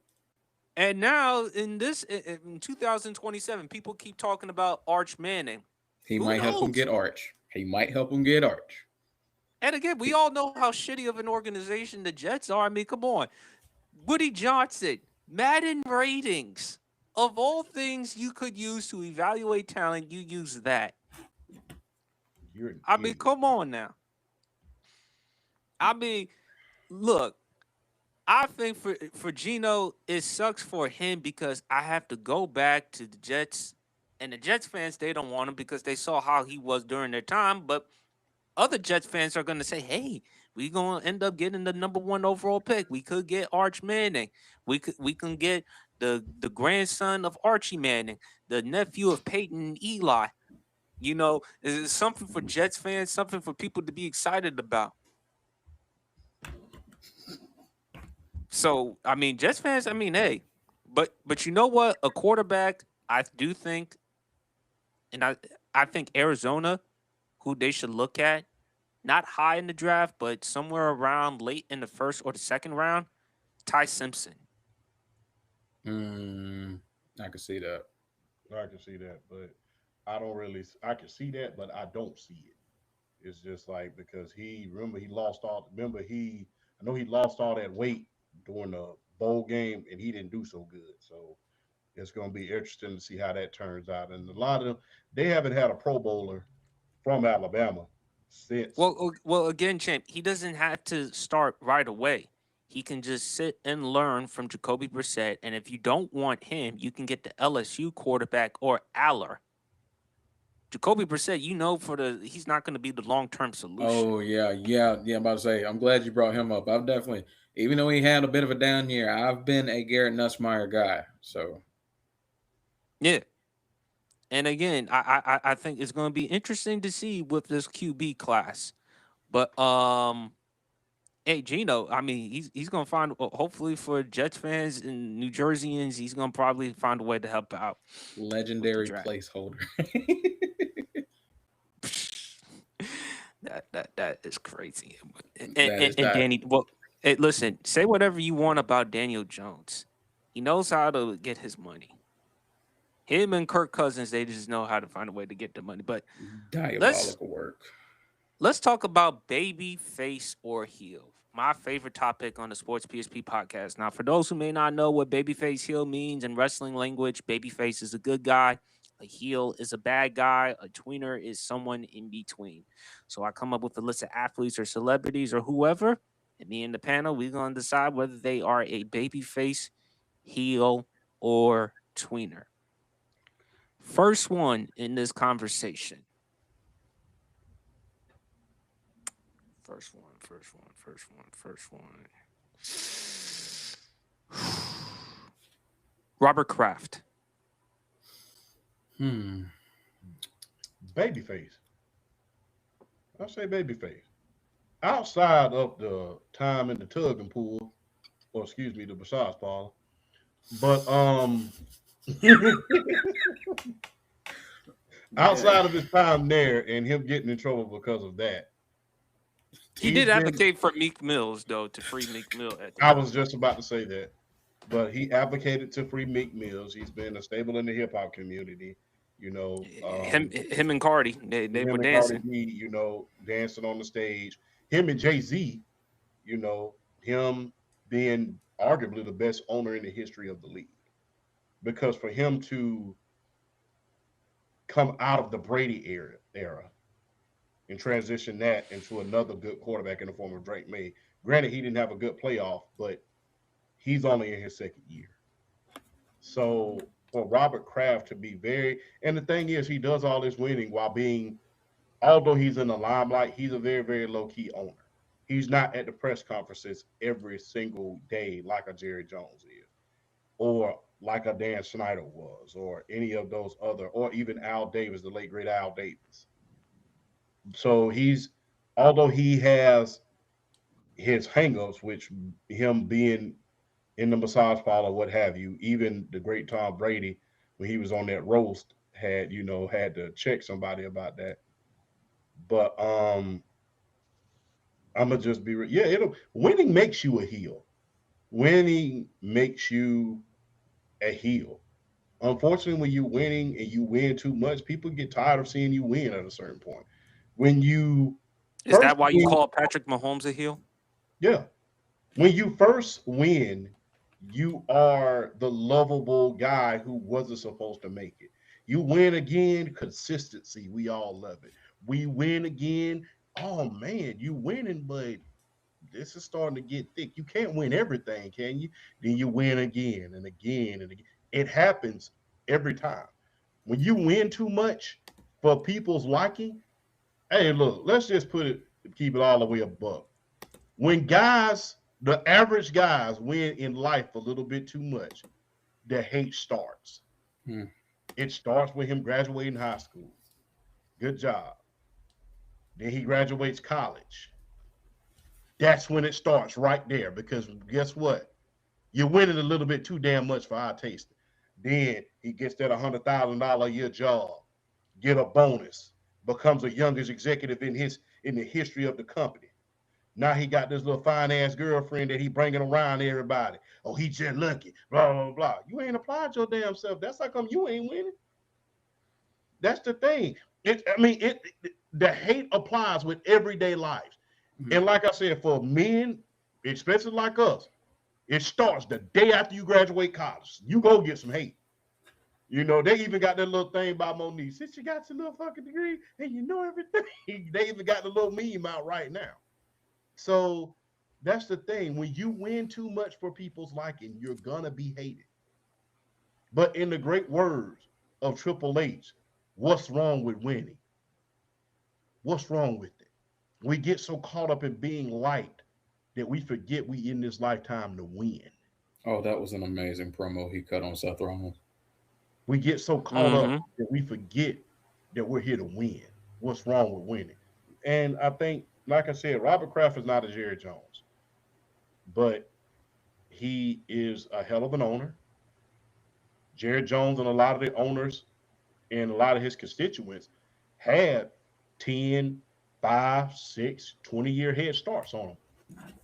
and now in 2027, people keep talking about Arch Manning. He Who might help him knows? get Arch. He might help him get Arch. And again, we all know how shitty of an organization the Jets are. I mean, come on, Woody Johnson, Madden ratings. Of all things you could use to evaluate talent, you use that. You're an I mean, idiot. come on now. I mean, look, I think for Geno, it sucks for him because I have to go back to the Jets, and the Jets fans, they don't want him because they saw how he was during their time. But other Jets fans are going to say, "Hey, we going to end up getting the number one overall pick. We could get Arch Manning. We can get the grandson of Archie Manning, the nephew of Peyton and Eli. You know, it's something for Jets fans, something for people to be excited about." So, I mean, Jets fans, I mean, hey, but you know what? A quarterback, I do think, and I think Arizona, who they should look at, not high in the draft, but somewhere around late in the first or the second round, Ty Simpson. I can see that. I can see that, but I don't really. I can see that, but I don't see it. It's just like because he remember he lost all. Remember he. I know he lost all that weight during the bowl game, and he didn't do so good. So it's going to be interesting to see how that turns out. And a lot of them, they haven't had a Pro Bowler from Alabama since. Well, again, champ, he doesn't have to start right away. He can just sit and learn from Jacoby Brissett, and if you don't want him, you can get the LSU quarterback or Aller. Jacoby Brissett, you know, he's not going to be the long term solution. Oh yeah. I'm about to say. I'm glad you brought him up. I've definitely, even though he had a bit of a down year, I've been a Garrett Nussmeier guy. So Yeah, and again, I think it's going to be interesting to see with this QB class But hey, Gino, I mean, he's gonna find hopefully for Jets fans and New Jerseyans, he's gonna probably find a way to help out with the Legendary draft. placeholder. That is crazy. That is And that. Danny, well, hey, listen, say whatever you want about Daniel Jones. He knows how to get his money. Him and Kirk Cousins, they just know how to find a way to get the money. But let's Diabolical work. let's talk about baby, face, or heel. My favorite topic on the Sports PSP podcast. Now, for those who may not know what babyface heel means in wrestling language, babyface is a good guy, a heel is a bad guy, a tweener is someone in between. So I come up with a list of athletes or celebrities or whoever, and me and the panel, we're gonna decide whether they are a babyface, heel, or tweener. First one in this conversation. First one. Robert Kraft. Babyface. I'll say babyface. Outside of the time in the tugging pool, or excuse me, the massage parlor. But outside of his time there and him getting in trouble because of that. He did advocate for Meek Mills, though, to free Meek Mill. I was just about to say that. But he advocated to free Meek Mills. He's been a staple in the hip hop community. You know, him and Cardi, they were dancing. Cardi B, you know, dancing on the stage. Him and Jay-Z, you know, him being arguably the best owner in the history of the league. Because for him to come out of the Brady era and transition that into another good quarterback in the form of Drake May. Granted, he didn't have a good playoff, but he's only in his second year. So for Robert Kraft to be and the thing is, he does all this winning while being, although he's in the limelight, he's a very, very low-key owner. He's not at the press conferences every single day like a Jerry Jones is, or like a Dan Snyder was, or any of those other, or even Al Davis, the late, great Al Davis. So although he has his hangups, which him being in the massage parlor, what have you, even the great Tom Brady, when he was on that roast, had to check somebody about that. But I'm gonna just be winning makes you a heel. Winning makes you a heel. Unfortunately, when you're winning and you win too much, people get tired of seeing you win at a certain point. When you Is that why you call Patrick Mahomes a heel? Yeah. When you first win, you are the lovable guy who wasn't supposed to make it. You win again, consistency. We all love it. We win again. Oh man, you winning, but this is starting to get thick. You can't win everything, can you? Then you win again and again and again. It happens every time. When you win too much for people's liking, hey, look, let's just keep it all the way above. When the average guys win in life a little bit too much, the hate starts. It starts with him graduating high school. Good job. Then he graduates college. That's when it starts right there, because guess what? You're winning a little bit too damn much for our taste. Then he gets that $100,000 a year job, get a bonus, becomes the youngest executive in the history of the company. Now he got this little fine ass girlfriend that he bringing around everybody. Oh, he just lucky. Blah blah blah. You ain't applied your damn self. That's how come you ain't winning. That's the thing. The hate applies with everyday life. And like I said, for men, especially like us, it starts the day after you graduate college. You go get some hate. You know, they even got that little thing by Monique. Since you got your little fucking degree and you know everything, they even got the little meme out right now. So that's the thing. When you win too much for people's liking, you're gonna be hated. But in the great words of Triple H, what's wrong with winning? What's wrong with it? We get so caught up in being liked that we forget we in this lifetime to win. Oh, that was an amazing promo he cut on Seth Rollins. We get so caught up that we forget that we're here to win. What's wrong with winning? And I think like I said, Robert Kraft is not a Jerry Jones, but he is a hell of an owner. Jerry Jones and a lot of the owners and a lot of his constituents had 10, 5, 6, 20-year head starts on him.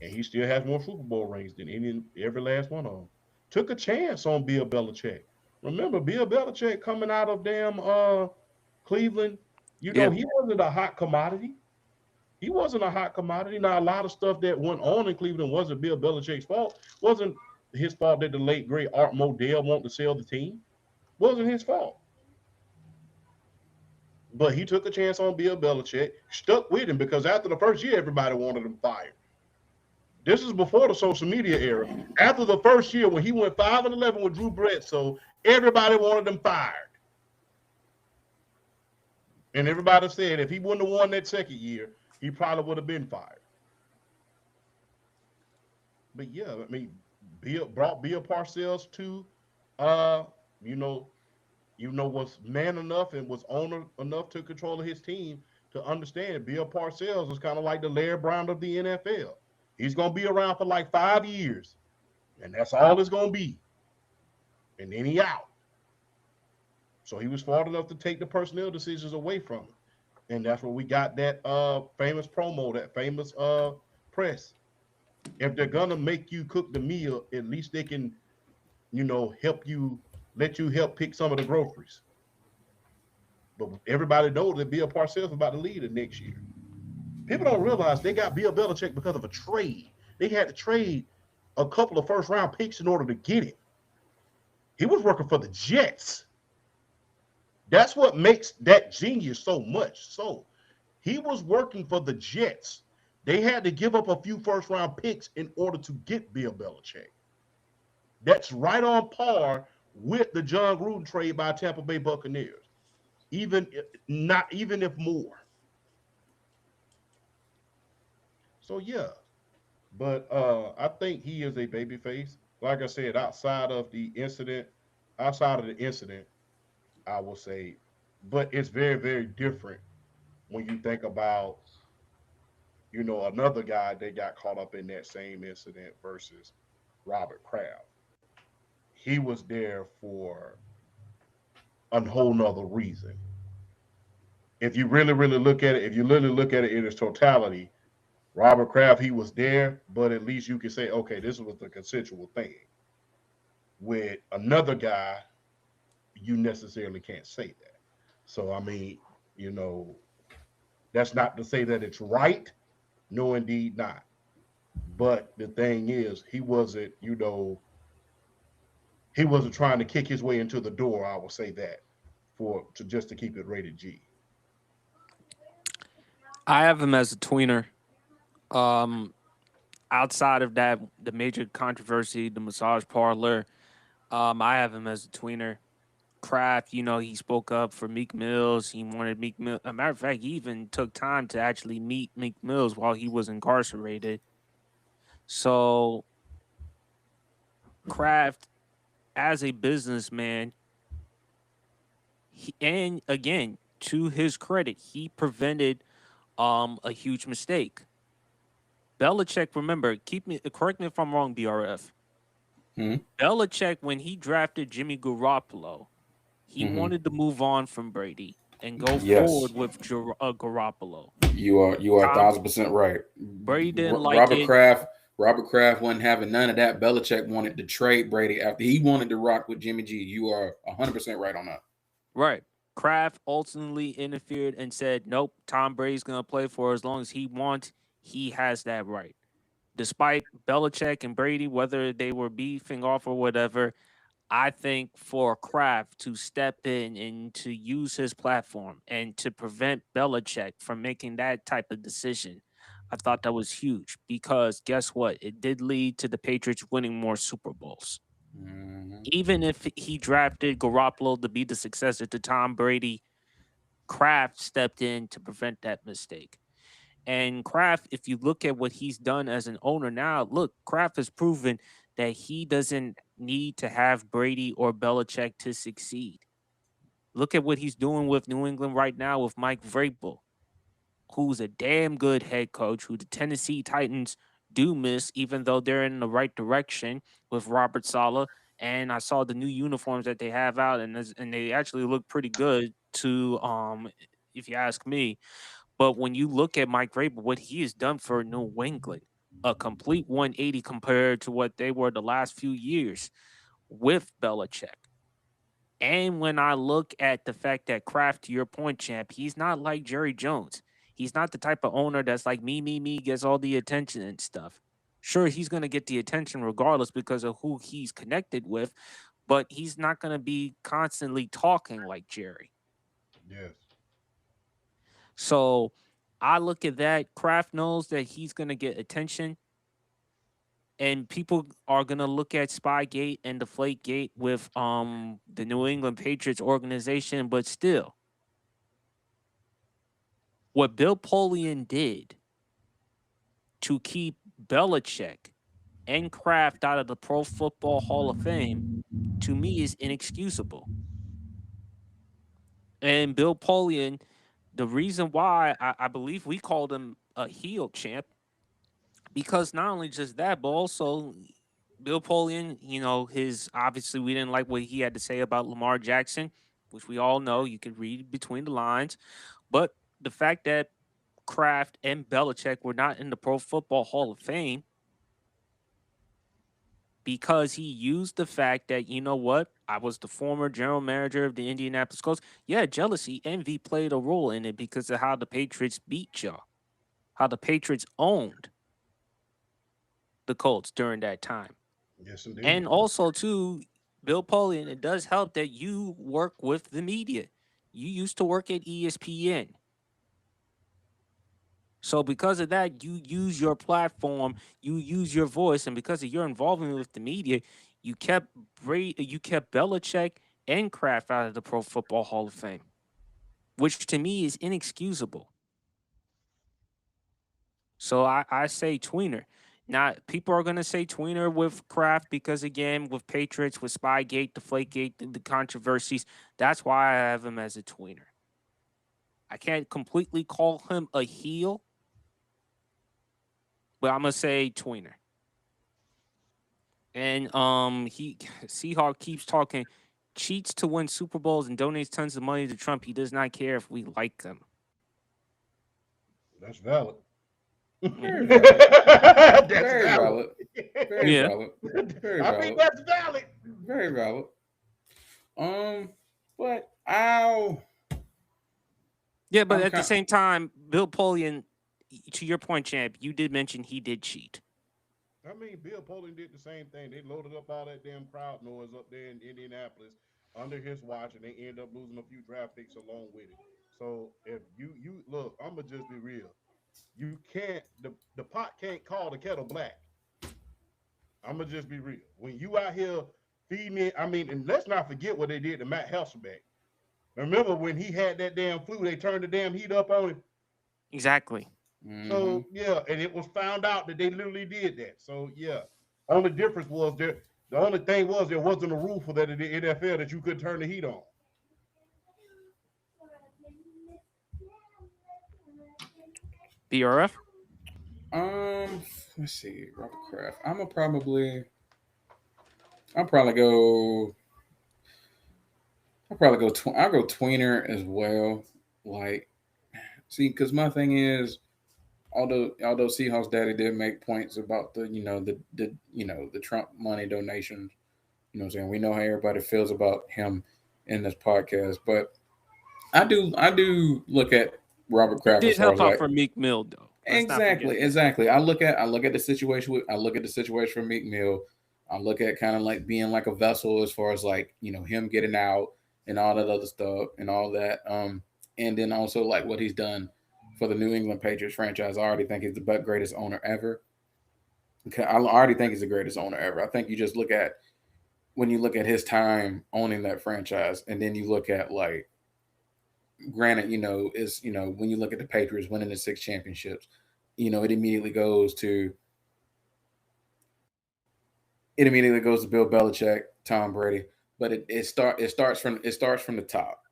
And he still has more Super Bowl rings than every last one of them. Took a chance on Bill Belichick. Remember, Bill Belichick coming out of damn Cleveland, Yeah. he wasn't a hot commodity. He wasn't a hot commodity. Now, a lot of stuff that went on in Cleveland wasn't Bill Belichick's fault. Wasn't his fault that the late great Art Modell wanted to sell the team. Wasn't his fault. But he took a chance on Bill Belichick, stuck with him because after the first year, everybody wanted him fired. This is before the social media era. After the first year, when he went 5-11 with Drew Bledsoe, everybody wanted him fired. And everybody said if he wouldn't have won that second year, he probably would have been fired. But yeah, I mean, brought Bill Parcells to, was man enough and was owner enough to control his team to understand Bill Parcells was kind of like the Larry Brown of the NFL. He's going to be around for like 5 years, and that's all it's going to be. And then he out. So he was smart enough to take the personnel decisions away from him. And that's where we got that famous promo, that famous press. If they're going to make you cook the meal, at least they can, help you, let you help pick some of the groceries. But everybody knows that Bill Parcells is about to lead the next year. People don't realize they got Bill Belichick because of a trade. They had to trade a couple of first-round picks in order to get him. He was working for the Jets. That's what makes that genius so much. So he was working for the Jets. They had to give up a few first-round picks in order to get Bill Belichick. That's right on par with the John Gruden trade by Tampa Bay Buccaneers. Even if more. So yeah, but I think he is a babyface. Like I said, outside of the incident, I will say, but it's very, very different when you think about, another guy that got caught up in that same incident versus Robert Kraft. He was there for a whole nother reason. If you really, really look at it, in its totality, Robert Kraft, he was there, but at least you can say, okay, this was a consensual thing. With another guy, you necessarily can't say that. So, I mean, that's not to say that it's right. No, indeed not. But the thing is, he wasn't trying to kick his way into the door. I will say that just to keep it rated G. I have him as a tweener. Outside of that, the major controversy, the massage parlor, I have him as a tweener. Kraft, he spoke up for Meek Mills. He wanted Meek Mills. As a matter of fact, he even took time to actually meet Meek Mills while he was incarcerated. So, Kraft, as a businessman, and again, to his credit, he prevented a huge mistake. Belichick, remember, correct me if I'm wrong, BRF. Belichick, when he drafted Jimmy Garoppolo, he wanted to move on from Brady and go forward with Garoppolo. You are 1,000% right. Brady didn't like it. Robert Kraft wasn't having none of that. Belichick wanted to trade Brady after he wanted to rock with Jimmy G. You are 100% right on that. Right. Kraft ultimately interfered and said, nope, Tom Brady's going to play for as long as he wants. He has that right. Despite Belichick and Brady, whether they were beefing off or whatever, I think for Kraft to step in and to use his platform and to prevent Belichick from making that type of decision, I thought that was huge because guess what? It did lead to the Patriots winning more Super Bowls. Mm-hmm. Even if he drafted Garoppolo to be the successor to Tom Brady, Kraft stepped in to prevent that mistake. And Kraft, if you look at what he's done as an owner now, look, Kraft has proven that he doesn't need to have Brady or Belichick to succeed. Look at what he's doing with New England right now with Mike Vrabel. who's a damn good head coach, who the Tennessee Titans do miss, even though they're in the right direction with Robert Saleh. And I saw the new uniforms that they have out, and they actually look pretty good to if you ask me. But when you look at Mike Vrabel, what he has done for New England, a complete 180 compared to what they were the last few years with Belichick. And when I look at the fact that Kraft, to your point, champ, he's not like Jerry Jones. He's not the type of owner that's like me, gets all the attention and stuff. Sure, he's going to get the attention regardless because of who he's connected with, but he's not going to be constantly talking like Jerry. Yes. So I look at that. Kraft knows that he's going to get attention, and people are going to look at Spygate and Deflategate with the New England Patriots organization, but still, what Bill Polian did to keep Belichick and Kraft out of the Pro Football Hall of Fame, to me, is inexcusable. And Bill Polian, the reason why I believe we called him a heel, champ, because not only just that, but also Bill Polian, his obviously we didn't like what he had to say about Lamar Jackson, which we all know. You can read between the lines. But the fact that Kraft and Belichick were not in the Pro Football Hall of Fame because he used the fact that, you know what, I was the former general manager of the Indianapolis Colts. Yeah, jealousy, envy played a role in it because of how the Patriots beat y'all, how the Patriots owned the Colts during that time. Yes, indeed. And also, too, Bill Polian, it does help that you work with the media. You used to work at ESPN. So because of that, you use your platform, you use your voice, and because of your involvement with the media, you kept Belichick and Kraft out of the Pro Football Hall of Fame, which to me is inexcusable. So I say tweener. Now, people are going to say tweener with Kraft because, again, with Patriots, with Spygate, Deflategate, the controversies, that's why I have him as a tweener. I can't completely call him a heel, but I'm going to say tweener. And he Seahawk keeps talking, cheats to win Super Bowls and donates tons of money to Trump. He does not care if we like them. That's valid. Very valid. That's Very valid. Very Yeah. valid. Very I valid. mean, that's valid. Very valid. But I'll. Yeah, but I'm at the kind. same time, Bill Polian, to your point, champ, you did mention he did cheat. I mean, Bill Polian did the same thing. They loaded up all that damn crowd noise up there in Indianapolis under his watch, and they end up losing a few draft picks along with it. So if you look, I'm gonna just be real. You can't the pot can't call the kettle black. I'm gonna just be real. When you out here feeding it, I mean, and let's not forget what they did to Matt Hasselbeck. Remember when he had that damn flu? They turned the damn heat up on him. Exactly. Mm-hmm. So yeah, and it was found out that they literally did that. So yeah, only difference was there. The only thing was there wasn't a rule for that in the NFL that you could turn the heat on. BRF? Let's see, Robert Kraft. I'll probably go. I'll go tweener as well. Like, see, because my thing is, although Seahawks Daddy did make points about the Trump money donations. You know what I'm saying? We know how everybody feels about him in this podcast, but I do look at Robert He Kraft as did far as help out like for Meek Mill, though. Let's not forget that. exactly. I look at the situation. I look at the situation for Meek Mill. I look at kind of like being like a vessel as far as like him getting out and all that other stuff and all that. And then also like what he's done for the New England Patriots franchise. I already think he's the greatest owner ever. Okay, I already think he's the greatest owner ever. I think you just look at when you look at his time owning that franchise, and then you look at like, granted, is when you look at the Patriots winning the 6 championships, it immediately goes to Bill Belichick, Tom Brady, but it starts from the top.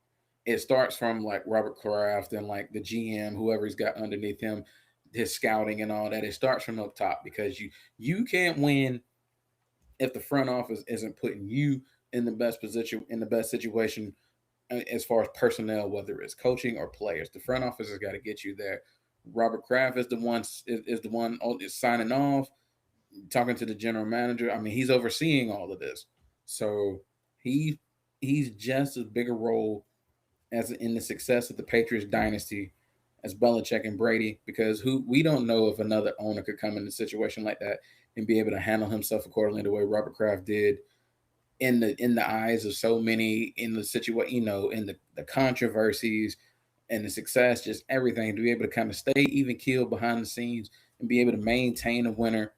it starts from like Robert Kraft and like the GM, whoever he's got underneath him, his scouting and all that. It starts from up top because you can't win if the front office isn't putting you in the best position, in the best situation as far as personnel, whether it's coaching or players. The front office has got to get you there. Robert Kraft is the one is signing off, talking to the general manager. I mean, he's overseeing all of this, so he's just as big a role as in the success of the Patriots dynasty as Belichick and Brady, because who we don't know if another owner could come in a situation like that and be able to handle himself accordingly the way Robert Kraft did in the eyes of so many, in the situation, in the controversies and the success, just everything, to be able to kind of stay even keeled behind the scenes and be able to maintain a winner,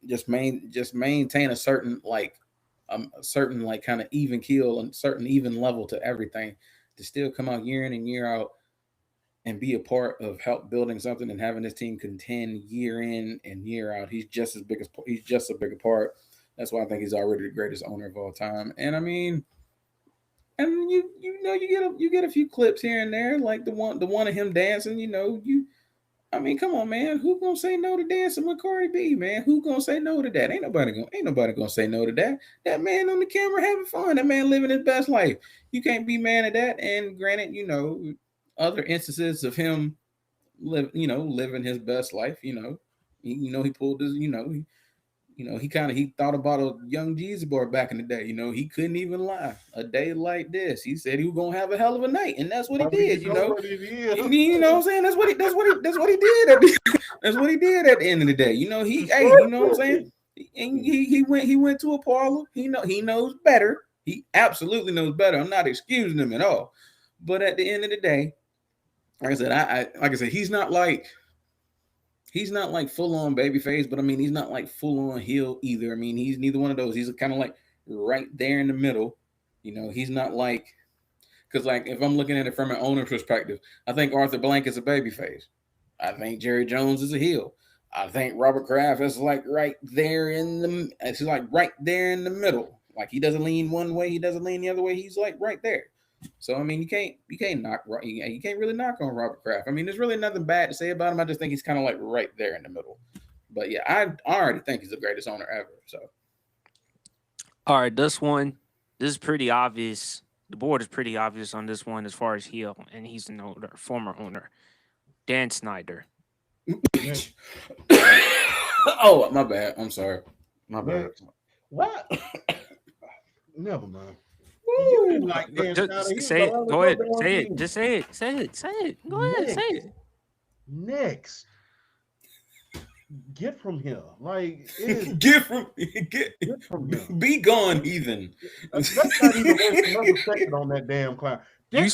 just maintain a certain kind of even keel and certain even level to everything, to still come out year in and year out and be a part of help building something and having this team contend year in and year out. He's just a big a part. That's why I think he's already the greatest owner of all time. And I mean, and you get a few clips here and there, like the one of him dancing. I mean, come on, man. Who gonna say no to dancing with Cardi B, man? Who gonna say no to that? Ain't nobody gonna say no to that. That man on the camera having fun. That man living his best life. You can't be mad at that. And granted, other instances of him living his best life. He pulled his. He thought about a young Jeezy boy back in the day. He couldn't even lie. A day like this, he said he was gonna have a hell of a night, and that's what he did. You know what I'm saying? That's what he did. That's what he did at the end of the day. You know what I'm saying? And he went to a parlor. He knows better. He absolutely knows better. I'm not excusing him at all. But at the end of the day, like I said, he's not like full on Babyface, but I mean, he's not like full on heel either. I mean, he's neither one of those. He's kind of like right there in the middle. He's not like, because like if I'm looking at it from an owner perspective, I think Arthur Blank is a babyface. I think Jerry Jones is a heel. I think Robert Kraft is like right there in the. It's like right there in the middle. Like he doesn't lean one way, he doesn't lean the other way. He's like right there. So I mean, you can't really knock on Robert Kraft. I mean, there's really nothing bad to say about him. I just think he's kind of like right there in the middle. But yeah, I already think he's the greatest owner ever. So, all right, this is pretty obvious. The board is pretty obvious on this one as far as heel, and he's an owner, former owner, Dan Snyder. Oh, my bad. I'm sorry. My bad. What? Never mind. Just say it. Go ahead. Say it. Just say it. Say it. Say it. Go ahead. Say it. Next. Get from here. Like get from here. Be gone, heathen. Let's not even waste another second on that damn clown. You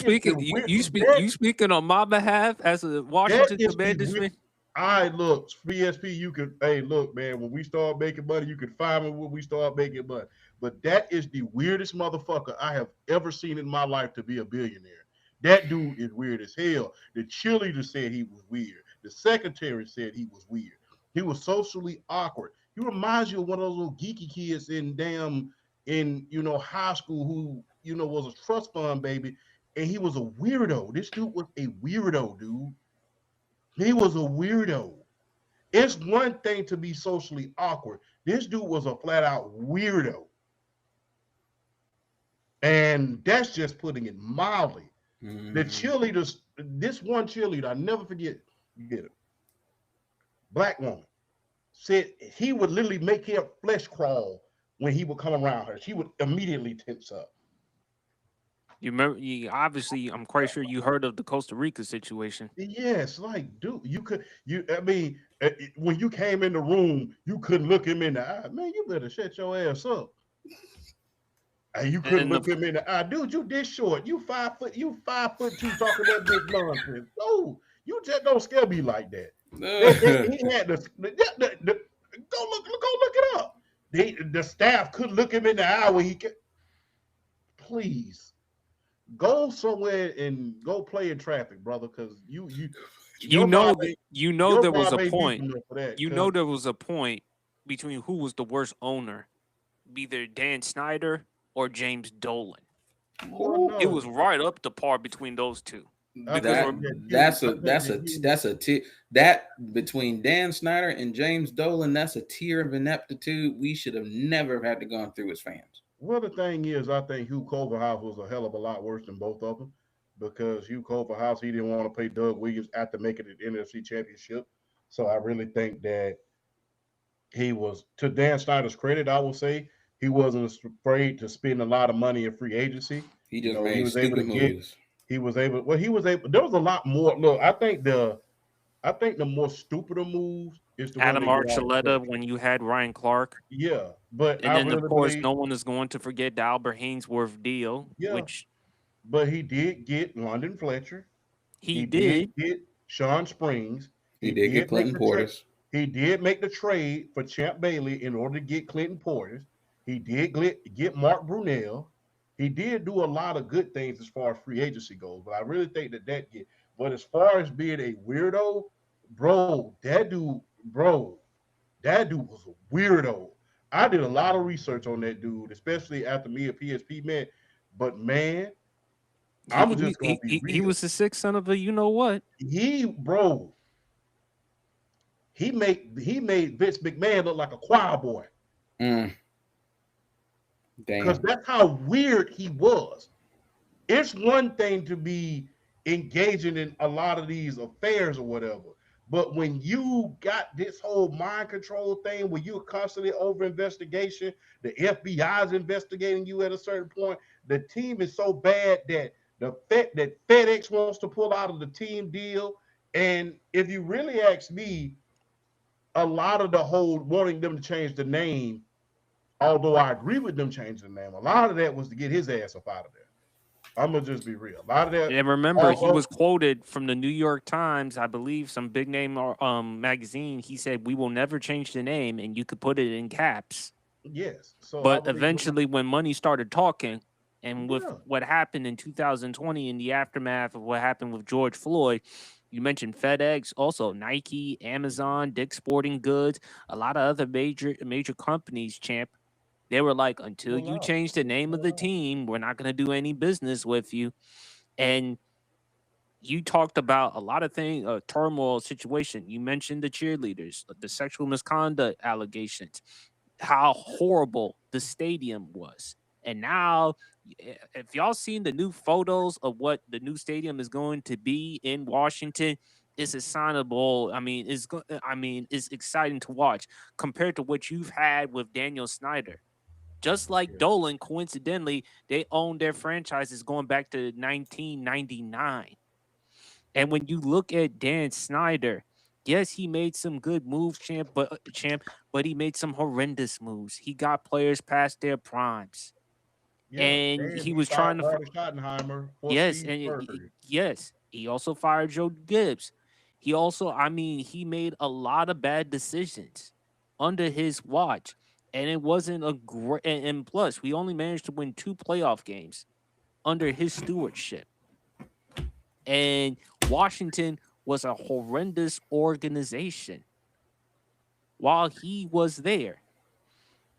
speaking on my behalf as a Washington Commanders fan? Look, PSP, you could, look, man, when we start making money, you can find me when we start making money. But that is the weirdest motherfucker I have ever seen in my life to be a billionaire. That dude is weird as hell. The cheerleader said he was weird. The secretary said he was weird. He was socially awkward. He reminds you of one of those little geeky kids in high school who, was a trust fund baby. And he was a weirdo. This dude was a weirdo, dude. He was a weirdo. It's one thing to be socially awkward. This dude was a flat out weirdo. And that's just putting it mildly. Mm-hmm. The cheerleaders, this one cheerleader, I never forget it. Black woman said he would literally make her flesh crawl when he would come around her. She would immediately tense up. You remember? Obviously, I'm quite sure you heard of the Costa Rica situation. Yes, like, dude, when you came in the room, you couldn't look him in the eye. Man, you better shut your ass up. And you couldn't look him in the eye. Dude, you this short. You 5'2", talking that big nonsense. Oh, you just don't scare me like that. He had go look it up. The staff couldn't look him in the eye when he could. Please. Go somewhere and go play in traffic, brother, because there was a point. There was a point between who was the worst owner, either Dan Snyder or James Dolan. Well, It no, was right up the par between those two. I Because think That rem- that's a tier that between Dan Snyder and James Dolan, that's a tier of ineptitude we should have never had to gone through as fans. well, the thing is, I think Hugh Culverhouse was a hell of a lot worse than both of them because Hugh Culverhouse, he didn't want to play Doug Williams after making it NFC Championship. So I really think that he was, to Dan Snyder's credit, I will say, he wasn't afraid to spend a lot of money in free agency. He You just know, he made was able to stupid get, moves. he was able, there was a lot more. Look, I think the more stupider moves is the one Adam that get all the Archuleta, pressure. when you had Ryan Clark. Yeah, but And I then, of really course, believe, no one is going to forget the Albert Hainsworth deal, yeah, which but he did get London Fletcher. he He did did. get Sean Springs. He He did get did make Clinton the trade. Portis. He did make the trade for Champ Bailey in order to get Clinton Portis. He did get Mark Brunell. He did do a lot of good things as far as free agency goes, but I really think that get. But as far as being a weirdo, bro, that dude was a weirdo. I did a lot of research on that dude, especially after me and PSP met. But man, He I'm just gonna he be he real. was the sixth son of a you know what. Bro, he made Vince McMahon look like a choir boy Mm, because damn. that's how weird he was. It's one thing to be engaging in a lot of these affairs or whatever, but when you got this whole mind control thing, where you're constantly over investigation, the FBI is investigating you at a certain point. The team is so bad that that FedEx wants to pull out of the team deal. And if you really ask me, a lot of the whole wanting them to change the name, although I agree with them changing the name, a lot of that was to get his ass up out of there. I'm gonna just be real. A lot of that, And remember, he although was quoted from the New York Times, I believe, some big name magazine. He said, "We will never change the name," and you could put it in caps. yes. So I But believe, eventually, when money started talking, and with yeah, what happened in 2020 in the aftermath of what happened with George Floyd, you mentioned FedEx, also Nike, Amazon, Dick's Sporting Goods, a lot of other major companies, champ. They were like, until pull you out, change the name of pull the out. team, we're not going to do any business with you. And you talked about a lot of things, turmoil situation. You mentioned the cheerleaders, the sexual misconduct allegations, how horrible the stadium was. And now, if y'all seen the new photos of what the new stadium is going to be in Washington, it's assignable. I mean, it's exciting to watch compared to what you've had with Daniel Snyder. Just like Yeah, Dolan, coincidentally, they own their franchises going back to 1999. And when you look at Dan Snyder, yes, he made some good moves, but he made some horrendous moves. He got players past their primes, yeah. and And he he was fired trying to. Marty Schottenheimer for Yes, Steve and Spurrier. yes, he also fired Joe Gibbs. He also, I mean, he made a lot of bad decisions under his watch, and it wasn't a great. And plus, we only managed to win 2 playoff games under his stewardship. And Washington was a horrendous organization while he was there.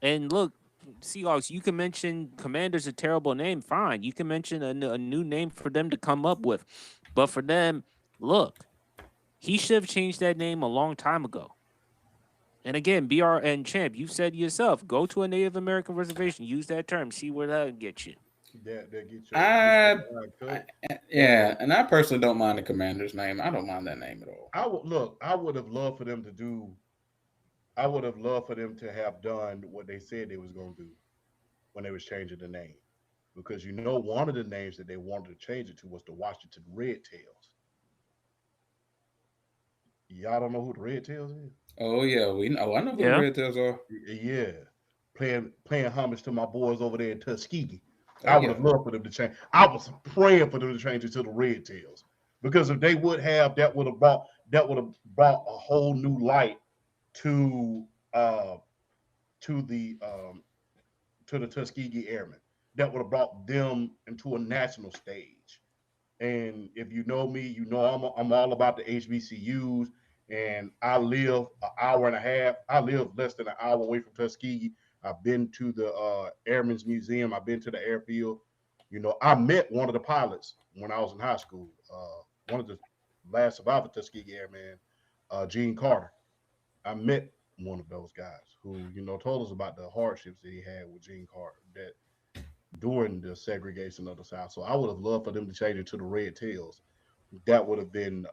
And look, Seahawks, you can mention Commander's a terrible name. Fine. You can mention a new name for them to come up with. But for them, look, he should have changed that name a long time ago. And again, BR and Champ, you said yourself, go to a Native American reservation, use that term, see where that'll get you. That get I, your line I cut. yeah, And and I personally don't mind the commander's name. I don't mind that name at all. I would look. I would have loved for them to do. I would have loved for them to have done what they said they was gonna do when they was changing the name, because you know one of the names that they wanted to change it to was the Washington Red Tails. Y'all don't know who the Red Tails is? Oh yeah, we know. I know who the Yeah. Red Tails are. Yeah, playing homage to my boys over there in Tuskegee. Oh I would yeah, have loved for them to change. I was praying for them to change it to the Red Tails, because if they would have, that would have brought a whole new light to uh to the um to the Tuskegee Airmen. That would have brought them into a national stage. And if you know me, you know I'm all about the HBCUs. And I live an hour and a half. I live less than an hour away from Tuskegee. I've been to the Airmen's Museum. I've been to the airfield. I met one of the pilots when I was in high school. One of the last survivor Tuskegee Airman, Gene Carter. I met one of those guys who, told us about the hardships that he had with Gene Carter that during the segregation of the South. So I would have loved for them to change it to the Red Tails. That would have been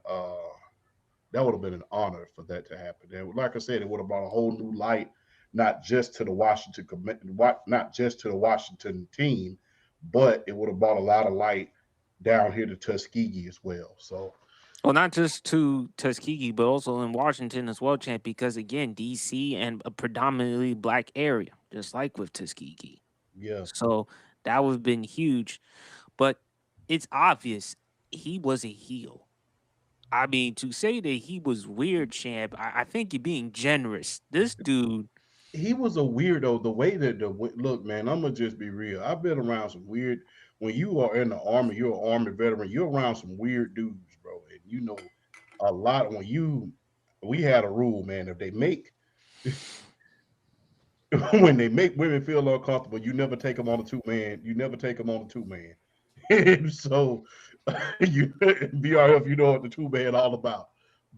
an honor for that to happen. And like I said, it would have brought a whole new light, not just to the not just to the Washington team, but it would have brought a lot of light down here to Tuskegee as well. So Well, not just to Tuskegee, but also in Washington as well, champ, because again, DC and a predominantly black area, just like with Tuskegee. yeah, So that would have been huge. But it's obvious he was a heel. I mean, to say that he was weird, champ, I think you're being generous. This dude, he was a weirdo. The way that look, man, I'm gonna just be real. I've been around some weird. When you are in the army, you're an army veteran. You're around some weird dudes, bro, and a lot. We had a rule, man. If they make when they make women feel uncomfortable, you never take them on a two man. You never take them on a two man. So you BRF, you know what the two man all about.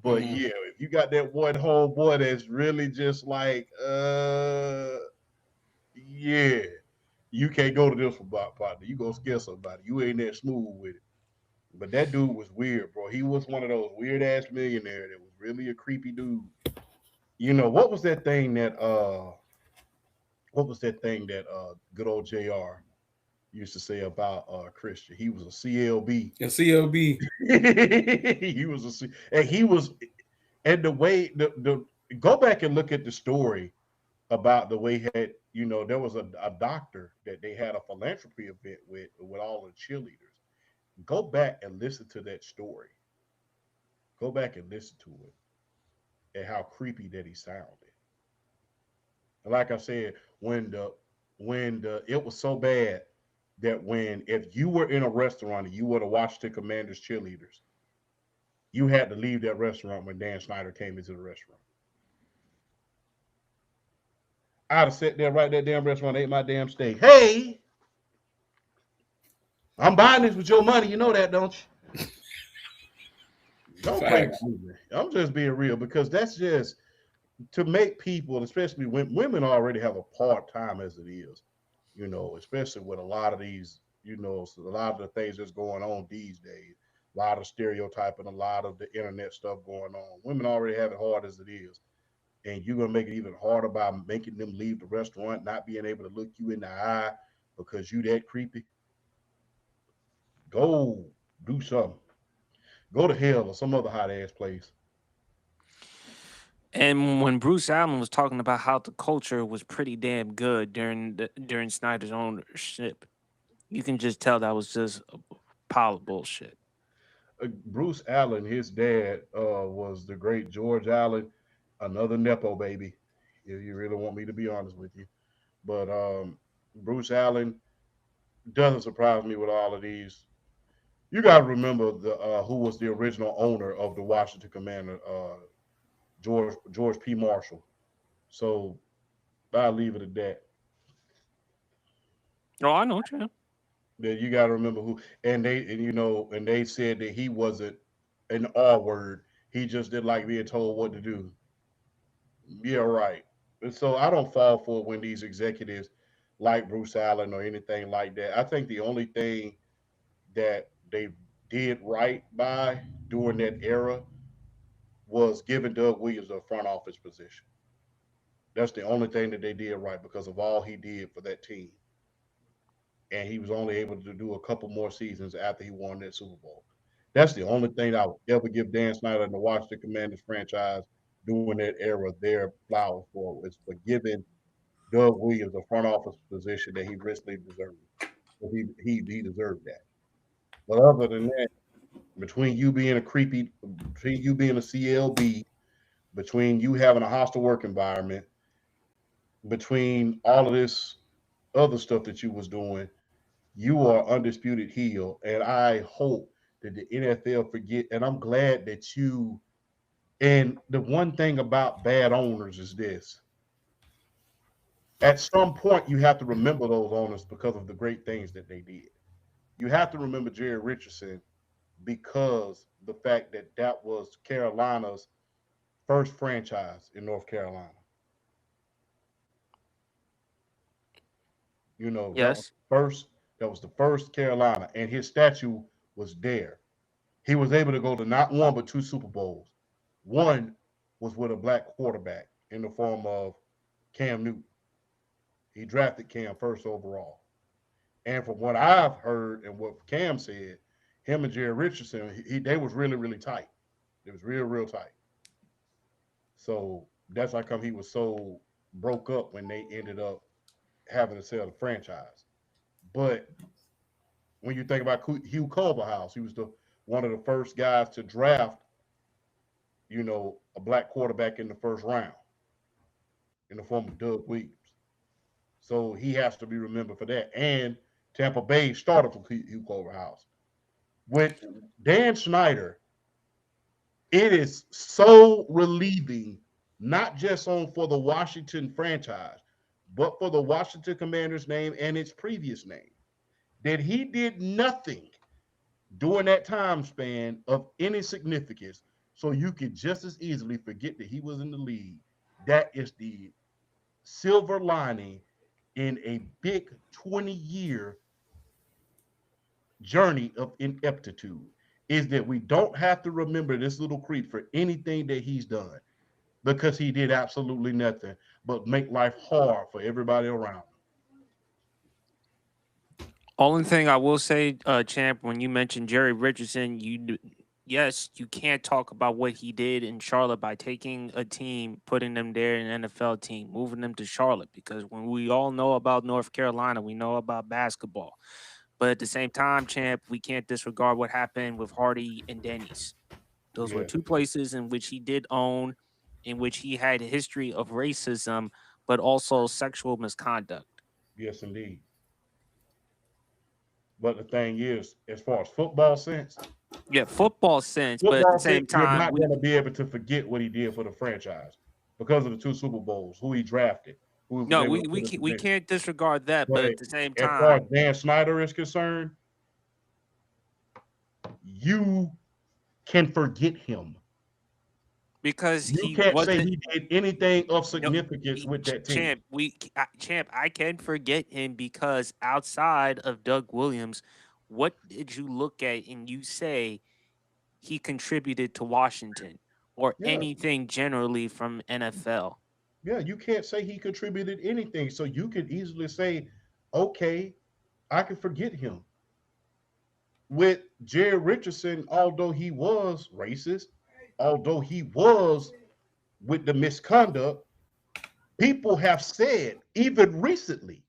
But Mhm. yeah, if you got that one homeboy that's really just like, yeah, you can't go to this one, partner. You gonna scare somebody. You ain't that smooth with it. But that dude was weird, bro. He was one of those weird ass millionaire that was really a creepy dude. What was that thing that good old JR used to say about Christian? He was a CLB. A CLB. He was and he was and the way the go back and look at the story about the way he had, there was a doctor that they had a philanthropy event with all the cheerleaders. Go back and listen to that story. Go back and listen to it and how creepy that he sounded. And like I said, when it was so bad that if you were in a restaurant and you were the Washington Commanders cheerleaders, you had to leave that restaurant when Dan Snyder came into the restaurant. I'd have sat there right at that damn restaurant, ate my damn steak. Hey, I'm buying this with your money. You know that, don't you? Don't play Facts. with me. I'm just being real because that's just to make people, especially when women already have a hard time as it is, especially with a lot of these, a lot of the things that's going on these days, a lot of stereotyping, a lot of the internet stuff going on. Women already have it hard as it is. And you're gonna make it even harder by making them leave the restaurant, not being able to look you in the eye because you that creepy. Go do something. Go to hell or some other hot ass place. and when Bruce Allen was talking about how the culture was pretty damn good during Snyder's ownership, you can just tell that was just a pile of bullshit. Bruce Allen, his dad was the great George Allen, another Nepo baby, if you really want me to be honest with you. But Bruce Allen doesn't surprise me with all of these. You got to remember the who was the original owner of the Washington Commander, George P. Marshall. So I'll leave it at that. Oh, I know, champ. That you got to remember who, and they said that he wasn't an R word. He just didn't like being told what to do. Yeah, right. And so I don't fall for it when these executives like Bruce Allen or anything like that. I think the only thing that they did right by during that era was giving Doug Williams a front office position. That's the only thing that they did right because of all he did for that team. And he was only able to do a couple more seasons after he won that Super Bowl. That's the only thing I would ever give Dan Snyder and the Washington Commanders franchise during that era their flowers for is for giving Doug Williams a front office position that he richly deserved. He deserved that. But other than that, between you being a CLB, between you having a hostile work environment, between all of this other stuff that you was doing, you are undisputed heel. And I hope that the NFL forget. And I'm glad that you. And the one thing about bad owners is this: at some point, you have to remember those owners because of the great things that they did. You have to remember Jerry Richardson because the fact that that was Carolina's first franchise in North Carolina. You know, Yes. that was the first Carolina, and his statue was there. He was able to go to not one but two Super Bowls. One was with a black quarterback in the form of Cam Newton. He drafted Cam first overall. And from what I've heard and what Cam said, him and Jerry Richardson, they was really, really tight. It was real, real tight. So that's how come he was so broke up when they ended up having to sell the franchise. But when you think about Hugh Culverhouse, he was the one of the first guys to draft, a black quarterback in the first round in the form of Doug Williams. So he has to be remembered for that. And Tampa Bay started from Hugh Culverhouse. With Dan Snyder, it is so relieving, not just on for the Washington franchise, but for the Washington Commanders name and its previous name, that he did nothing during that time span of any significance. So you could just as easily forget that he was in the league. That is the silver lining in a big 20-year journey of ineptitude, is that we don't have to remember this little creep for anything that he's done, because he did absolutely nothing but make life hard for everybody around him. Only thing I will say, Champ, when you mentioned Jerry Richardson, yes, you can't talk about what he did in Charlotte by taking a team, putting them there in an NFL team, moving them to Charlotte, because when we all know about North Carolina, we know about basketball. But at the same time, Champ, we can't disregard what happened with Hardy and Denny's. Those were Yeah. two places in which he did own, in which he had a history of racism, but also sexual misconduct. Yes, indeed. But the thing is, as far as football sense, Yeah, football sense, but at the same you're time, not going to be able to forget what he did for the franchise because of the two Super Bowls, who he drafted, who he was no, able we to we put in can't, we position. can't disregard that. But But at the same as far time, as Dan Snyder is concerned, you can forget him. because You he can't say wasn't he did anything of no, significance with that team. champ, I can forget him because outside of Doug Williams, what did you look at and you say he contributed to Washington or Yeah, anything generally from NFL? yeah, you can't say he contributed anything. So you could easily say, okay, I can forget him. With Jerry Richardson, although he was racist, although he was with the misconduct, people have said, even recently,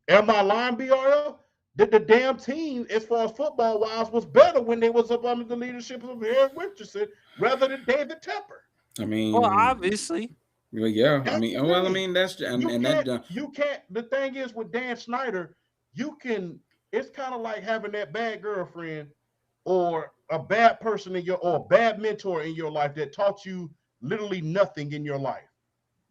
am I lying, BRL? That the damn team, as far as football wise, was better when they was up under the leadership of Jerry Richardson rather than David Tepper. I Well, mean, obviously, well, yeah. I That's mean, the well, I thing. mean that's and that. You can't. The thing is with Dan Snyder, you can. It's kind of like having that bad girlfriend or a bad person in your or a bad mentor in your life that taught you literally nothing in your life.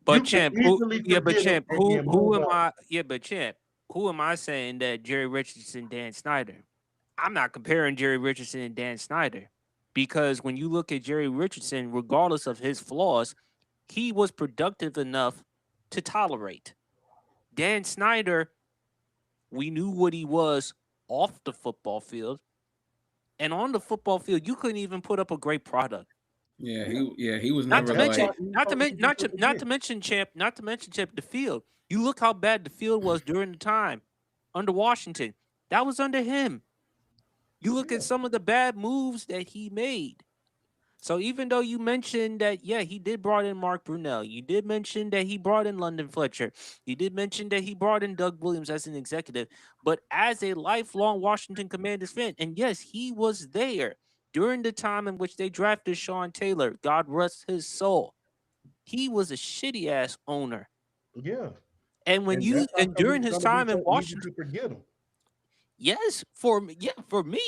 but You can champ, easily forget them champ, and then who move am on. I? Yeah, but champ, who am I saying that Jerry Richardson, Dan Snyder? I'm not comparing Jerry Richardson and Dan Snyder because when you look at Jerry Richardson, regardless of his flaws, he was productive enough to tolerate. Dan Snyder, we knew what he was off the football field, and on the football field, you couldn't even put up a great product. He was Not never to That's mention, why like so easy to forget. not to mention, champ, the field. You look how bad the field was during the time under Washington. That was under him. You look at Yeah, some of the bad moves that he made. So even though you mentioned that, yeah, he did brought in Mark Brunell, you did mention that he brought in London Fletcher, you did mention that he brought in Doug Williams as an executive, but as a lifelong Washington Commanders fan, and yes, he was there during the time in which they drafted Sean Taylor, God rest his soul. He was a shitty ass owner. yeah, And when and you that's how and come during it's his gonna be time in so easy Washington, to forget them. yes, for me, yeah, for me,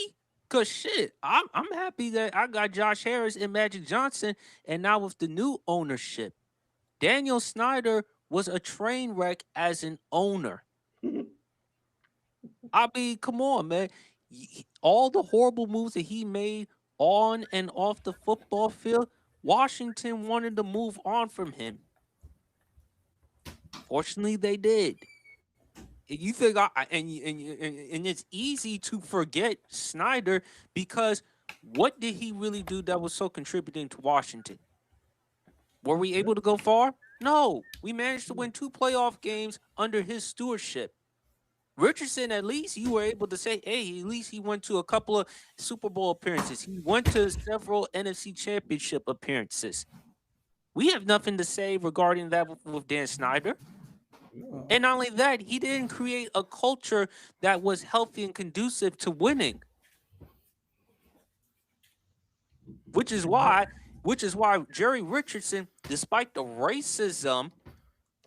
cause shit, I'm happy that I got Josh Harris and Magic Johnson, and now with the new ownership, Daniel Snyder was a train wreck as an owner. I mean, come on, man. All the horrible moves that he made on and off the football field, Washington wanted to move on from him. Fortunately, they did. You think and it's easy to forget Snyder because what did he really do that was so contributing to Washington? Were we able to go far? No. We managed to win 2 playoff games under his stewardship. Richardson, at least you were able to say, hey, at least he went to a couple of Super Bowl appearances. He went to several NFC Championship appearances. We have nothing to say regarding that with Dan Snyder. And not only that, he didn't create a culture that was healthy and conducive to winning. Which is why Jerry Richardson, despite the racism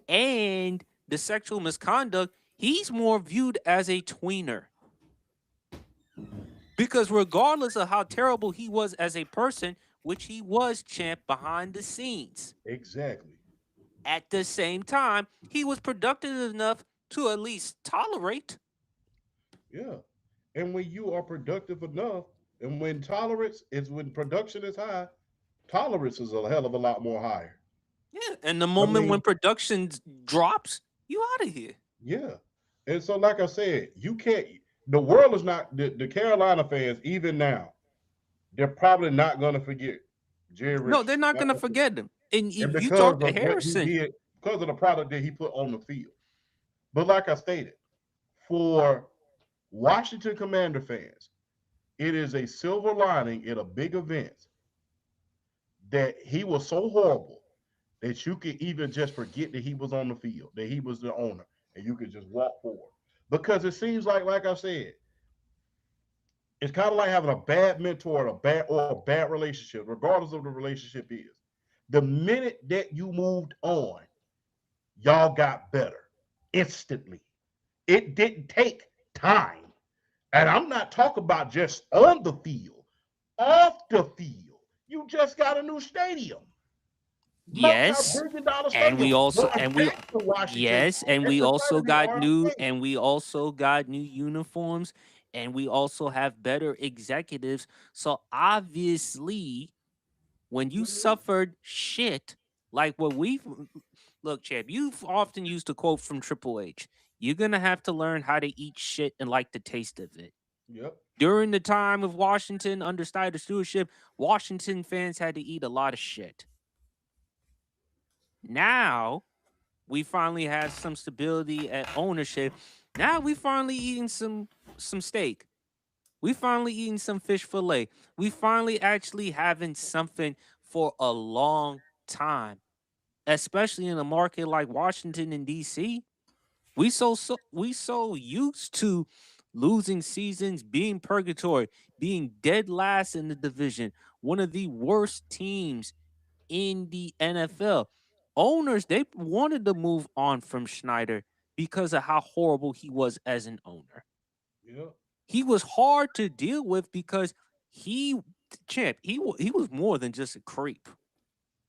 and the sexual misconduct, he's more viewed as a tweener. Because regardless of how terrible he was as a person, which he was, champ, behind the scenes. Exactly. At the same time, he was productive enough to at least tolerate. Yeah. And when you are productive enough, and when tolerance is when production is high, tolerance is a hell of a lot more higher. Yeah. And the moment when production drops, you out of here. Yeah. And so, like I said, you can't, the world is not, the Carolina fans, even now, they're probably not going to forget Jerry Richardson. No, they're not going to forget him. And if you because talk to of Harrison, what he did, because of the product that he put on the field. But like I stated, for Washington Commander fans, it is a silver lining in a big event that he was so horrible that you could even just forget that he was on the field, that he was the owner, and you could just walk forward. Because it seems like I said, it's kind of like having a bad mentor or a bad relationship, regardless of the relationship is. The minute that you moved on, y'all got better instantly. It didn't take time. And I'm not talking about just on the field, off the field. You just got a new stadium. yes, and we also got new uniforms, and we also have better executives. So obviously, when you suffered shit like what we look, champ, you've often used a quote from Triple H. You're gonna have to learn how to eat shit and like the taste of it. Yep. During the time of Washington under Snyder stewardship, Washington fans had to eat a lot of shit. Now we finally have some stability at ownership. Now we finally eating some steak. We finally eating some fish fillet. We finally actually having something for a long time, especially in a market like Washington and DC. We so used to losing seasons, being purgatory, being dead last in the division, one of the worst teams in the NFL. Owners, they wanted to move on from Snyder because of how horrible he was as an owner. Yeah. He was hard to deal with because he was more than just a creep.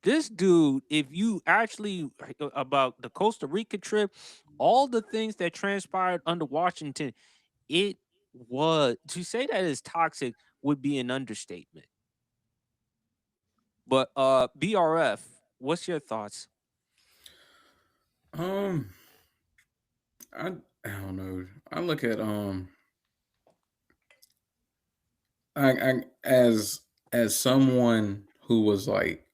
This dude, if you actually about the Costa Rica trip, all the things that transpired under Washington, it was to say that is toxic would be an understatement. But BRF, what's your thoughts? I don't know. I look at I as someone who was like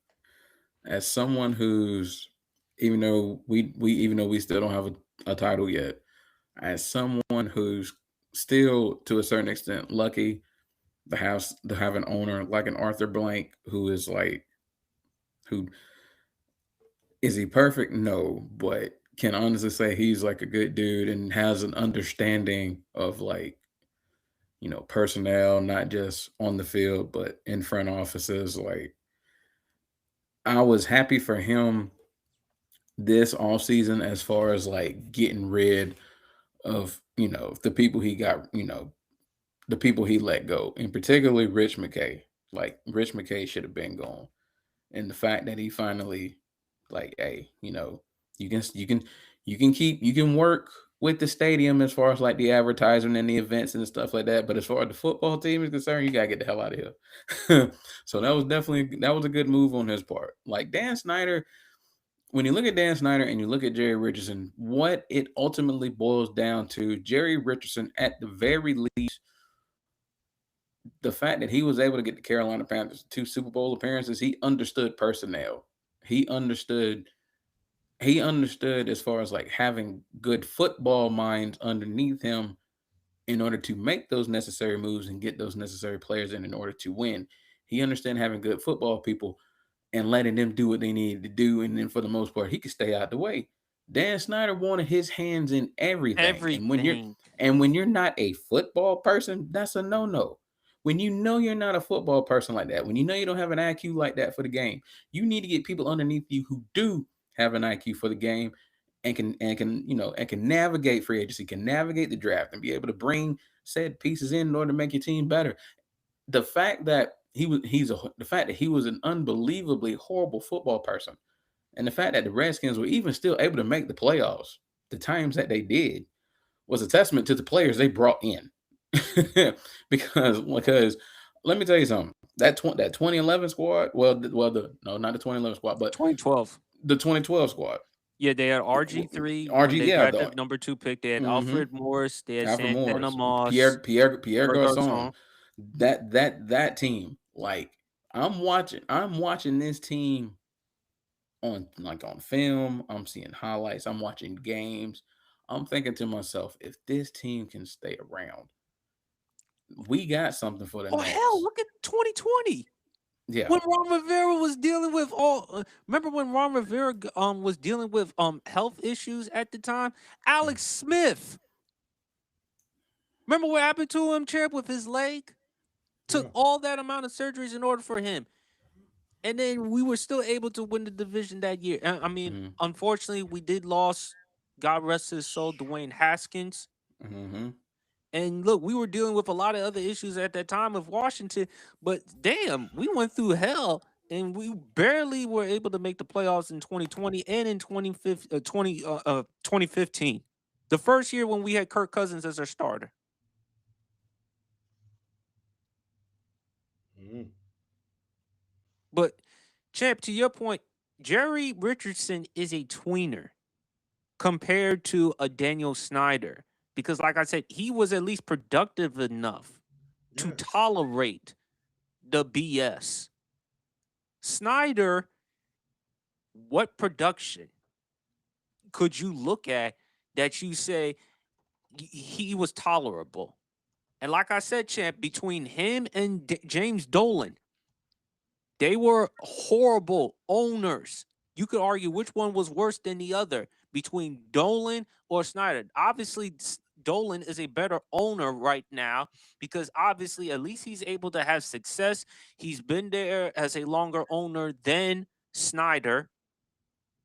as someone who's even though we still don't have a title yet, as someone who's still to a certain extent lucky to have an owner like an Arthur Blank who is like who is he perfect? No, but can honestly say he's like a good dude and has an understanding of like personnel, not just on the field, but in front offices. Like I was happy for him this off season as far as like getting rid of, the people he got, the people he let go, and particularly Rich McKay. Like Rich McKay should have been gone. And the fact that he finally like, hey, you can work with the stadium as far as like the advertising and the events and stuff like that. But as far as the football team is concerned, you gotta get the hell out of here. So that was a good move on his part. Like Dan Snyder, when you look at Dan Snyder and you look at Jerry Richardson, what it ultimately boils down to, Jerry Richardson, at the very least, the fact that he was able to get the Carolina Panthers 2 Super Bowl appearances, he understood personnel. He understood as far as like having good football minds underneath him in order to make those necessary moves and get those necessary players in order to win. He understood having good football people and letting them do what they needed to do. And then for the most part, he could stay out the way. Dan Snyder wanted his hands in everything. Everything. And when you're not a football person, that's a no-no. When you know you're not a football person like that, when you know you don't have an IQ like that for the game, you need to get people underneath you who do have an IQ for the game and can navigate free agency, can navigate the draft, and be able to bring said pieces in order to make your team better. The fact that he was an unbelievably horrible football person, and the fact that the Redskins were even still able to make the playoffs the times that they did, was a testament to the players they brought in. because let me tell you something. That 2011 squad, not the 2011 squad, but 2012. The 2012 squad. Yeah, they had RG3. The number 2 pick. They had Alfred Morris. They had Santana Moss. Pierre Garçon. That team. Like, I'm watching this team on film. I'm seeing highlights. I'm watching games. I'm thinking to myself, if this team can stay around, we got something for the next. Hell, look at 2020. Yeah. When Ron Rivera was dealing with remember when Ron Rivera was dealing with health issues at the time? Alex Smith. Remember what happened to him, Chip, with his leg? Took all that amount of surgeries in order for him. And then we were still able to win the division that year. I mean, unfortunately, we did lose, God rest his soul, Dwayne Haskins. And look, we were dealing with a lot of other issues at that time of Washington, but damn, we went through hell and we barely were able to make the playoffs in 2020 and in 2015. The first year when we had Kirk Cousins as our starter. But, Champ, to your point, Jerry Richardson is a tweener compared to a Daniel Snyder. Because, like I said, he was at least productive enough to tolerate the BS. Snyder, what production could you look at that you say he was tolerable? And like I said, Champ, between him and James Dolan, they were horrible owners. You could argue which one was worse than the other between Dolan or Snyder. Obviously, Dolan is a better owner right now because obviously at least he's able to have success. He's been there as a longer owner than Snyder.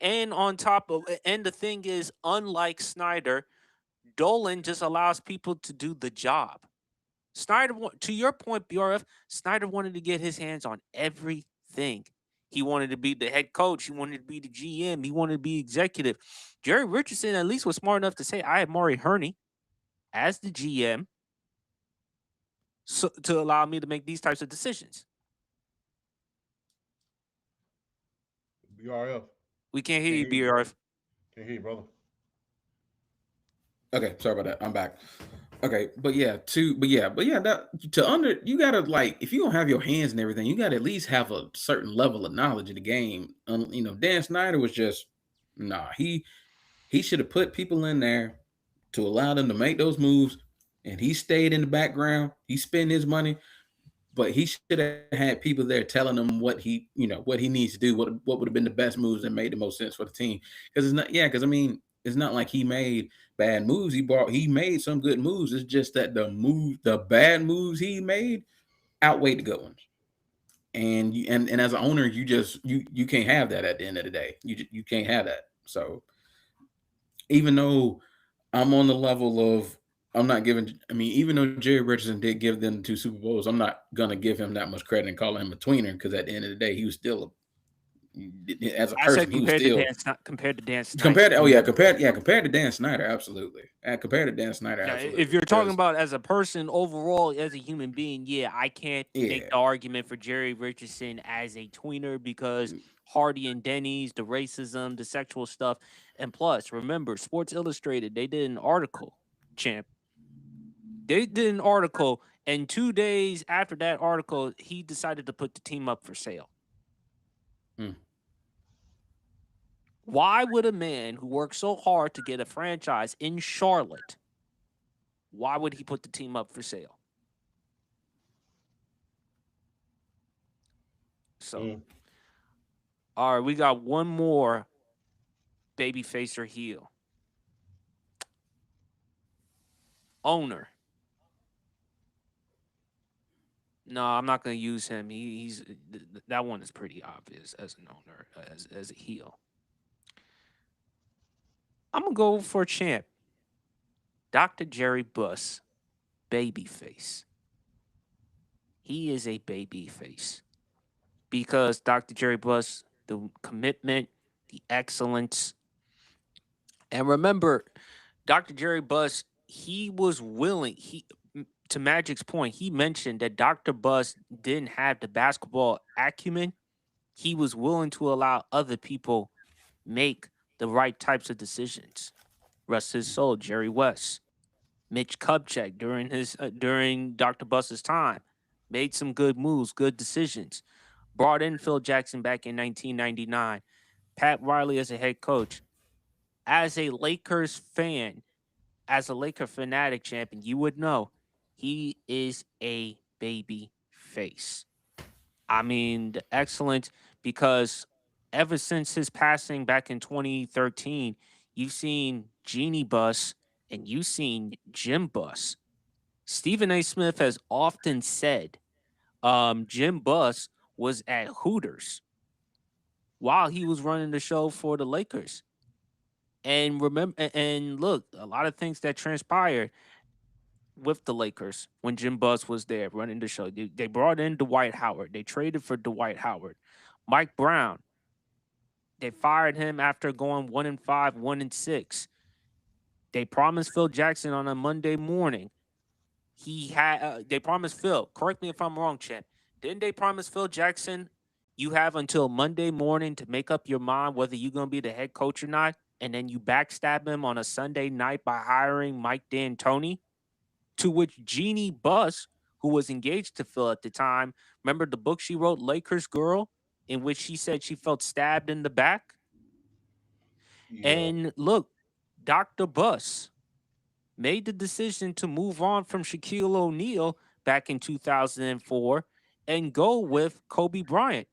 And the thing is, unlike Snyder, Dolan just allows people to do the job. Snyder, to your point, BRF, Snyder wanted to get his hands on everything. He wanted to be the head coach. He wanted to be the GM. He wanted to be executive. Jerry Richardson at least was smart enough to say, I have Maury Herney as the GM to allow me to make these types of decisions. BRF. We can't hear you, BRF. Can't hear you, brother. Okay, sorry about that. I'm back. Okay, you gotta, like, if you don't have your hands and everything, you gotta at least have a certain level of knowledge of the game. Dan Snyder was just he should have put people in there to allow them to make those moves, and he stayed in the background. He spent his money, but he should have had people there telling him what he needs to do, what would have been the best moves that made the most sense for the team. Because it's not like he made bad moves. He made some good moves. It's just that the bad moves he made outweighed the good ones. And as an owner, you can't have that at the end of the day. You can't have that. So even though I'm on the level of, even though Jerry Richardson did give them 2 Super Bowls, I'm not gonna give him that much credit and call him a tweener, because at the end of the day, he was still as a I said person, he was still compared to Dan Snyder. compared to Dan Snyder, absolutely. And compared to Dan Snyder, Now, absolutely. if you're talking about as a person overall, as a human being, yeah, I can't make Yeah. the argument for Jerry Richardson as a tweener because Hardy and Denny's, the racism, the sexual stuff, and plus, remember, Sports Illustrated, they did an article, champ. They did an article, and 2 days after that article, he decided to put the team up for sale. Why would a man who worked so hard to get a franchise in Charlotte, why would he put the team up for sale? So, all right, we got one more babyface or heel. Owner. No, I'm not going to use him. He's that one is pretty obvious as an owner, as a heel. I'm going to go for a champ. Dr. Jerry Buss, babyface. He is a babyface because Dr. Jerry Buss, the commitment, the excellence. And remember, Dr. Jerry Buss, he was willing, to Magic's point, he mentioned that Dr. Buss didn't have the basketball acumen. He was willing to allow other people make the right types of decisions. Rest his soul, Jerry West. Mitch Kupchak during Dr. Buss's time made some good moves, good decisions. Brought in Phil Jackson back in 1999. Pat Riley as a head coach. As a Lakers fan, as a Laker fanatic champion, you would know he is a baby face. I mean, the excellent, because ever since his passing back in 2013, you've seen Jeannie Buss and you've seen Jim Buss. Stephen A. Smith has often said Jim Buss was at Hooters while he was running the show for the Lakers. And remember, and look, a lot of things that transpired with the Lakers when Jim Buss was there running the show. They brought in Dwight Howard. They traded for Dwight Howard. Mike Brown. They fired him after going 1-5, 1-6. They promised Phil Jackson on a Monday morning. They promised Phil. Correct me if I'm wrong, champ. Didn't they promise Phil Jackson you have until Monday morning to make up your mind whether you're gonna be the head coach or not? And then you backstab him on a Sunday night by hiring Mike D'Antoni? To which Jeannie Buss, who was engaged to Phil at the time, remember the book she wrote, Lakers Girl, in which she said she felt stabbed in the back? Yeah. And look, Dr. Buss made the decision to move on from Shaquille O'Neal back in 2004 and go with Kobe Bryant.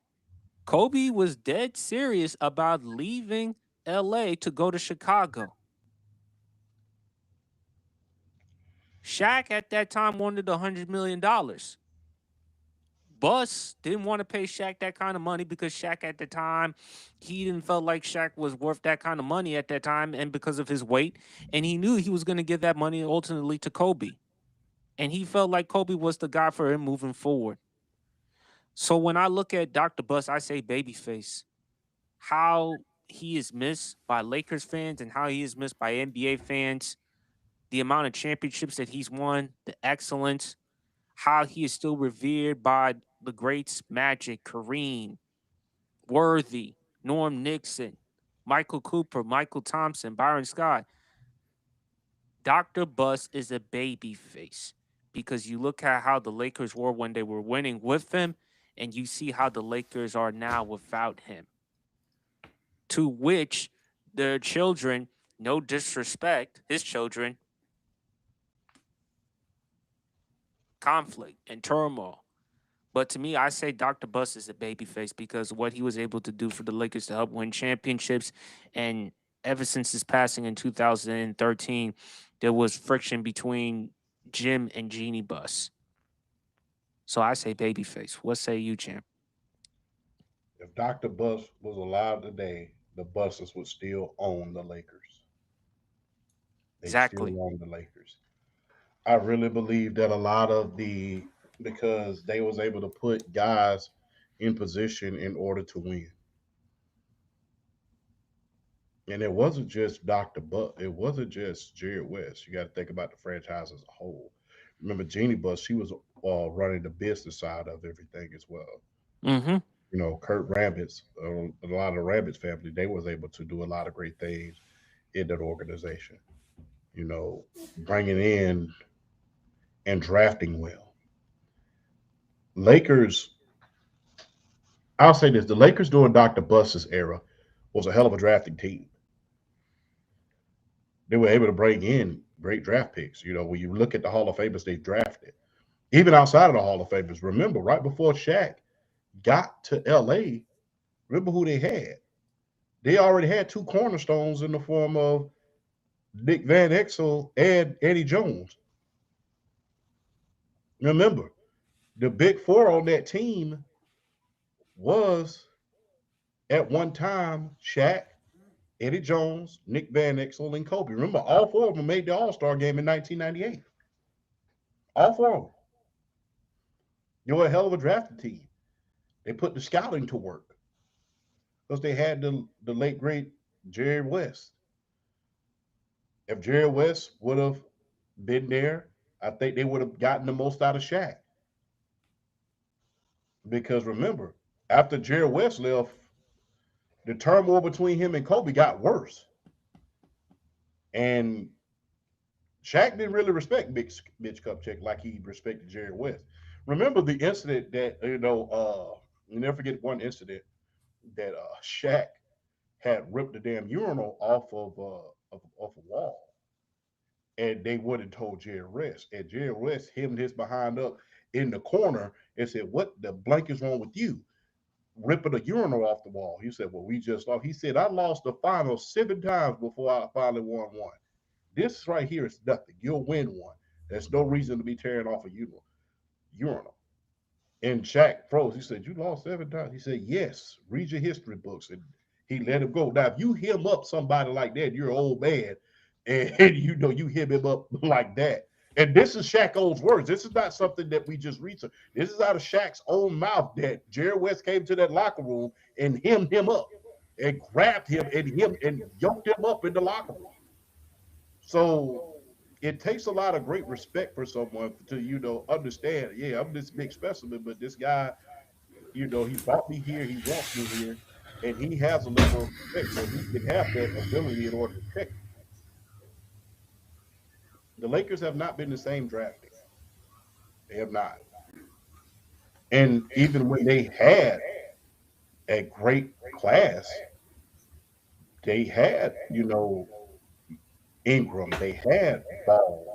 Kobe was dead serious about leaving LA to go to Chicago. Shaq at that time wanted $100 million. Buss didn't want to pay Shaq that kind of money because Shaq at the time, he didn't feel like Shaq was worth that kind of money at that time and because of his weight. And he knew he was going to give that money ultimately to Kobe. And he felt like Kobe was the guy for him moving forward. So when I look at Dr. Buss, I say babyface. How he is missed by Lakers fans and how he is missed by NBA fans. The amount of championships that he's won, the excellence, how he is still revered by the greats Magic, Kareem, Worthy, Norm Nixon, Michael Cooper, Michael Thompson, Byron Scott. Dr. Buss is a baby face because you look at how the Lakers were when they were winning with him, and you see how the Lakers are now without him. To which their children, no disrespect, his children, conflict and turmoil. But to me, I say Dr. Buss is a babyface because of what he was able to do for the Lakers to help win championships. And ever since his passing in 2013, there was friction between Jim and Jeannie Buss. So I say babyface. What say you, champ? If Dr. Buss was alive today, the Busses would still own the Lakers. They Exactly. still own the Lakers. I really believe that a lot of because they was able to put guys in position in order to win. And it wasn't just Dr. Butt. It wasn't just Jared West. You got to think about the franchise as a whole. Remember, Jeannie Buss, she was running the business side of everything as well. Mm-hmm. Kurt Rabbits, a lot of the Rabbits family, they was able to do a lot of great things in that organization. You know, bringing in and drafting well. Lakers, I'll say this: the Lakers during Dr. Buss's era was a hell of a drafting team. They were able to bring in great draft picks. When you look at the Hall of Famers they drafted, even outside of the Hall of Famers, remember right before Shaq got to LA, remember who they had? They already had two cornerstones in the form of Nick Van Exel and Eddie Jones. Remember, the big four on that team was at one time Shaq, Eddie Jones, Nick Van Exel, and Kobe. Remember, all four of them made the All Star game in 1998. All four of them. They were a hell of a drafting team. They put the scouting to work because they had the late great Jerry West. If Jerry West would have been there, I think they would have gotten the most out of Shaq. Because remember, after Jerry West left, the turmoil between him and Kobe got worse. And Shaq didn't really respect Mitch Kupchak like he respected Jerry West. Remember the incident that, you never forget one incident that Shaq had ripped the damn urinal off a wall. And they wouldn't told Jerry West. And Jerry West hemmed his behind up in the corner and said, "What the blank is wrong with you? Ripping a urinal off the wall." He said, "Well, we just lost." He said, "I lost the final 7 times before I finally won one. This right here is nothing. You'll win one. There's no reason to be tearing off a urinal." And Shaq froze. He said, "You lost 7 times?" He said, "Yes. Read your history books." And he let him go. Now, if you hem up somebody like that, you're an old man, and you hem him up like that. And this is Shaq's own words. This is not something that we just researched. This is out of Shaq's own mouth that Jerry West came to that locker room and hemmed him up and grabbed him and yoked him up in the locker room. So it takes a lot of great respect for someone to, understand, yeah, I'm this big specimen, but this guy, he brought me here, he wants me here, and he has a level of respect where he can have that ability in order to protect me. The Lakers have not been the same drafting. They have not. And even when they had a great class, they had, Ingram, they had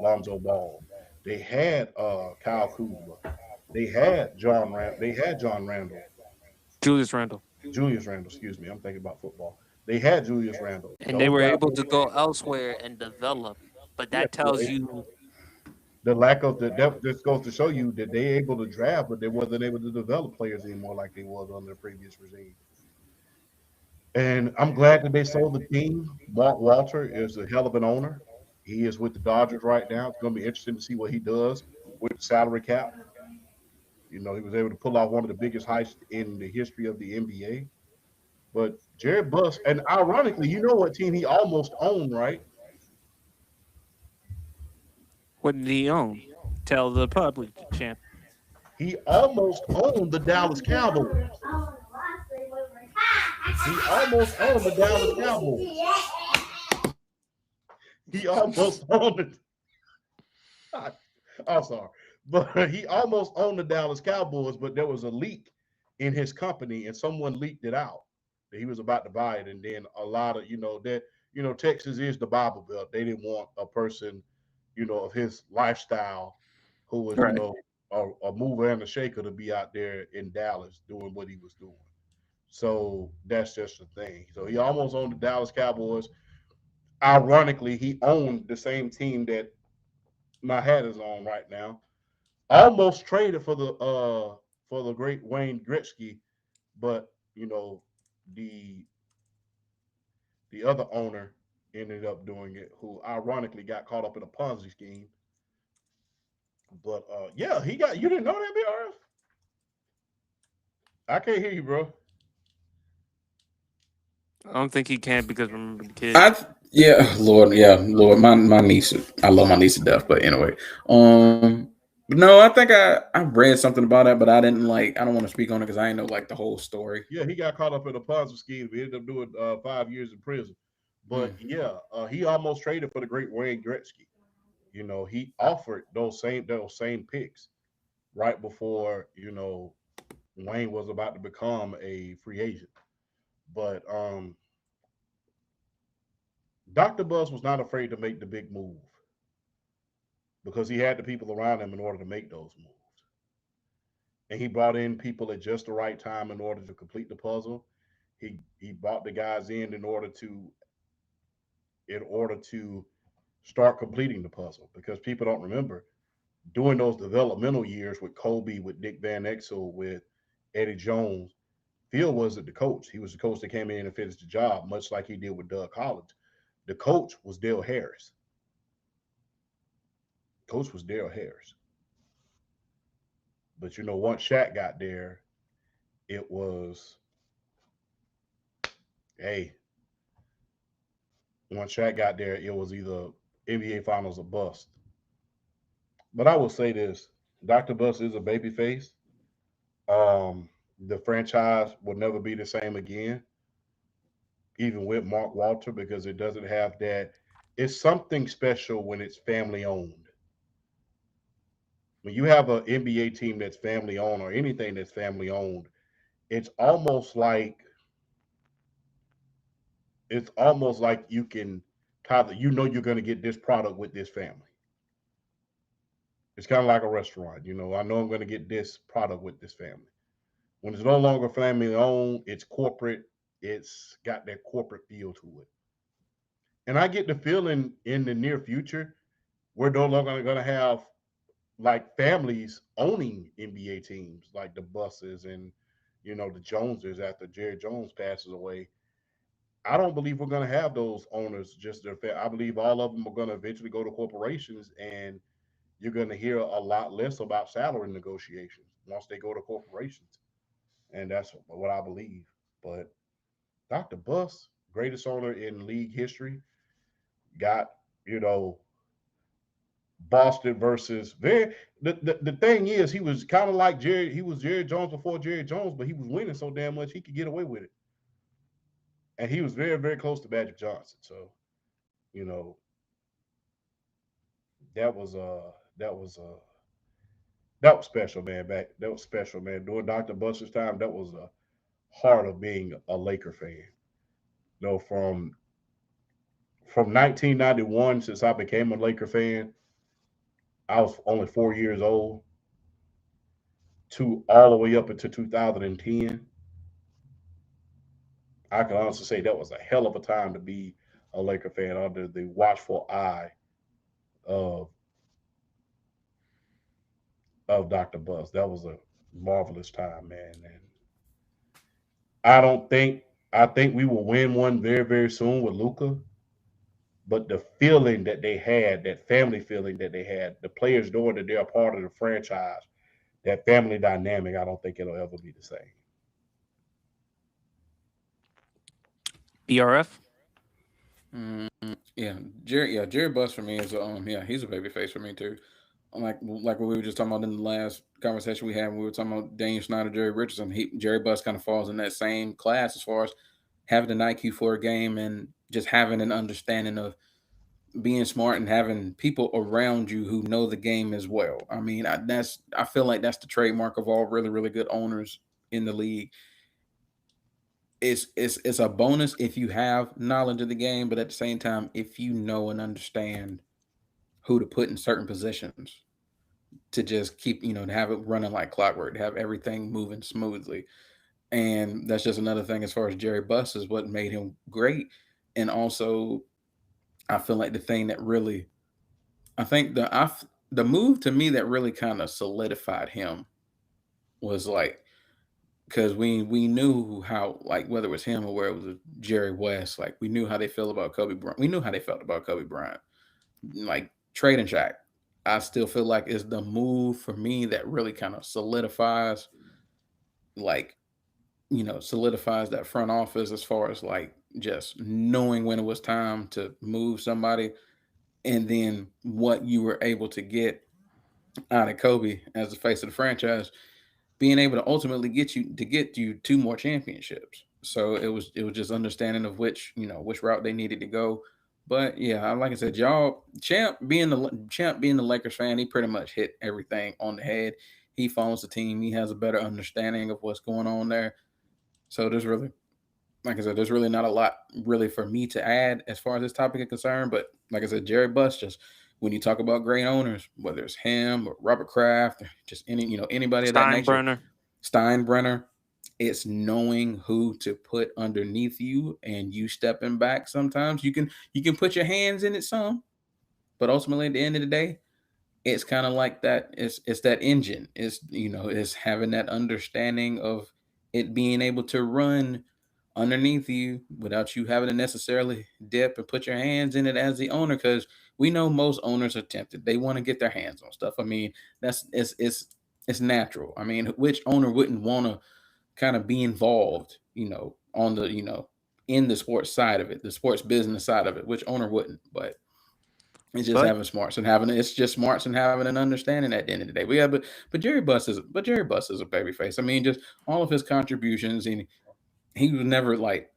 Lonzo Ball, they had Kyle Kuzma, they had John Randall, Julius Randle. Julius Randall, excuse me, I'm thinking about football. They had Julius Randall. And they Those were guys, able to go elsewhere and develop. But yeah, that tells you the lack of the depth just goes to show you that they able to draft, but they wasn't able to develop players anymore like they was on their previous regime. And I'm glad that they sold the team. Mark Walter is a hell of an owner. He is with the Dodgers right now. It's going to be interesting to see what he does with the salary cap. He was able to pull off one of the biggest heists in the history of the NBA. But Jared Buss, and ironically, you know what team he almost owned, right? what did he own? Tell the public, champ. He almost owned the Dallas Cowboys. He almost owned the Dallas Cowboys. He almost owned it. I'm sorry. But he almost owned the Dallas Cowboys, but there was a leak in his company and someone leaked it out that he was about to buy it. And then a lot of, Texas is the Bible Belt. They didn't want a person, of his lifestyle who was, Right. a mover and a shaker to be out there in Dallas doing what he was doing. So that's just the thing. So he almost owned the Dallas Cowboys. Ironically, he owned the same team that my hat is on right now. Almost traded for the great Wayne Gretzky, but the the other owner ended up doing it, who ironically got caught up in a Ponzi scheme. But yeah, he got you didn't know that, BRF? I can't hear you, bro. I don't think he can because remember the kid. I yeah, Lord, my niece. I love my niece to death, but anyway, but no, I think I read something about that, but I didn't like. I don't want to speak on it because I didn't know like the whole story. Yeah, he got caught up in a Ponzi scheme. He ended up doing 5 years in prison. But Mm. yeah, he almost traded for the great Wayne Gretzky. He offered those same picks right before Wayne was about to become a free agent. But Dr. Buzz was not afraid to make the big move because he had the people around him in order to make those moves. And he brought in people at just the right time in order to complete the puzzle. He brought the guys in order to start completing the puzzle because people don't remember during those developmental years with Kobe, with Dick Van Exel, with Eddie Jones. Phil wasn't the coach. He was the coach that came in and finished the job, much like he did with Doug Collins. The coach was Dale Harris. Coach was Dale Harris. But once Shaq got there, it was, hey, once Shaq got there, it was either NBA Finals or bust. But I will say this: Dr. Bus is a baby face. The franchise will never be the same again, even with Mark Walter, because it doesn't have that. It's something special when it's family owned. When you have an NBA team that's family owned or anything that's family owned, it's almost like it's almost like you can Tyler, you're going to get this product with this family. It's kind of like a restaurant. I know I'm going to get this product with this family. When it's no longer family owned, it's corporate. It's got that corporate feel to it. And I get the feeling in the near future, we're no longer going to have like families owning NBA teams like the Busses and the Joneses after Jerry Jones passes away. I don't believe we're going to have those owners just their I believe all of them are going to eventually go to corporations, and you're going to hear a lot less about salary negotiations once they go to corporations. And that's what I believe. But Dr. Buss, greatest owner in league history, got, you know, Boston versus very the thing is he was kind of like Jerry Jones before Jerry Jones, but he was winning so damn much he could get away with it. And he was very, very close to Magic Johnson. So, you know, that was that was that was special, man. That was special, man. During Dr. Buster's time, that was the heart of being a Laker fan. From 1991, since I became a Laker fan, I was only 4 years old, to all the way up into 2010. I can honestly say that was a hell of a time to be a Laker fan under the watchful eye of Dr. Buzz. That was a marvelous time, man. And I don't think I think we will win one very, very soon with Luca. But the feeling that they had, that family feeling that they had, the players knowing that they're a part of the franchise, that family dynamic, I don't think it'll ever be the same. BRF. Mm, Jerry Buss for me is he's a baby face for me too. Like what we were just talking about in the last conversation we had when we were talking about Dan Snyder, Jerry Richardson. Jerry Buss kind of falls in that same class as far as having an IQ for a game and just having an understanding of being smart and having people around you who know the game as well. I mean, I feel like that's the trademark of all really really good owners in the league. It's a bonus if you have knowledge of the game, but at the same time, if you know and understand who to put in certain positions to just keep to have it running like clockwork, to have everything moving smoothly. And that's just another thing as far as Jerry Buss is what made him great. And also, I feel like the thing that really, I think the move to me that really kind of solidified him was like because we knew how like whether it was him or where it was Jerry West, like we knew how they feel about Kobe Bryant. We knew how they felt about Kobe Bryant. Like trading Shaq, I still feel like is the move for me that really kind of solidifies like solidifies that front office as far as like just knowing when it was time to move somebody, and then what you were able to get out of Kobe as the face of the franchise, being able to ultimately get you two more championships. So it was just understanding of which route they needed to go. But yeah, like I said, y'all champ being the Lakers fan, he pretty much hit everything on the head. He phones the team. He has a better understanding of what's going on there. So there's really, like I said, there's really not a lot really for me to add as far as this topic is concerned. But like I said, Jerry Buss, just when you talk about great owners, whether it's him or Robert Kraft, or just anybody of that nature, Steinbrenner. Steinbrenner, it's knowing who to put underneath you and you stepping back. Sometimes you can put your hands in it some, but ultimately at the end of the day, it's kind of like that. It's that engine. It's having that understanding of it being able to run underneath you without you having to necessarily dip and put your hands in it as the owner, because we know most owners are tempted. They want to get their hands on stuff. I mean, that's it's natural. I mean, which owner wouldn't want to kind of be involved, on the, in the sports side of it, the sports business side of it, which owner wouldn't? But it's just But having smarts and having it's just smarts and having an understanding at the end of the day. But Jerry Buss is a babyface. I mean, just all of his contributions, and he was never like,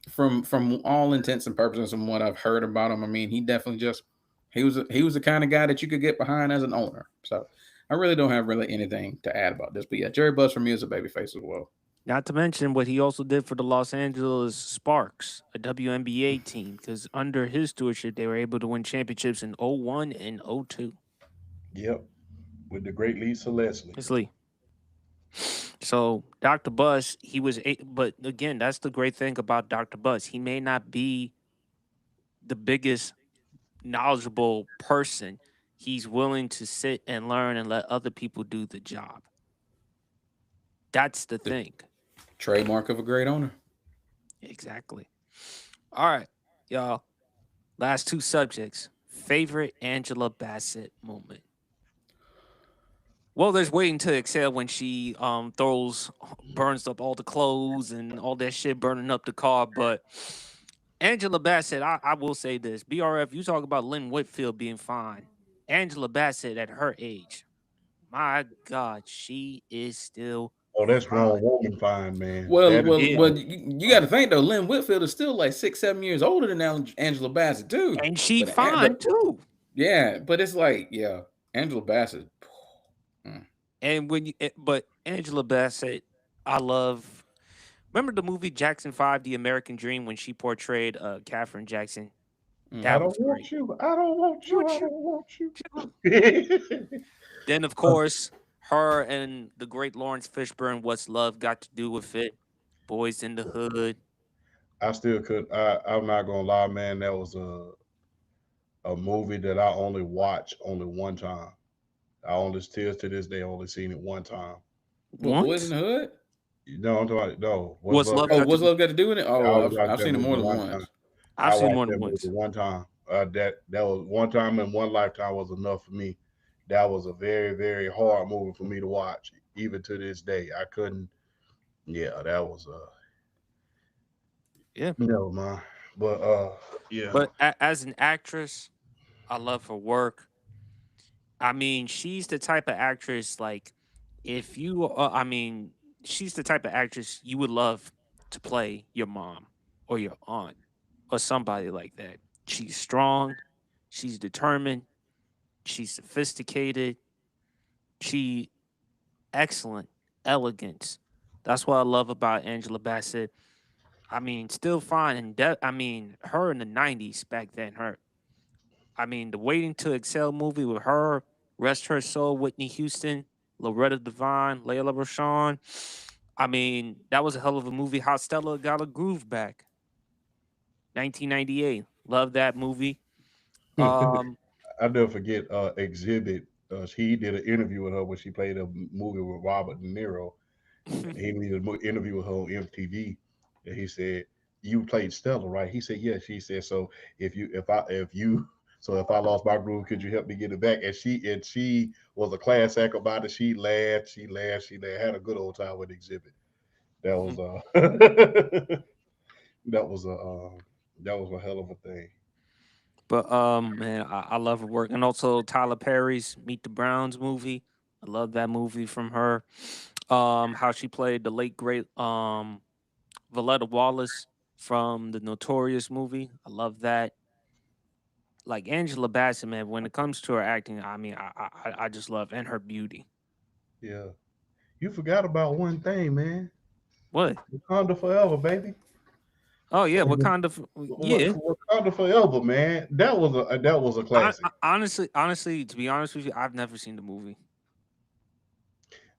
from all intents and purposes, from what I've heard about him, I mean, he definitely just he was the kind of guy that you could get behind as an owner. So I really don't have really anything to add about this. But yeah, Jerry Buss for me is a babyface as well. not to mention what he also did for the Los Angeles Sparks, a WNBA team, because under his stewardship, they were able to win championships in '01 and '02. Yep. With the great Lisa Leslie. It's Lee. So Dr. Buss, but again, that's the great thing about Dr. Buss. He may not be the biggest knowledgeable person. He's willing to sit and learn and let other people do the job. That's the The thing. trademark of a great owner. Exactly. All right, y'all. Last two subjects. Favorite Angela Bassett moment. Well, there's waiting to exhale when she burns up all the clothes and all that shit, burning up the car. But Angela Bassett, I will say this: BRF, you talk about Lynn Whitfield being fine. Angela Bassett at her age, my God, she is still Oh, that's fine. grown woman fine, man. Well, That is well, Yeah, well. You got to think though. Lynn Whitfield is still like 6, 7 years older than Angela Bassett too. and she But fine too. yeah, but it's like, yeah, Angela Bassett. mm, And but Angela Bassett, I love. Remember the movie Jackson 5, The American Dream, when she portrayed Katherine Jackson? I That mhm. was don't want great. you. I don't want you. What I you? don't want you. Then, of course, her and the great Lawrence Fishburne, What's Love Got to Do with It? Boys in the Hood. I still could. I'm not gonna lie, man. That was a movie that I only watched only one time. I only still to this day only seen it one time. What, Boys in Once? the Hood? No, I'm talking about no. What's What's love? Love Oh, Got to what's Do? love got to do with it? I Oh, only I've watched that seen it movie more than one time. once. I've I seen watched more than that movie once. one time. That was one time in one lifetime was enough for me. That was a very very hard movie for me to watch. Even to this day, I couldn't. Yeah, that was Yeah. no man. But yeah. But as an actress, I love her work. I mean, she's the type of actress, like, if you, she's the type of actress you would love to play your mom or your aunt or somebody like that. She's strong, she's determined, she's sophisticated, she excellent, elegance. That's what I love about Angela Bassett. I mean, still fine and I mean, her in the '90s back then. The Waiting to Excel movie with her, Rest Her Soul, Whitney Houston, Loretta Devine, Layla Rashawn. I mean, that was a hell of a movie. How Stella Got a Groove Back, 1998. Love that movie. Um, I never forget Exhibit. He did an interview with her when she played a movie with Robert De Niro. He did an interview with her on MTV, and he said, "You played Stella, right?" He said, "Yes." She said, "So if I lost my groove, could you help me get it back?" And she was a class act about it. She laughed, she laughed, had a good old time with Exhibit. That was That was a hell of a thing. But man, I love her work, and also Tyler Perry's Meet the Browns movie. I love that movie from her. How she played the late great Valletta Wallace from the Notorious movie. I love that. Like Angela Bassett, man. When it comes to her acting, I mean, I just love and her beauty. Yeah. You forgot about one thing, man. What? Wakanda forever, baby. Oh yeah, what kind of yeah? Wakanda forever, man. That was a classic. Honestly, to be honest with you, I've never seen the movie.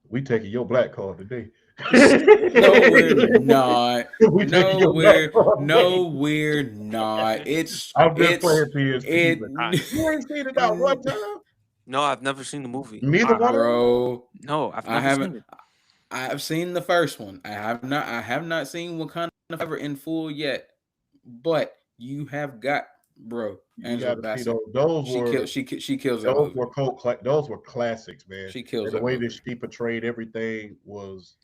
We taking your black card today. No, we're not. We taking No, your black we're card today. no, we're not. I'm just playing PSP, it. but I, you ain't seen it out one time. no, I've never seen the movie. Neither one of them. Bro, No, I've I never haven't. seen it. I've seen the first one. I have not seen Wakanda Forever in full yet. But you have got, bro. You Angela got to see Bassett. those. Those She were kills that movie. those were classics, man. She kills And the that way movie. that she portrayed everything was,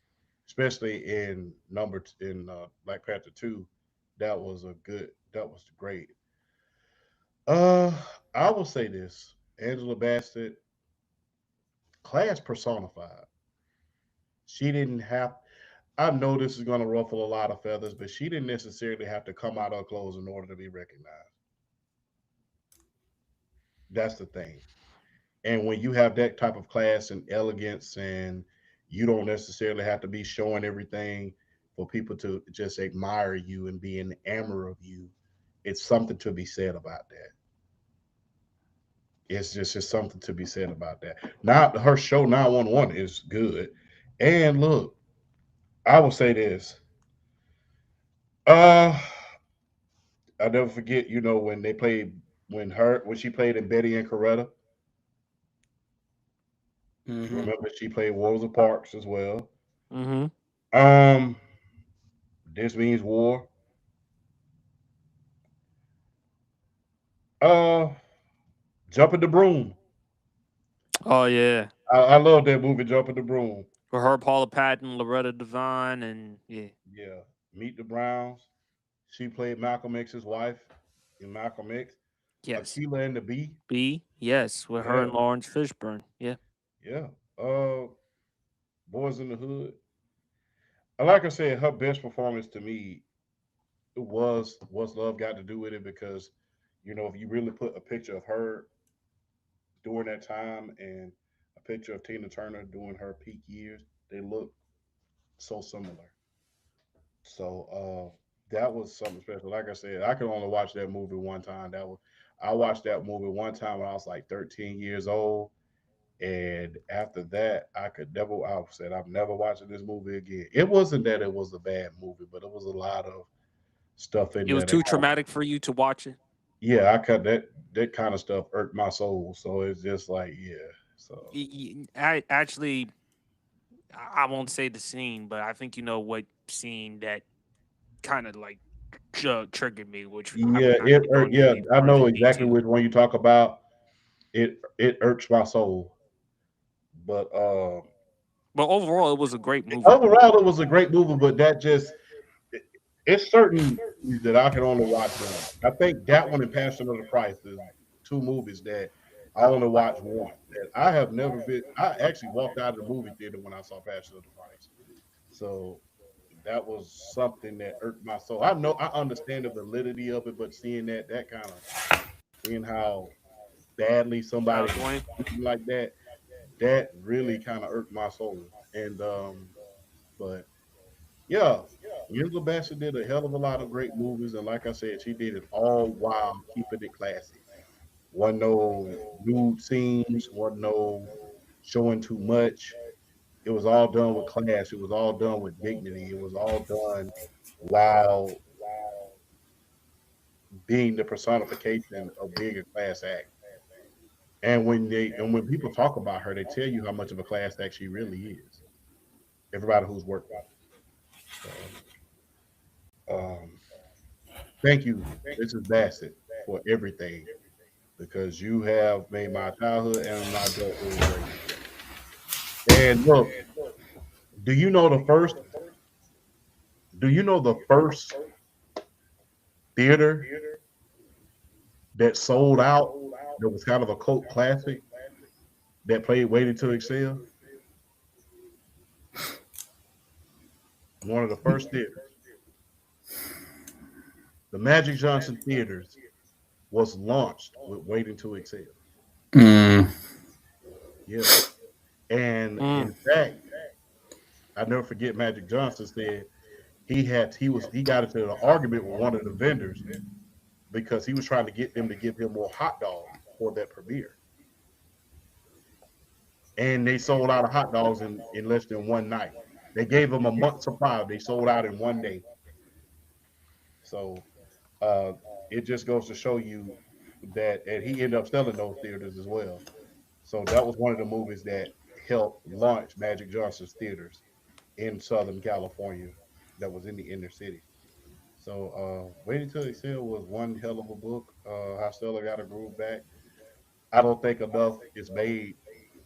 especially in Black Panther 2, that was great. Uh, I will say this: Angela Bassett, class personified. She didn't have. I know this is going to ruffle a lot of feathers, but she didn't necessarily have to come out of her clothes in order to be recognized. That's the thing. And when you have that type of class and elegance, and you don't necessarily have to be showing everything for people to just admire you and be enamored of you, it's something to be said about that. It's just something to be said about that. Now her show 911 is good. And look, I will say this. Uh I'll never forget, when they played when she played in Betty and Coretta. Hmm. Remember she played Rosa Parks as well. Mm-hmm. Um This Means War. Uh Jumping the Broom. Oh yeah, I love that movie, Jumping the Broom. for her, Paula Patton, Loretta Devine, and yeah, Yeah. Meet the Browns. She played Malcolm X's wife in Malcolm X. yes, Akilah and the Bee. B, yes, with her Yeah, and Lawrence Fishburne. Yeah, yeah. Uh Boys in the Hood. Like I said, her best performance to me was What's Love Got to Do with It, because if you really put a picture of her during that time and a picture of Tina Turner during her peak years, they look so similar. So that was something special. Like I said, I could only watch that movie one time. I watched that movie one time when I was like 13 years old. And after that, I said, I'm never watching this movie again. It wasn't that it was a bad movie, but it was a lot of stuff in it was there that too kind of, traumatic for you to watch it. yeah, I cut that kind of stuff irked my soul. So it's just like, yeah. So I actually, I won't say the scene, but I think you know what scene that kind of like triggered me, which I'm yeah, not going to go into yeah, any I further know exactly detail. which one you talk about. It irks my soul. But But overall, it was a great movie. overall, it was a great movie. But it's certain movies that I can only watch one. I think that one and Passion of the Christ is two movies that I only watch one. And I have never been. I actually walked out of the movie theater when I saw Passion of the Christ. So that was something that irked my soul. I know I understand the validity of it, but that kind of seeing how badly somebody can Going, do something like that, that really kind of irked my soul. And but yeah, Angela Bassett did a hell of a lot of great movies, and like I said, she did it all while keeping it classy. Wasn't no nude scenes, wasn't no showing too much. It was all done with class. It was all done with dignity. It was all done while being the personification of being a class act. And when people talk about her, they tell you how much of a class act she really is. Everybody who's worked with her. So thank you, Mrs. Bassett, for everything, because you have made my childhood and my adulthood great. And look, do you know the first? Do you know the first theater that sold out, that was kind of a cult classic that played Waiting to Excel? One of the first theaters. The Magic Johnson Theaters was launched with Waiting to Excel. Mm. Yeah. And in fact, I never forget Magic Johnson said he got into an argument with one of the vendors because he was trying to get them to give him more hot dogs for that premiere. And they sold out of hot dogs in less than one night. They gave them a month supply. They sold out in one day. So uh, it just goes to show you that, and he ended up selling those theaters as well. So that was one of the movies that helped launch Magic Johnson's theaters in Southern California that was in the inner city. So Waiting to Excel was one hell of a book. How Stella Got a Groove Back. I don't think enough is made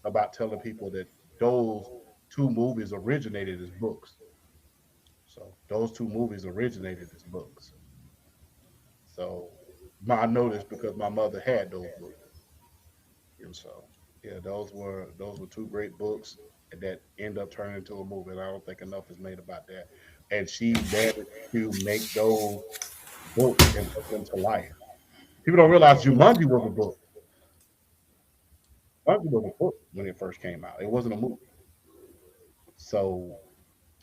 about telling people that those two movies originated as books. So those two movies originated as books. So I know this because my mother had those books. And so yeah, those were two great books that end up turning into a movie. And I don't think enough is made about that. And she managed to make those books and put them to life. People don't realize Jumanji was a book. Jumanji was a book when it first came out. It wasn't a movie. So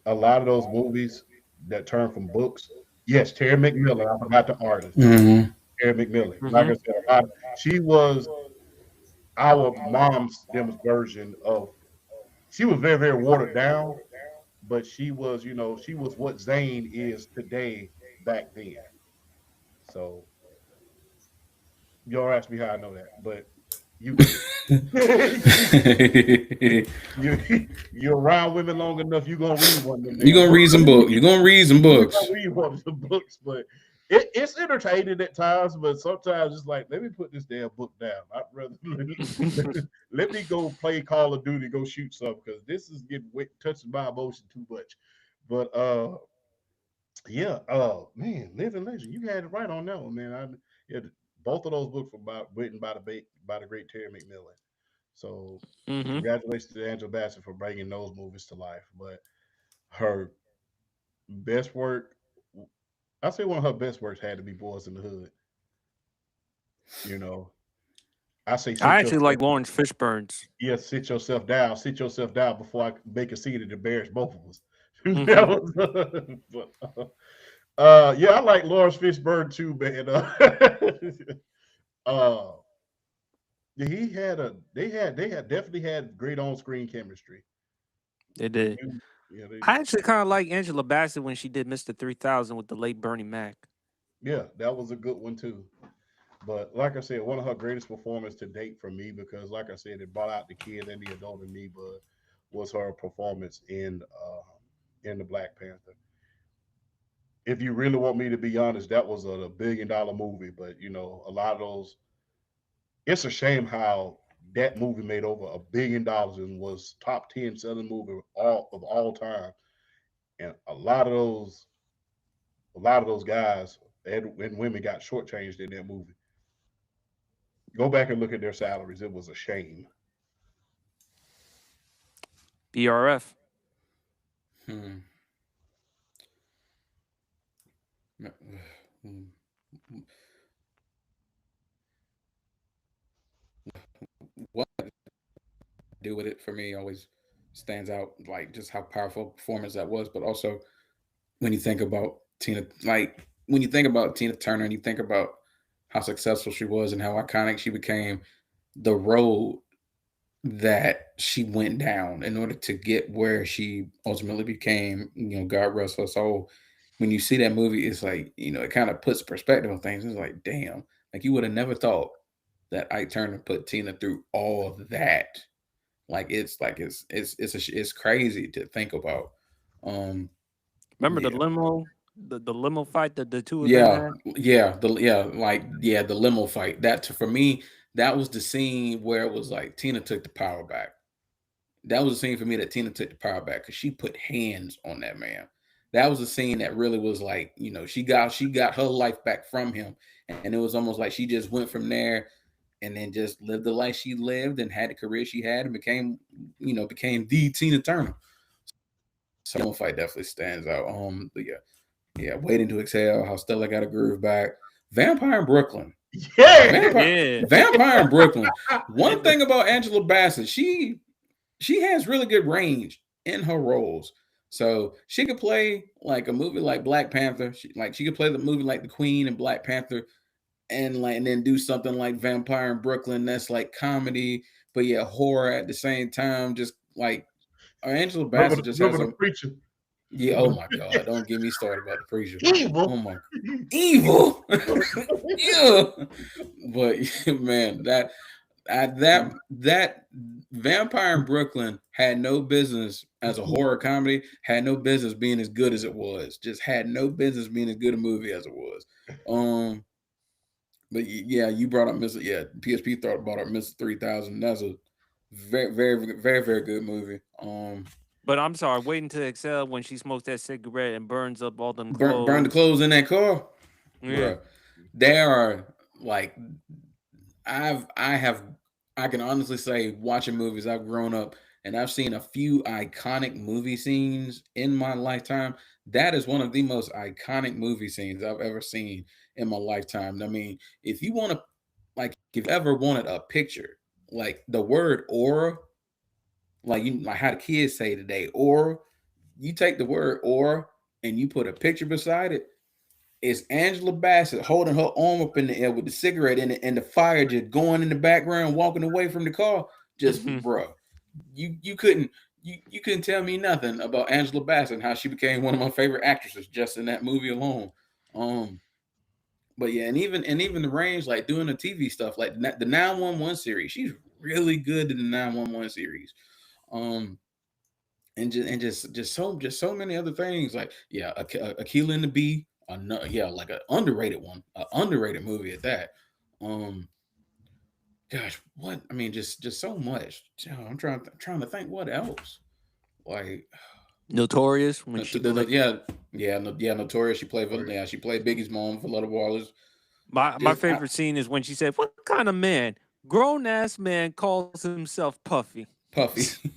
a lot of those movies that turn from books. Yes, Terry McMillan. I forgot the artist. Mm-hmm. Terry McMillan. Like I said, she was our mom's Dim's version of. She was very, very watered down, but she was, she was what Zane is today back then. So y'all ask me how I know that, but you get it. You're around women long enough, you're gonna read one of them You're damn gonna read books. some book. You're gonna read some You're books. gonna read one of the books, but it's entertaining at times, but sometimes it's like, let me put this damn book down. I'd rather let me go play Call of Duty, go shoot something because this is getting touching my emotion too much. But yeah, man, Living Legend, you had it right on that one, man. Yeah, both of those books were written by the great Terry McMillan. So Mm-hmm. congratulations to Angela Bassett for bringing those movies to life. But her best work, I say one of her best works had to be Boys in the Hood. You know, I say I sit actually yourself, like Lawrence Fishburne's. yeah, sit yourself down before I make a scene that embarrass both of us. Mm-hmm. That was, but, yeah, I like Lawrence Fishburne too, man. Uh, they had definitely had great on screen chemistry. They If did. you, yeah, they, I actually kind of like Angela Bassett when she did Mr. 3000 with the late Bernie Mac. yeah, that was a good one too. But like I said, one of her greatest performances to date for me, because like I said, it brought out the kid and the adult in me, but was her performance in the Black Panther. If you really want me to be honest, that was a $1 billion movie. But a lot of those, it's a shame how that movie made over $1 billion and was top 10 selling movie of all time. And a lot of those guys and women got shortchanged in that movie. Go back and look at their salaries. It was a shame. BRF. Hmm. What do with it for me always stands out, like just how powerful performance that was, but also when you think about Tina Turner and you think about how successful she was and how iconic she became, the road that she went down in order to get where she ultimately became, God rest her soul. When you see that movie, it's like, it kind of puts perspective on things. It's like, damn, like you would have never thought that Ike Turner put Tina through all of that. It's crazy to think about. Um, Remember the yeah, limo, the limo fight that the two of them yeah, had? the limo fight. That for me, that was the scene where it was like Tina took the power back. That was the scene for me that Tina took the power back because she put hands on that man. that was a scene that really was like, she got her life back from him, and it was almost like she just went from there and then just lived the life she lived and had the career she had and became the Tina Turner. So that fight definitely stands out. But yeah, Waiting to Exhale, how Stella got a groove back. Vampire in Brooklyn. Yeah. Vampire in Brooklyn. One thing about Angela Bassett, she has really good range in her roles. So she could play like a movie like Black Panther. She could play the movie like The Queen and Black Panther, and then do something like Vampire in Brooklyn that's like comedy, but yeah, horror at the same time. Just like Angela Bassett just has Remember a the preacher. yeah. Oh my God! Don't get me started about the preacher. Evil. Oh my evil. Yeah, but man, that Vampire in Brooklyn had no business as a horror comedy. Had no business being as good as it was. Just had no business being as good a movie as it was. But yeah, you brought up PSP brought up Mr. 3000. That's a very, very, very, very good movie. But I'm sorry, Waiting to Excel when she smokes that cigarette and burns up all them burn the clothes. clothes in that car, Yeah. bro. They are like, I can honestly say, watching movies, I've grown up and I've seen a few iconic movie scenes in my lifetime. That is one of the most iconic movie scenes I've ever seen in my lifetime. I mean, if you want to, like, if you ever wanted a picture, like the word aura, like how the kids say today, aura, you take the word aura and you put a picture beside it. It's Angela Bassett holding her arm up in the air with the cigarette in it, and the fire just going in the background, walking away from the car. Just, bro, you couldn't tell me nothing about Angela Bassett and how she became one of my favorite actresses just in that movie alone. But yeah, and even the range, like doing the TV stuff, like the 911 series, she's really good in the 911 series. And just so many other things, like Akilah and the Bee, like an underrated movie at that. Gosh, what I mean, just so much. I'm trying to think what else. Like Notorious when she Notorious. She played Biggie's mom for Little Wallace. My favorite scene is when she said, "What kind of man, grown ass man, calls himself Puffy?" Puffy.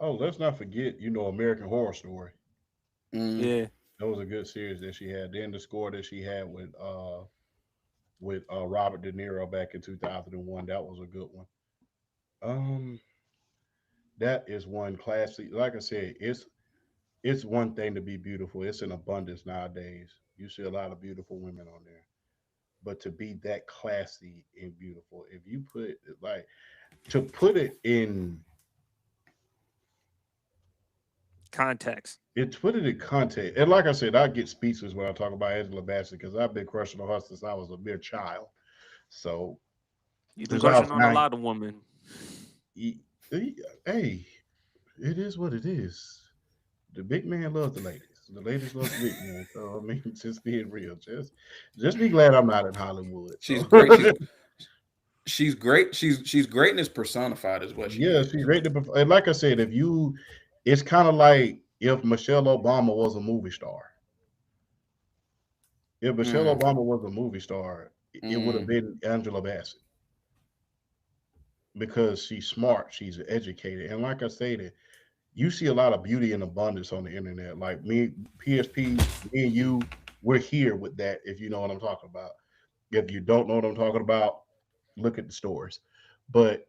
Let's not forget, American Horror Story. Yeah, That was a good series that she had. Then the score that she had with Robert De Niro back in 2001, that was a good one. Um, that is one classic. Like I said, it's one thing to be beautiful. It's in abundance nowadays. You see a lot of beautiful women on there, but to be that classy and beautiful, if you put like to put it in context. It's put it in context. And like I said, I get speechless when I talk about Angela Bassett because I've been crushing on her since I was a mere child. So You've been since I was crushing on a 9, lot of women. hey, it is what it is. The big man loves the ladies. The ladies love the big man. So I mean, just being real. Just be glad I'm not in Hollywood. She's So. great. She's great. She's greatness personified, is what she Yeah, is. she's great. And like I said, it's kind of like if Michelle Obama was a movie star. If Michelle Obama was a movie star, it would have been Angela Bassett because she's smart, she's educated, and like I said, you see a lot of beauty and abundance on the internet. Like me, PSP, me and you, we're here with that. If you know what I'm talking about. If you don't know what I'm talking about, look at the stores. But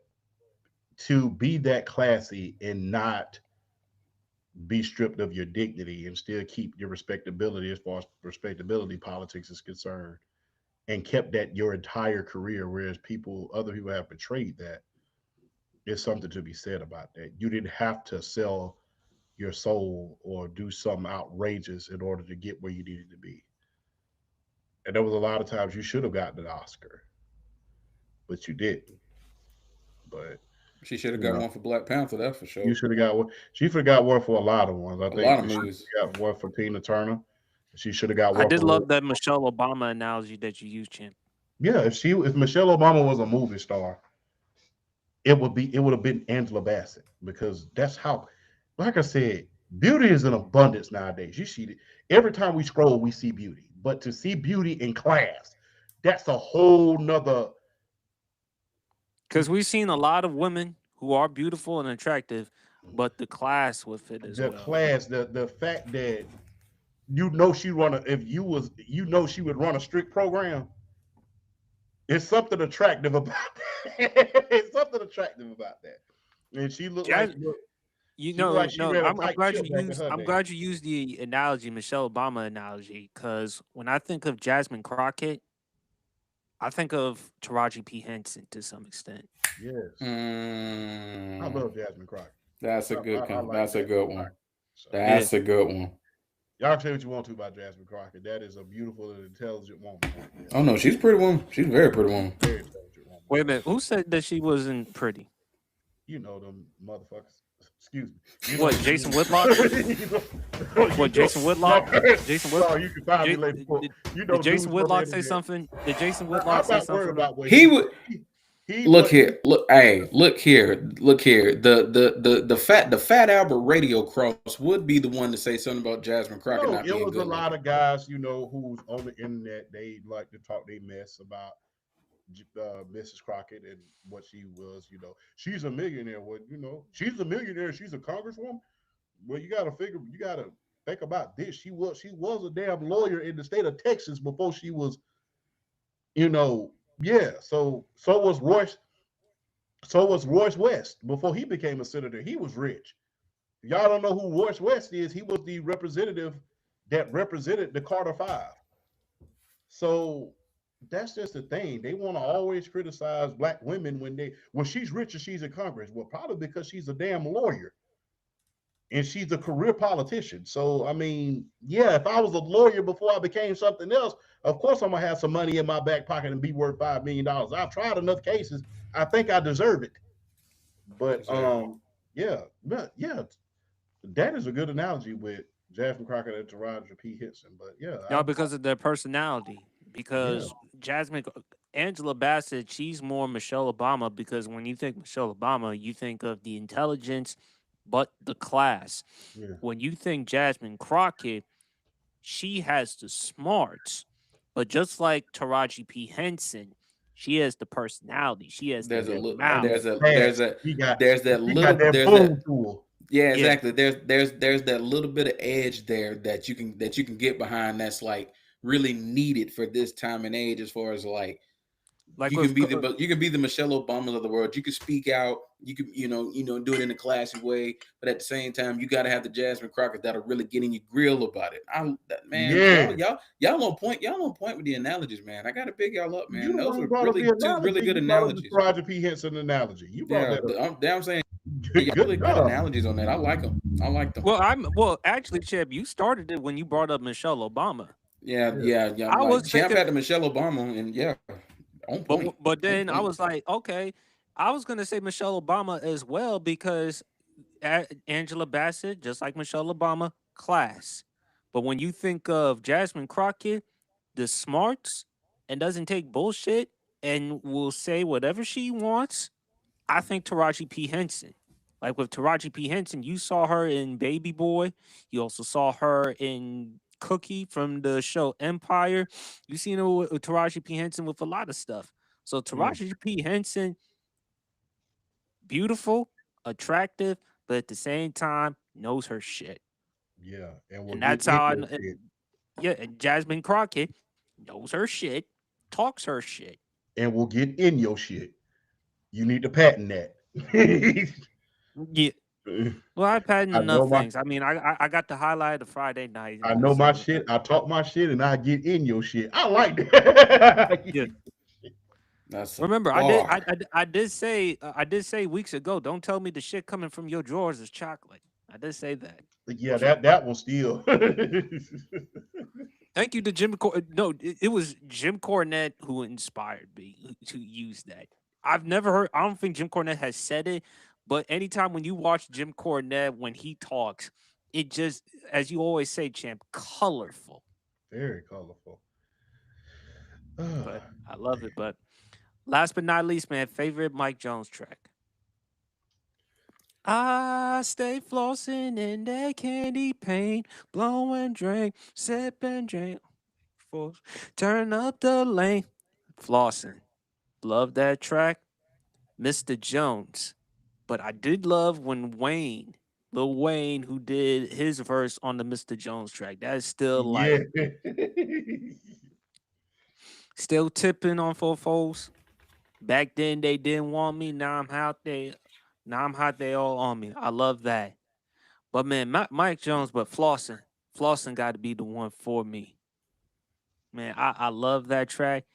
to be that classy and not be stripped of your dignity and still keep your respectability as far as respectability politics is concerned and kept that your entire career, whereas other people have betrayed that. There's something to be said about that. You didn't have to sell your soul or do something outrageous in order to get where you needed to be. And there was a lot of times you should have gotten an Oscar, but you didn't. But She should have you got know, one for Black Panther. That's for you sure. should have got one. She forgot one for a lot of ones. I A think lot of she movies. got one for Tina Turner. She should have got I one did for. love that Michelle Obama analogy that you used, Chin. Yeah, if Michelle Obama was a movie star, it would have been Angela Bassett because that's how like I said, beauty is in abundance nowadays. You see it every time we scroll, we see beauty. But to see beauty in class, that's a whole nother Because we've seen a lot of women who are beautiful and attractive, but the class with it as the well. class, the fact that you know she run a if you was you know she would run a strict program. It's something attractive about that. It's something attractive about that. And she looked like Jas- you she looked like know, she no, ran a I'm tight glad you ship back in used her I'm day. glad you used the analogy, Michelle Obama analogy, because when I think of Jasmine Crockett, I think of Taraji P. Henson to some extent. Yes. I Mm, love Jasmine Crockett. that's a I like that's a Jasmine good one. Crockett. So Yeah. That's a good one. y'all can say what you want to about Jasmine Crockett. That is a beautiful and intelligent woman. Oh no, she's a pretty woman. She's a very pretty woman. Very intelligent woman. Wait a minute, who said that she wasn't pretty? You know them motherfuckers. Excuse me. You know What, them. Jason Whitlock? What, Jason Whitlock? Jason Whit No, you can find me J- later. You know did Jason dudes from the Whitlock say internet. something? Did Jason I'm Whitlock say not worried something? about what He he would he look what here. Look, hey, look here. The Fat Albert radio cross would be the one to say something about Jasmine Crockett no, not it being was a good lot looking. of guys, who's on the internet. They like to talk they mess about Mrs. Crockett and what she was. She's a millionaire. Well, she's a millionaire. She's a congresswoman. Well, you got to think about this. She was a damn lawyer in the state of Texas before she was, yeah. So was Royce West before he became a senator. He was rich. Y'all don't know who Royce West is. He was the representative that represented the Carter Five. So that's just the thing. They want to always criticize black women when she's rich and she's in Congress. Well, probably because she's a damn lawyer and she's a career politician. So I mean, yeah, if I was a lawyer before I became something else, of course I'm gonna have some money in my back pocket and be worth $5 million. I've tried enough cases. I think I deserve it. But Exactly. yeah, that is a good analogy with Jasmine Crockett and Taraji P. Henson. But yeah, No, because of their personality. yeah, Because Angela Bassett, she's more Michelle Obama. Because when you think Michelle Obama, you think of the intelligence, but the class. yeah, When you think Jasmine Crockett, she has the smarts, but just like Taraji P. Henson, she has the personality. She has the There's a yeah. look. And mouth. the pass. He got that There's that boom tool. yeah, Yeah, exactly. There's that little bit of edge there that you can get behind that's like really needed for this time and age as far as like like you can with be the Michelle Obamas of the world. You can speak out. You can do it in a classy way, but at the same time, you got to have the Jasmine Crockett that'll really get in your grill about it. Man, Yeah. y'all on point. Y'all on point with the analogies, man. I got to big y'all up, You man. the one Those who are brought up really the two really analogy. good You brought up the analogies. Taraji P. Henson analogy. You brought Yeah, that up. I'm saying you got really Good good job. analogies on that. I like them. I like them. well, actually, Cheb, you started it when you brought up Michelle Obama. Yeah. Yeah. I Like was champ thinking, had the Michelle Obama, and yeah, on point, but on then I point. was like, okay, I was gonna say Michelle Obama as well because Angela Bassett, just like Michelle Obama, class. But when you think of Jasmine Crockett, the smarts and doesn't take bullshit and will say whatever she wants, I think Taraji P. Henson. Like with Taraji P. Henson, you saw her in Baby Boy. You also saw her in Cookie from the show Empire. You seen her with Taraji P. Henson with a lot of stuff. So Yeah. Taraji P. Henson, beautiful, attractive, but at the same time knows her shit. Yeah. And we'll And get that's in how your shit. yeah, and Jasmine Crockett knows her shit, talks her shit. And we'll get in your shit. You need to patent that. Yeah. Well, I've had I enough know my things. I mean, I got the highlight of Friday night, I know my so shit. I talk my shit and I get in your shit. I like that. yeah. That's a Remember, bar. I did say weeks ago. Don't tell me the shit coming from your drawers is chocolate. I did say that. Yeah, that was still. Thank you to Jim. No, it was Jim Cornette who inspired me to use that. I've never heard. I don't think Jim Cornette has said it, but anytime when you watch Jim Cornette when he talks, it just, as you always say, champ, colorful. Very colorful. But I love it. But last but not least, man, favorite Mike Jones track. I stay flossing in that candy paint, blowing drink, sipping drink, for turn up the lane, flossing. Love that track, Mr. Jones. But I did love when Lil Wayne, who did his verse on the Mr. Jones track. That is still Yeah. like still tipping on four fours. Back then they didn't want me. Now I'm hot. They all on me. I love that. But man, Mike Jones, but flossing got to be the one for me. Man, I love that track.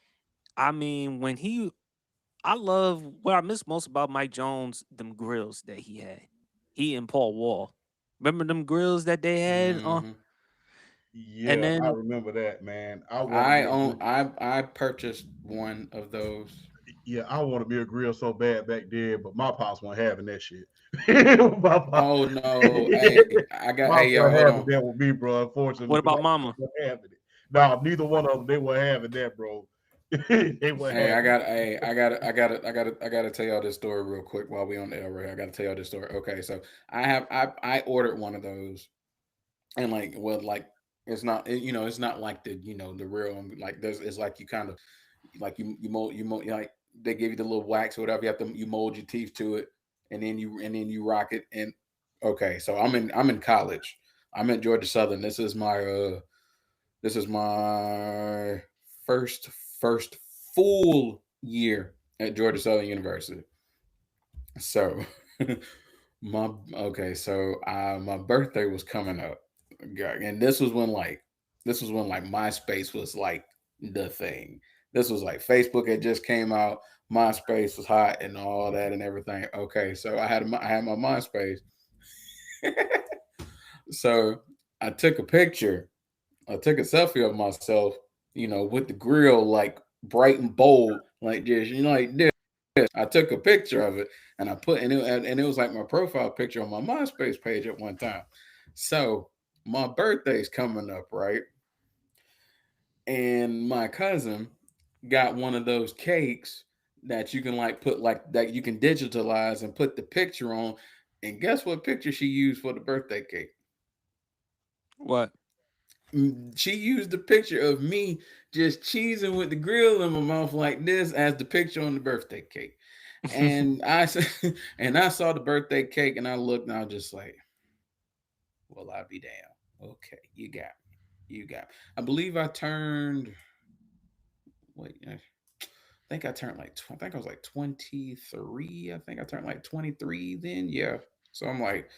I mean, I love what I miss most about Mike Jones, them grills that he had. He and Paul Wall. Remember them grills that they had? Hmm. And Yeah, I then remember that, man. I want to be I a own. I purchased one of those. yeah, I want to be a grill so bad back then, but my pops wasn't having that shit. my pop, Oh no! Hey, I got. my Hey, yo, wasn't hold having on. that with me, bro. Unfortunately, what because about my Mama? pops wasn't having it. No, neither one of them they weren't having that, bro. They weren't Hey, I having got. Hey, I got to tell y'all this story real quick while we on the air. Right, I got to tell y'all this story. Okay, so I ordered one of those, and like, well, like it's not. It's not like the real. Like there's. It's like you kind of like you mold like they give you the little wax or whatever. You mold your teeth to it, and then you rock it. And okay, so I'm in college. I'm at Georgia Southern. This is my first first full year at Georgia Southern University. So my okay, so my birthday was coming up, and this was when like MySpace was like the thing. This was like Facebook had just came out, MySpace was hot and all that and everything. Okay, so I had my MySpace. So I took a picture. I took a selfie of myself, with the grill like bright and bold, like this, like this. I took a picture of it and I put and it was like my profile picture on my MySpace page at one time. So my birthday's coming up, right? And my cousin got one of those cakes that you can like put like that you can digitalize and put the picture on. And guess what picture she used for the birthday cake? What? She used the picture of me just cheesing with the grill in my mouth like this as the picture on the birthday cake. And and I saw the birthday cake and I looked and I was just like, well, I'll be damn. Okay, you got me. You got me. I believe I turned. Wait, I think I turned like. I think I was like 23. I think I turned like 23 then. Yeah. So I'm like,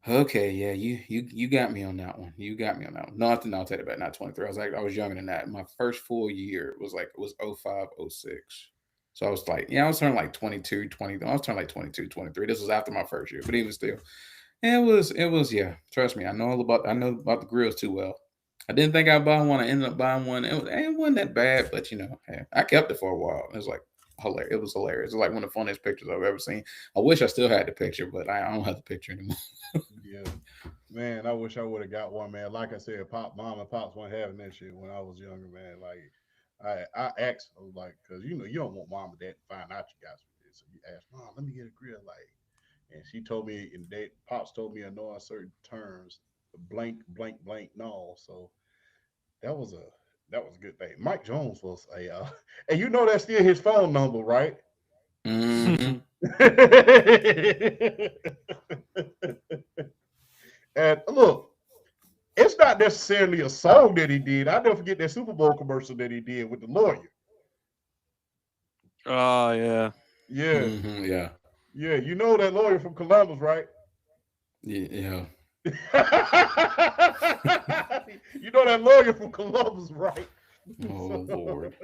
okay, yeah, you got me on that one. You got me on that one. No, I'll take it back. Not 23. I was younger than that. My first full year was 05, 06. So I was like, yeah, I was turning like 22, 20. I was turning like 22, 23. This was after my first year, but even still, it was yeah. Trust me, I know about the grills too well. I didn't think I'd buy one. I ended up buying one. It wasn't that bad, but hey, I kept it for a while. It was like hilarious. It was hilarious. It was like one of the funniest pictures I've ever seen. I wish I still had the picture, but I don't have the picture anymore. yeah, man. I wish I would have got one, man. Like I said, mom and pops weren't having that shit when I was younger, man. Like I asked, I was like, because you don't want mom and dad to find out you got some of this, so you ask mom, let me get a grill, like, and she told me, and they pops told me I know on certain terms, blank, blank, blank, no. So that was a that was a good thing. Mike Jones was a, and that's still his phone number, right? Hmm. And look, it's not necessarily a song that he did. I never forget that Super Bowl commercial that he did with the lawyer. Oh yeah. Yeah, Hmm. Yeah. yeah, you know that lawyer from Columbus, right? Yeah. Yeah. you know that lawyer from Columbus, right? Oh Lord.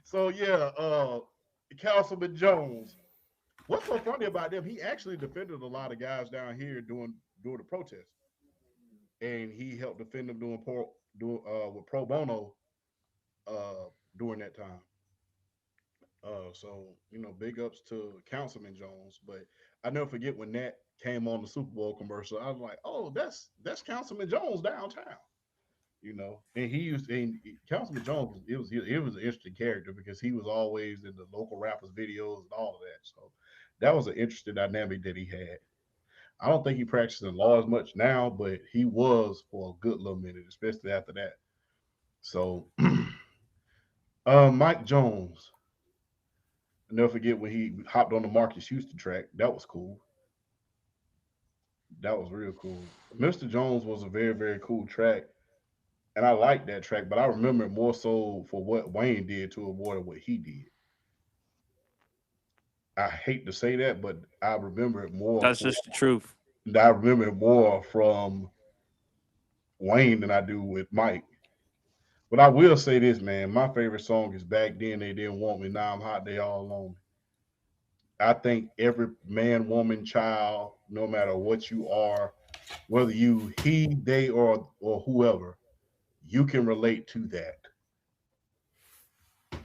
so yeah, Councilman Jones. What's so funny about them? He actually defended a lot of guys down here during the protest, and he helped defend them with pro bono during that time. So big ups to Councilman Jones. But I never forget when that came on the Super Bowl commercial. I was like, oh, that's Councilman Jones downtown. And Councilman Jones. It was an interesting character because he was always in the local rappers videos and all of that. So That was an interesting dynamic that he had. I don't think he practices in law as much now, but he was for a good little minute, especially after that. So, Mike Jones. I'll never forget when he hopped on the Marcus Houston track. That was cool. That was real cool. Mr. Jones was a very, very cool track, and I liked that track. But I remember it more so for what Wayne did to avoid what he did. I hate to say that, but I remember it more That's for. just the truth. I remember it more from Wayne than I do with Mike. But I will say this, man. My favorite song is "Back Then They Didn't Want Me, Now I'm Hot, They All Alone." I think every man, woman, child, no matter what you are, whether you he, they, or whoever, you can relate to that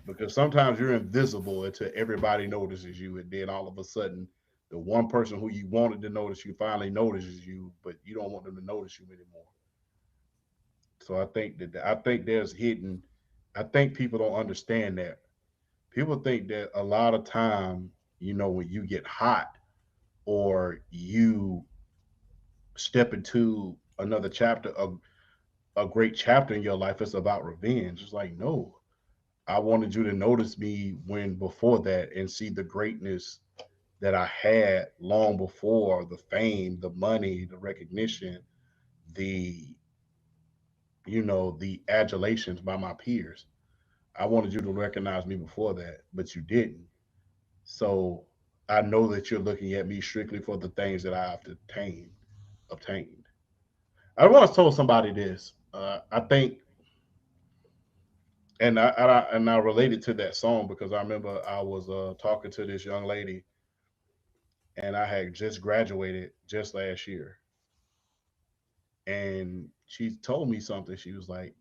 because sometimes you're invisible until everybody notices you, and then all of a sudden, the one person who you wanted to notice you finally notices you, but you don't want them to notice you anymore. So I think there's hidden. I think people don't understand that. People think that a lot of time, when you get hot or you step into another chapter, a great chapter in your life, it's about revenge. It's like, no, I wanted you to notice me when before that and see the greatness that I had long before the fame, the money, the recognition, the the adulations by my peers. I wanted you to recognize me before that, but you didn't. So I know that you're looking at me strictly for the things that I've obtained. I once told somebody this. I think, and I related to that song because I remember I was talking to this young lady, and I had just graduated just last year, and she told me something. She was like,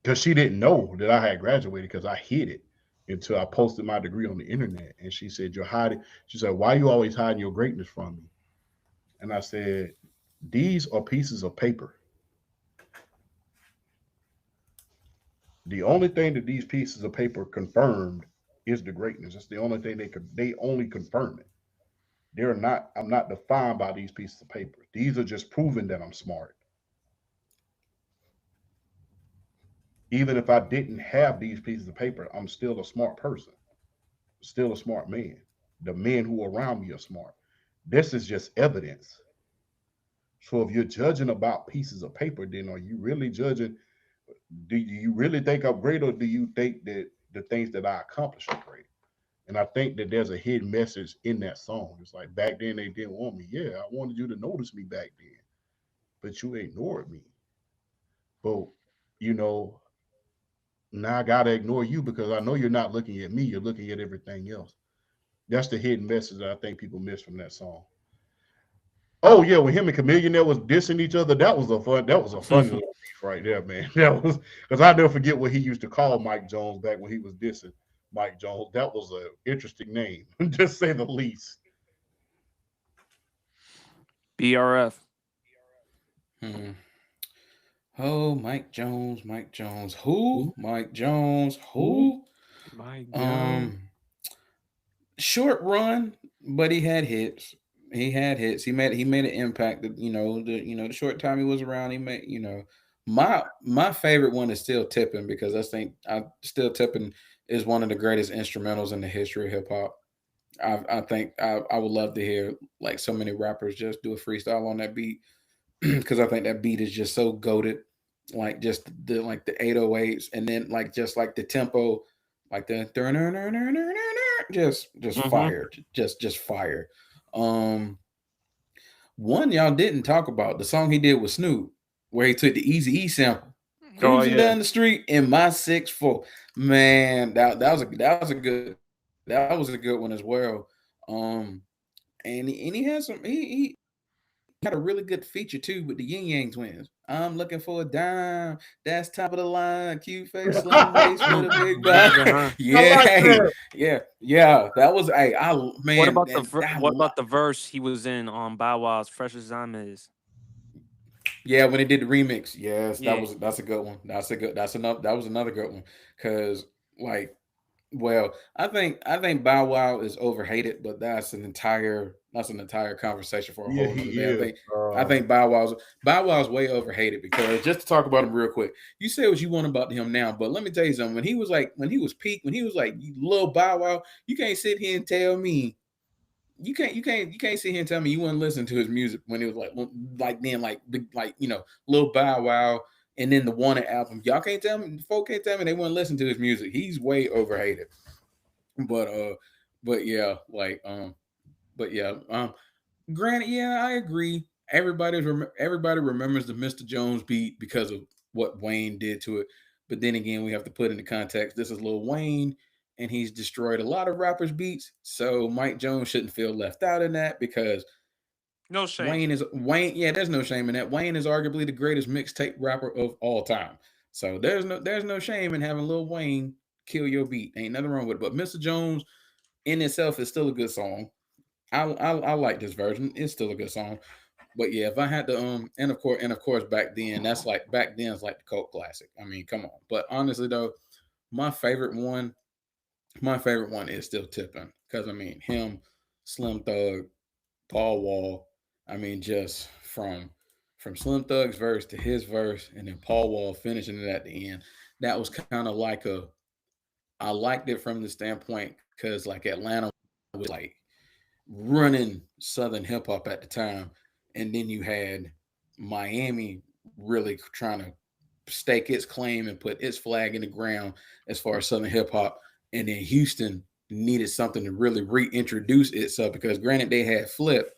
because she didn't know that I had graduated because I hid it until I posted my degree on the internet, and she said, "You're hiding." She said, "Why are you always hiding your greatness from me?" And I said, "These are pieces of paper. The only thing that these pieces of paper confirmed is the greatness. It's the only thing they only confirm it. They're not I'm not defined by these pieces of paper. These are just proving that I'm smart. Even if I didn't have these pieces of paper, I'm still a smart person, still a smart man. The men who are around me are smart. This is just evidence. So if you're judging about pieces of paper, then are you really judging? Do you really think I'm great, or do you think that the things that I accomplish are great? And I think that there's a hidden message in that song. It's like back then they didn't want me. Yeah, I wanted you to notice me back then, but you ignored me. But you know, now I gotta ignore you because I know you're not looking at me. You're looking at everything else. That's the hidden message that I think people miss from that song. Oh yeah, when him and Chameleon was dissing each other, that was a fun little beef right there, man. That was because I never forget what he used to call Mike Jones back when he was dissing Mike Jones. That was an interesting name, to say the least. BRF. Hmm. Oh, Mike Jones, Mike Jones. Who? Mike Jones. Who? Mike Jones. Um, Short run, but he had hits. He had hits. He made an impact. The short time he was around, he made my favorite one is still tipping because I still tipping is one of the greatest instrumentals in the history of hip hop. I think I would love to hear like so many rappers just do a freestyle on that beat because I think that beat is just so goaded. Like just the 808s and then like just like the tempo, like the just Mm-hmm. fire, just fire. Um, One y'all didn't talk about the song he did with Snoop, where he took the Easy E sample, Oh cruising yeah. down the street in my 6'4". Man, that was a good one as well. Um, and he had he had a really good feature too with the Yin Yang twins. I'm looking for a dime. That's top of the line. Cute face, slim waist with a big body. Uh-huh. I Yeah, like hey, that. yeah. That was I What man, about the and I what about the verse he was in on Bow Wow's Fresh as I'm is? yeah, when they did the remix, yes, Yeah. that's a good one. That's a good. That's another. That was another good one because like Well, I think Bow Wow is overhated, but that's an entire conversation for a Yeah, whole he nother day. I is. think I think Bow Wow's way overhated because just to talk about him real quick, you say what you want about him now, but let me tell you something. When he was like little Bow Wow, you can't sit here and tell me you can't sit here and tell me you wouldn't listen to his music when it was like little Bow Wow and then the Wanted album. Y'all can't tell me, folk can't tell me they wouldn't listen to his music. He's way overhated. But but yeah, but yeah, granted, yeah, I agree. Everybody remembers the Mr. Jones beat because of what Wayne did to it. But then again, we have to put into context. This is Lil Wayne, and he's destroyed a lot of rappers' beats. So Mike Jones shouldn't feel left out in that because No shame. Wayne. Yeah, there's no shame in that. Wayne is arguably the greatest mixtape rapper of all time. So there's no shame in having Lil Wayne kill your beat. Ain't nothing wrong with it. But Mr. Jones in itself is still a good song. I like this version. It's still a good song. But yeah, if I had to and of course back then it's like the cult classic. I mean, come on. But honestly though, my favorite one, my favorite one is still Tipping. Because I mean him, Slim Thug, Paul Wall. I mean, just from Slim Thug's verse to his verse, and then Paul Wall finishing it at the end. That was kind of like a. I liked it from the standpoint because like Atlanta was like running Southern hip hop at the time, and then you had Miami really trying to stake its claim and put its flag in the ground as far as Southern hip hop, and then Houston needed something to really reintroduce itself because granted they had Flip,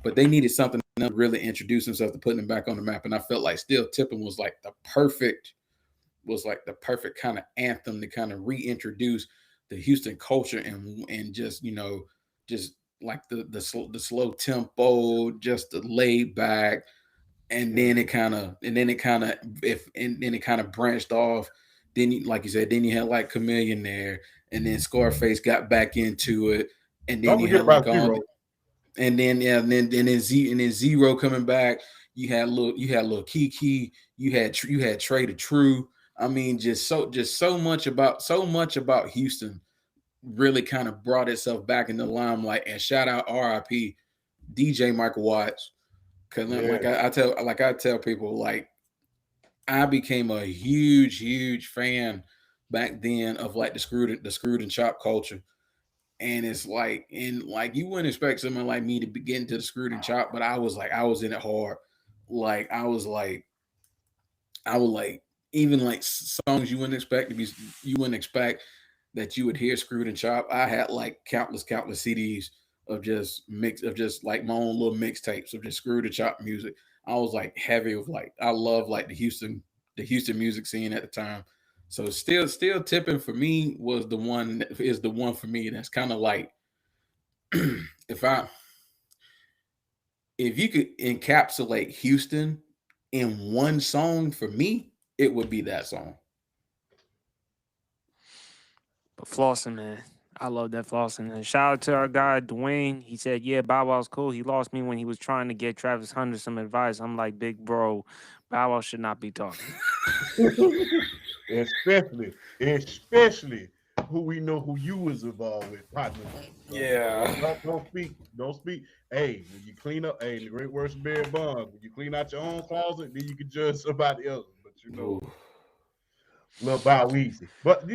but they needed something to really introduce themselves to putting them back on the map. And I felt like Still Tipping was like the perfect kind of anthem to kind of reintroduce the Houston culture and just just like the slow tempo, just the laid back, and Yeah. then it kind of branched off. Then like you said, then you had like Chameleon there, and then Scarface got back into it, and then Don't you forget had like about all Zero. and then yeah, and then Zero coming back. You had little Kiki. You had Trey the True. I mean, just so much about Houston really kind of brought itself back in the limelight. And shout out R.I.P. DJ Michael Watts. Cause like Yes. I tell people like I became a huge fan back then of like the screwed and chop culture. And it's like and like you wouldn't expect someone like me to be getting to the screwed and chop, but I was in it hard. Like I would like even like songs you wouldn't expect that you would hear screwed and chop. I had like countless CDs of just like my own little mixtapes of just screwed and chop music. I was like heavy of like I love like the Houston music scene at the time. So still tipping for me was the one that is the one for me that's kind of like if I if you could encapsulate Houston in one song for me, it would be that song. But flossing, man. I love that flossing. And shout out to our guy Dwayne. He said, "Yeah, Bow Wow's cool. He lost me when he was trying to get Travis Hunter some advice." I'm like, "Big bro, Bow Wow should not be talking." especially who we know who you was involved with, partner. So Yeah. don't speak. Hey, when you clean up, hey, the great words of Barry Bonds, when you clean out your own closet, then you can judge somebody else. But Ooh. little bow easy. But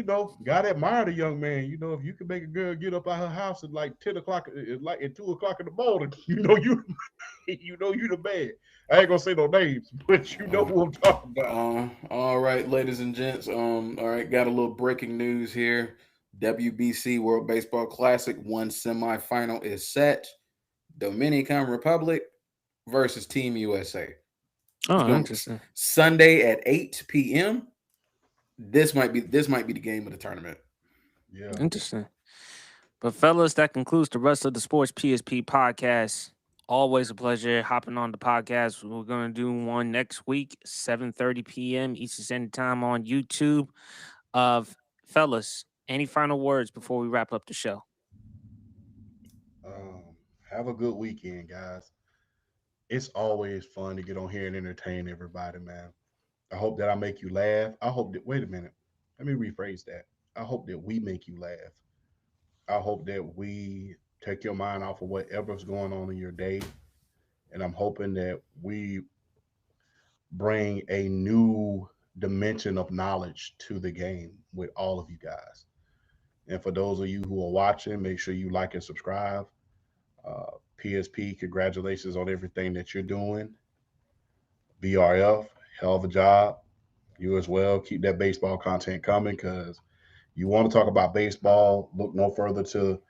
gotta admire the young man. If you can make a girl get up out her house at like 10 o'clock, like at 2 o'clock in the morning, you the man. I ain't gonna say no names, but you know Um, who I'm talking about. all right, ladies and gents. All right, got a little breaking news here. WBC World Baseball Classic one semifinal is set. Dominican Republic versus Team USA. It's Oh, going interesting. Sunday at 8 p.m. This might be the game of the tournament. Yeah. Interesting. But fellas, that concludes the rest of the Sports PSP podcast. Always a pleasure hopping on the podcast. We're gonna do one next week, 7:30 p.m. Eastern Standard Time on YouTube. Of fellas, any final words before we wrap up the show? Um, have a good weekend, guys. It's always fun to get on here and entertain everybody, man. I hope that I make you laugh. I hope that. Wait a minute. Let me rephrase that. I hope that we make you laugh. I hope that we take your mind off of whatever's going on in your day. And I'm hoping that we bring a new dimension of knowledge to the game with all of you guys. And for those of you who are watching, make sure you like and subscribe. PSP, congratulations on everything that you're doing. BRF, hell of a job. You as well. Keep that baseball content coming because you want to talk about baseball. Look no further to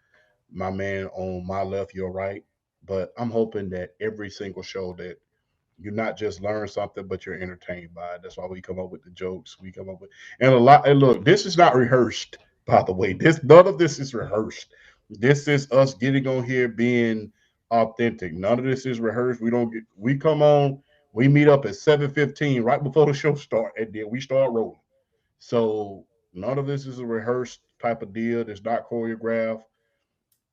my man on my left, your right. But I'm hoping that every single show that you not just learn something, but you're entertained by it. That's why we come up with the jokes. We come up with and a lot. And look, this is not rehearsed, by the way. This none of this is rehearsed. This is us getting on here being authentic. None of this is rehearsed. We don't get. We come on. We meet up at 7:15 right before the show start, and then we start rolling. So none of this is a rehearsed type of deal. It's not choreographed.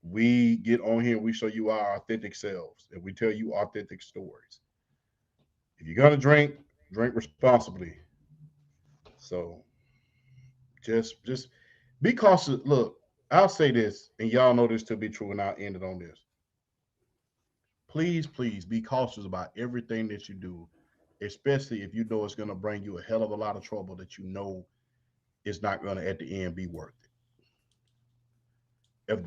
We get on here and we show you our authentic selves, and we tell you authentic stories. If you're gonna drink, drink responsibly. So just be cautious. Look, I'll say this, and y'all know this to be true, and I'll end it on this. Please, please be cautious about everything that you do, especially if you know it's gonna bring you a hell of a lot of trouble that you know is not gonna at the end be worth it. If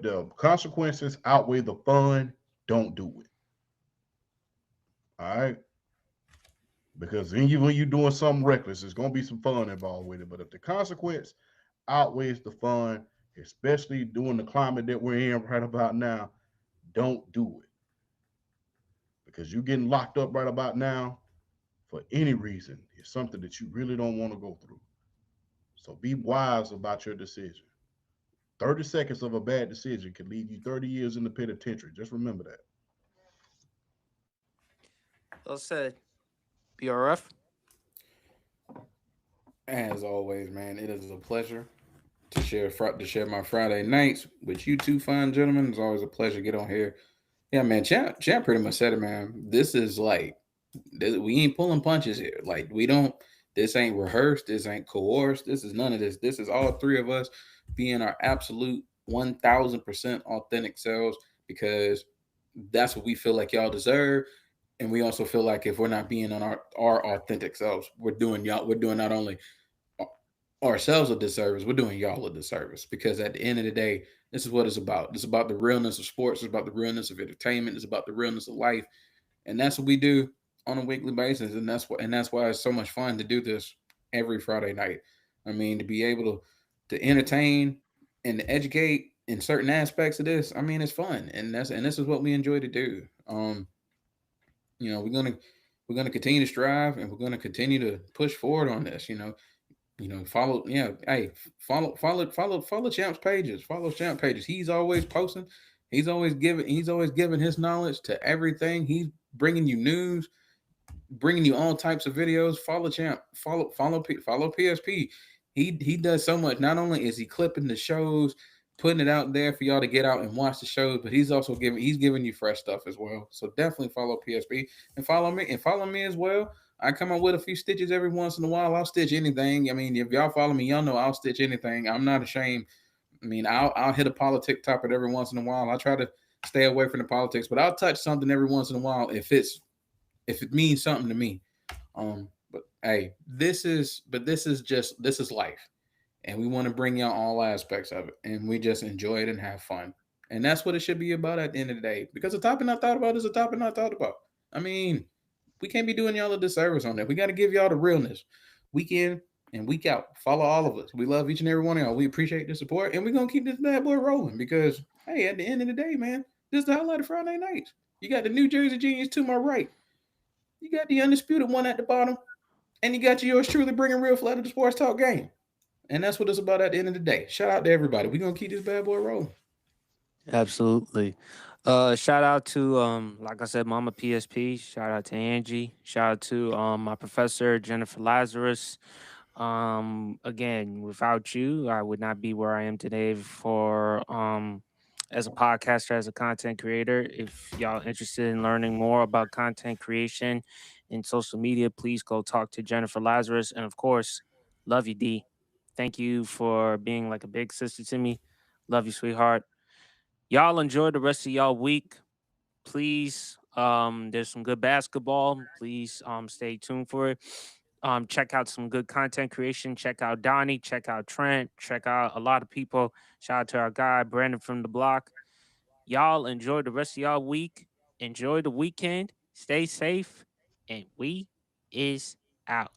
the consequences outweigh the fun, don't do it. All right. Because when you're doing something reckless, there's gonna be some fun involved with it. But if the consequence outweighs the fun, especially during the climate that we're in right about now, don't do it. Because you getting locked up right about now for any reason is something that you really don't want to go through. So be wise about your decision. 30 seconds of a bad decision can leave you 30 years in the penitentiary. Just remember that. Well said. BRF. As always, man, it is a pleasure to share my Friday nights with you two fine gentlemen. It's always a pleasure to get on here. Yeah, man, Champ pretty much said it, man. This is like we ain't pulling punches here. Like we don't. This ain't rehearsed. This ain't coerced. This is none of this. This is all three of us being our absolute 1,000% authentic selves because that's what we feel like y'all deserve. And we also feel like if we're not being on our authentic selves, we're doing not only ourselves a disservice, we're doing y'all a disservice because at the end of the day, this is what it's about. It's about the realness of sports. It's about the realness of entertainment. It's about the realness of life, and that's what we do on a weekly basis. And that's why it's so much fun to do this every Friday night. I mean, to be able to entertain and to educate in certain aspects of this, I mean, it's fun, and this is what we enjoy to do. You know, we're gonna continue to strive, and we're gonna continue to push forward on this. Follow, yeah, hey, follow Champ's pages. Follow Champ pages. He's always posting. He's always giving his knowledge to everything. He's bringing you news, bringing you all types of videos. Follow Champ. Follow PSP. He does so much. Not only is he clipping the shows, putting it out there for y'all to get out and watch the shows, but he's giving you fresh stuff as well. So definitely follow PSP and follow me as well. I come up with a few stitches every once in a while. I'll stitch anything. I mean, if y'all follow me, y'all know I'll stitch anything. I'm not ashamed. I mean, I'll hit a politic topic every once in a while. I try to stay away from the politics, but I'll touch something every once in a while if it means something to me. But hey, this is life, and we want to bring y'all all aspects of it, and we just enjoy it and have fun, and that's what it should be about at the end of the day. Because the topic not thought about is a topic not thought about. I mean, we can't be doing y'all a disservice on that. We got to give y'all the realness, week in and week out. Follow all of us. We love each and every one of y'all. We appreciate the support, and we're gonna keep this bad boy rolling because hey, at the end of the day, man, this is the highlight of Friday nights. You got the New Jersey Genius to my right. You got the undisputed one at the bottom, and you got yours truly bringing real flat to the sports talk game. And that's what it's about at the end of the day. Shout out to everybody. We're gonna keep this bad boy rolling. Absolutely. Shout out to like I said, Mama PSP. Shout out to Angie. Shout out to my professor Jennifer Lazarus. Again, without you, I would not be where I am today for as a podcaster, as a content creator. If y'all interested in learning more about content creation in social media, please go talk to Jennifer Lazarus. And of course, love you, D. Thank you for being like a big sister to me. Love you, sweetheart. Y'all enjoy the rest of y'all week. Please, there's some good basketball. Please stay tuned for it. Check out some good content creation. Check out Donnie. Check out Trent. Check out a lot of people. Shout out to our guy Brandon from the block. Y'all enjoy the rest of y'all week. Enjoy the weekend. Stay safe. And we is out.